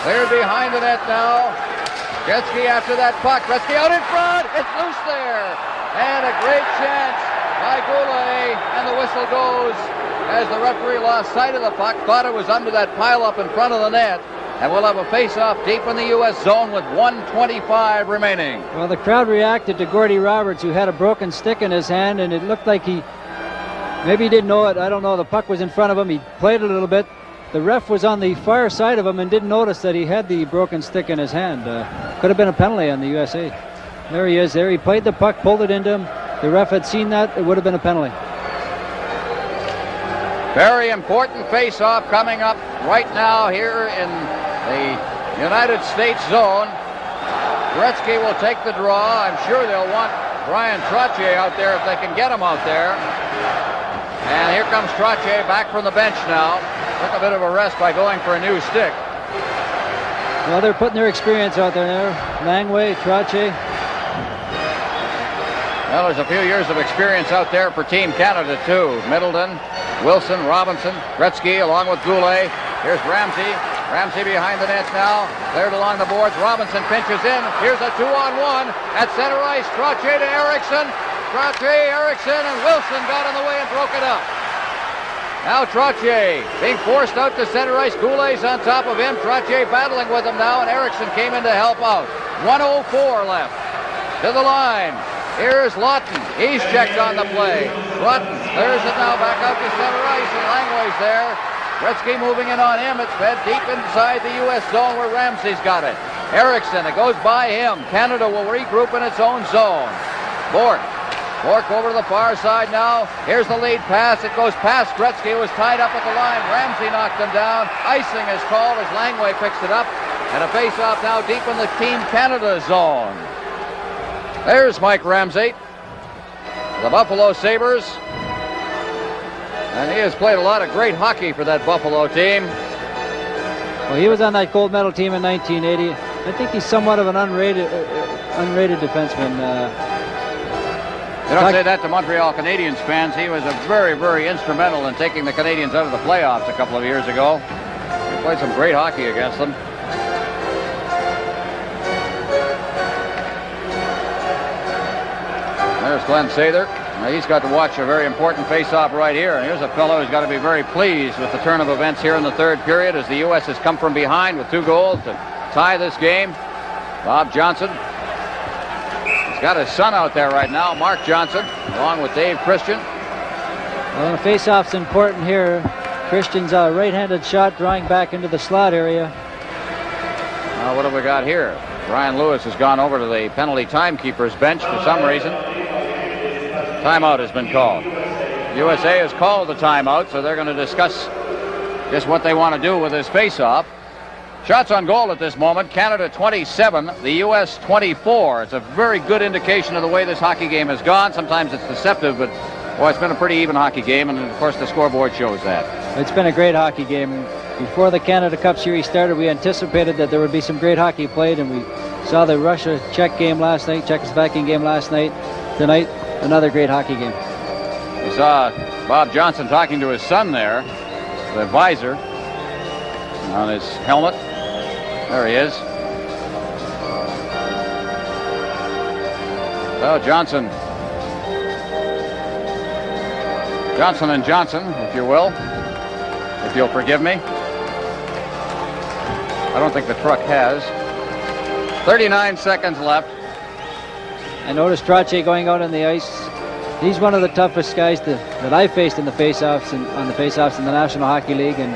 cleared behind the net now. Gretzky after that puck. Gretzky out in front. It's loose there. And a great chance by Goulet. And the whistle goes as the referee lost sight of the puck. Thought it was under that pile-up in front of the net. And we'll have a face-off deep in the U.S. zone with 1:25 remaining. Well, the crowd reacted to Gordie Roberts, who had a broken stick in his hand, and it looked like maybe he didn't know it. I don't know. The puck was in front of him. He played it a little bit. The ref was on the far side of him and didn't notice that he had the broken stick in his hand. Could have been a penalty on the USA. There he is. There he played the puck, pulled it into him. The ref had seen that. It would have been a penalty. Very important face-off coming up right now here in the United States zone. Gretzky will take the draw. I'm sure they'll want Brian Trottier out there if they can get him out there. And here comes Trottier back from the bench now. Took a bit of a rest by going for a new stick. Well, they're putting their experience out there now. Langway, Trottier. Well, there's a few years of experience out there for Team Canada, too. Middleton, Wilson, Robinson, Gretzky, along with Goulet. Here's Ramsey. Ramsey behind the net now. Cleared along the boards. Robinson pinches in. Here's a 2-on-1. At center ice, Trottier to Eriksson. Trottier, Eriksson, and Wilson got in the way and broke it up. Now Trottier being forced out to center ice. Goulet's on top of him. Trottier battling with him now, and Eriksson came in to help out. 1:04 left. To the line. Here's Lawton. He's checked on the play. Lawton clears it now back out to center ice, and Langway's there. Gretzky moving in on him. It's fed deep inside the U.S. zone where Ramsey's got it. Eriksson, it goes by him. Canada will regroup in its own zone. Bork over to the far side now. Here's the lead pass. It goes past Gretzky, who was tied up at the line. Ramsey knocked him down. Icing is called as Langway picks it up. And a face-off now deep in the Team Canada zone. There's Mike Ramsey, the Buffalo Sabres. And he has played a lot of great hockey for that Buffalo team. Well, he was on that gold medal team in 1980. I think he's somewhat of an unrated defenseman. You don't say that to Montreal Canadiens fans. He was a very, very instrumental in taking the Canadiens out of the playoffs a couple of years ago. He played some great hockey against them. There's Glenn Sather. Now he's got to watch a very important face-off right here. And here's a fellow who's got to be very pleased with the turn of events here in the third period as the U.S. has come from behind with 2 goals to tie this game. Bob Johnson. He's got his son out there right now, Mark Johnson, along with Dave Christian. Well, the face-off's important here. Christian's a right-handed shot drawing back into the slot area. Now what have we got here? Brian Lewis has gone over to the penalty timekeeper's bench for some reason. Timeout has been called. USA has called the timeout, so they're going to discuss just what they want to do with this face-off. Shots on goal at this moment. Canada 27, the U.S. 24. It's a very good indication of the way this hockey game has gone. Sometimes it's deceptive, but boy, it's been a pretty even hockey game, and of course the scoreboard shows that. It's been a great hockey game. Before the Canada Cup series started, we anticipated that there would be some great hockey played, and we saw the Russia-Czech game last night, Czechoslovakian game last night. Tonight, another great hockey game. We saw Bob Johnson talking to his son there, the visor on his helmet. There he is. So Johnson and Johnson, if you will, if you'll forgive me. I don't think the truck has. 39 seconds left. I noticed Trottier going out on the ice. He's one of the toughest guys that I faced in the face-offs and on the face-offs in the National Hockey League, and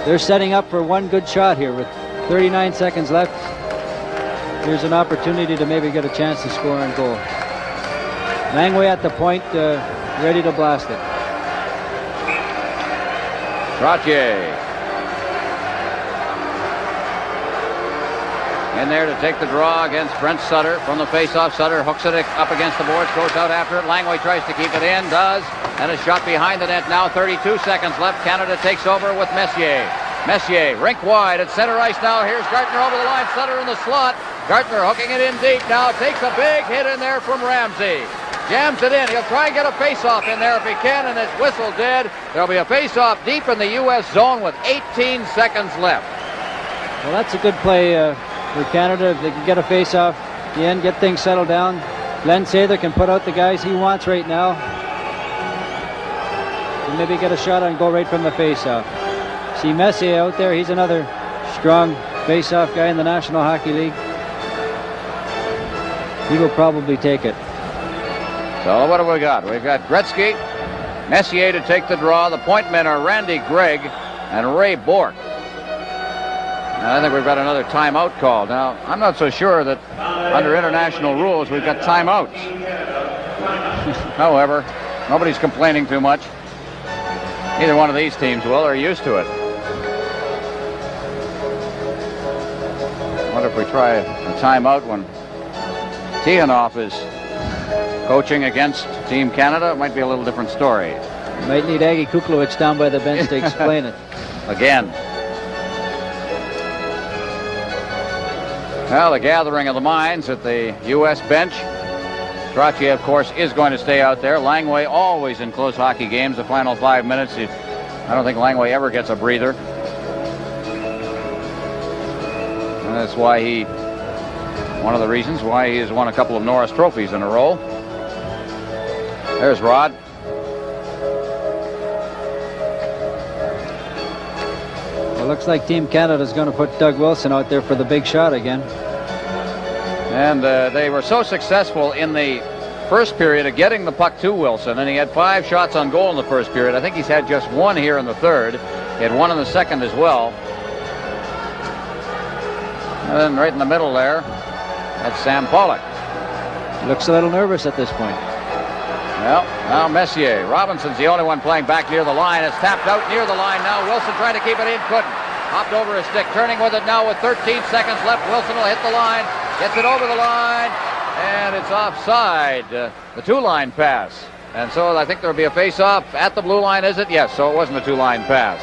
they're setting up for one good shot here with 39 seconds left. Here's an opportunity to maybe get a chance to score on goal. Langway at the point, ready to blast it. Trottier in there to take the draw against Brent Sutter from the face-off. Sutter hooks it up against the boards, goes out after it. Langway tries to keep it in, does, and a shot behind the net now. 32 seconds left. Canada takes over with Messier. Messier, rink wide at center ice now. Here's Gartner over the line. Sutter in the slot. Gartner hooking it in deep now. Takes a big hit in there from Ramsey. Jams it in. He'll try and get a face-off in there if he can, and it's whistle dead. There'll be a face-off deep in the U.S. zone with 18 seconds left. Well, that's a good play for Canada. If they can get a face-off at the end, get things settled down. Glenn Sather can put out the guys he wants right now. And maybe get a shot on goal right from the face-off. See Messier out there. He's another strong face-off guy in the National Hockey League. He will probably take it. So what have we got? We've got Gretzky, Messier to take the draw. The point men are Randy Gregg and Ray Bork. Now, I think we've got another timeout called. Now, I'm not so sure that under international rules we've got timeouts. However, nobody's complaining too much. Neither one of these teams will. They're used to it. I wonder if we try a timeout when Tihanov is coaching against Team Canada. It might be a little different story. Might need Aggie Kuklowicz down by the bench to explain it. Again. Well, the gathering of the minds at the U.S. bench. Trottier, of course, is going to stay out there. Langway always in close hockey games. The final 5 minutes, I don't think Langway ever gets a breather. And that's why one of the reasons why he has won a couple of Norris trophies in a row. There's Rod. It looks like Team Canada is going to put Doug Wilson out there for the big shot again. And they were so successful in the first period of getting the puck to Wilson, and he had 5 shots on goal in the first period. I think he's had just 1 here in the third. He had 1 in the second as well. And then right in the middle there, that's Sam Pollock. Looks a little nervous at this point. Well, now Messier. Robinson's the only one playing back near the line. It's tapped out near the line now. Wilson trying to keep it in, couldn't. Hopped over his stick, turning with it now with 13 seconds left. Wilson will hit the line, gets it over the line, and it's offside. The 2-line pass. And so I think there'll be a face-off at the blue line, is it? Yes, so it wasn't a 2-line pass.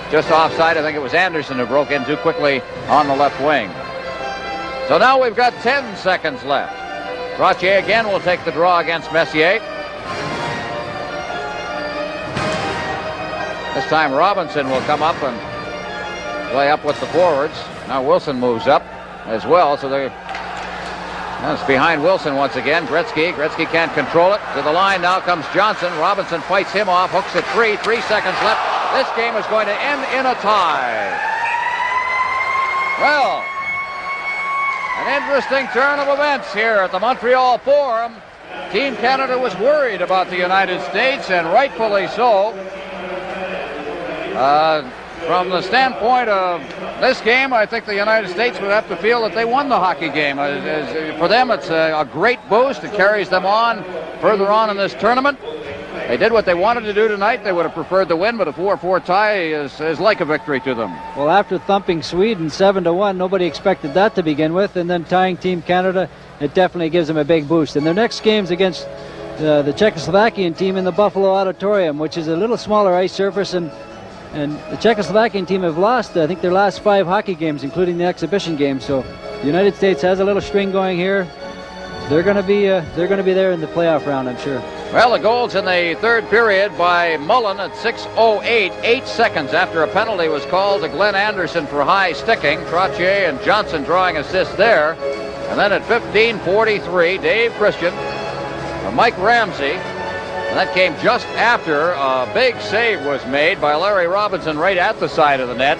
Just offside. I think it was Anderson who broke in too quickly on the left wing. So now we've got 10 seconds left. Trottier again will take the draw against Messier. This time Robinson will come up and play up with the forwards. Now Wilson moves up as well, so it's behind Wilson once again. Gretzky can't control it. To the line now comes Johnson. Robinson fights him off, hooks it 3 seconds left. This game is going to end in a tie. Well, an interesting turn of events here at the Montreal Forum. Team Canada was worried about the United States, and rightfully so. From the standpoint of this game, I think the United States would have to feel that they won the hockey game. For them, it's a great boost. It carries them on further on in this tournament. They did what they wanted to do tonight. They would have preferred to win, but a 4-4 tie is like a victory to them. Well, after thumping Sweden 7-1, nobody expected that to begin with, and then tying Team Canada, it definitely gives them a big boost. And their next game's against the Czechoslovakian team in the Buffalo Auditorium, which is a little smaller ice surface, and the Czechoslovakian team have lost, I think, their last 5 hockey games, including the exhibition game. So the United States has a little string going here. They're going to be there in the playoff round, I'm sure. Well, the goals in the third period by Mullen at 6:08, 8 seconds after a penalty was called to Glenn Anderson for high sticking. Trottier and Johnson drawing assists there. And then at 15:43, Dave Christian, Mike Ramsey, and that came just after a big save was made by Larry Robinson right at the side of the net.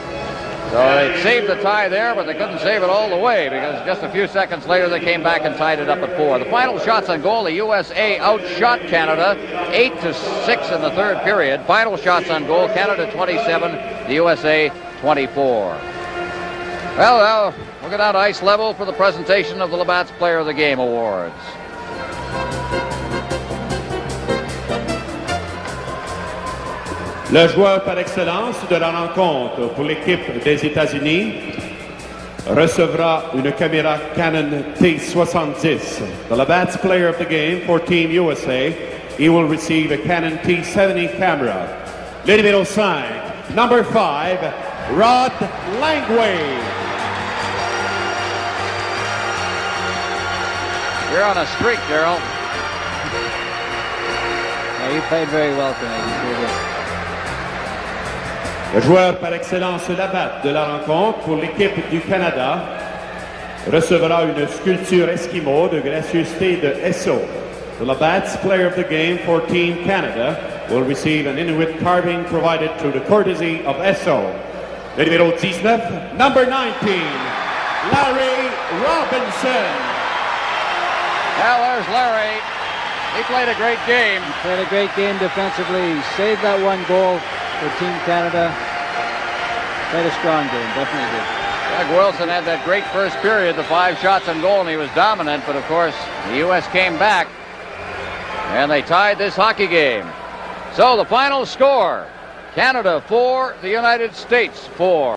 So they saved the tie there, but they couldn't save it all the way because just a few seconds later they came back and tied it up at 4. The final shots on goal, the USA outshot Canada 8-6 in the third period. Final shots on goal, Canada 27, the USA 24. Well, now we'll get out to ice level for the presentation of the Labatt's Player of the Game Awards. Le joueur par excellence de la rencontre pour l'équipe des États-Unis recevra une caméra Canon T70. The Labatt's Player of the Game for Team USA, he will receive a Canon T70 camera. Le numéro 5, number 5, Rod Langway. You're on a streak, Darryl. Yeah, you played very well tonight. Le joueur par excellence Labatt de la rencontre pour l'équipe du Canada recevra une sculpture Esquimau de gracieuseté de Esso. The Labatt's Player of the Game for Team Canada will receive an Inuit carving provided through the courtesy of Esso. Le numéro 19, number 19, Larry Robinson. Well, there's Larry. He played a great game. He played a great game defensively. He saved that one goal for Team Canada. Played a strong game, definitely did. Doug Wilson had that great first period, the 5 shots on goal, and he was dominant, but of course the U.S. came back and they tied this hockey game. So the final score, Canada 4, the United States 4.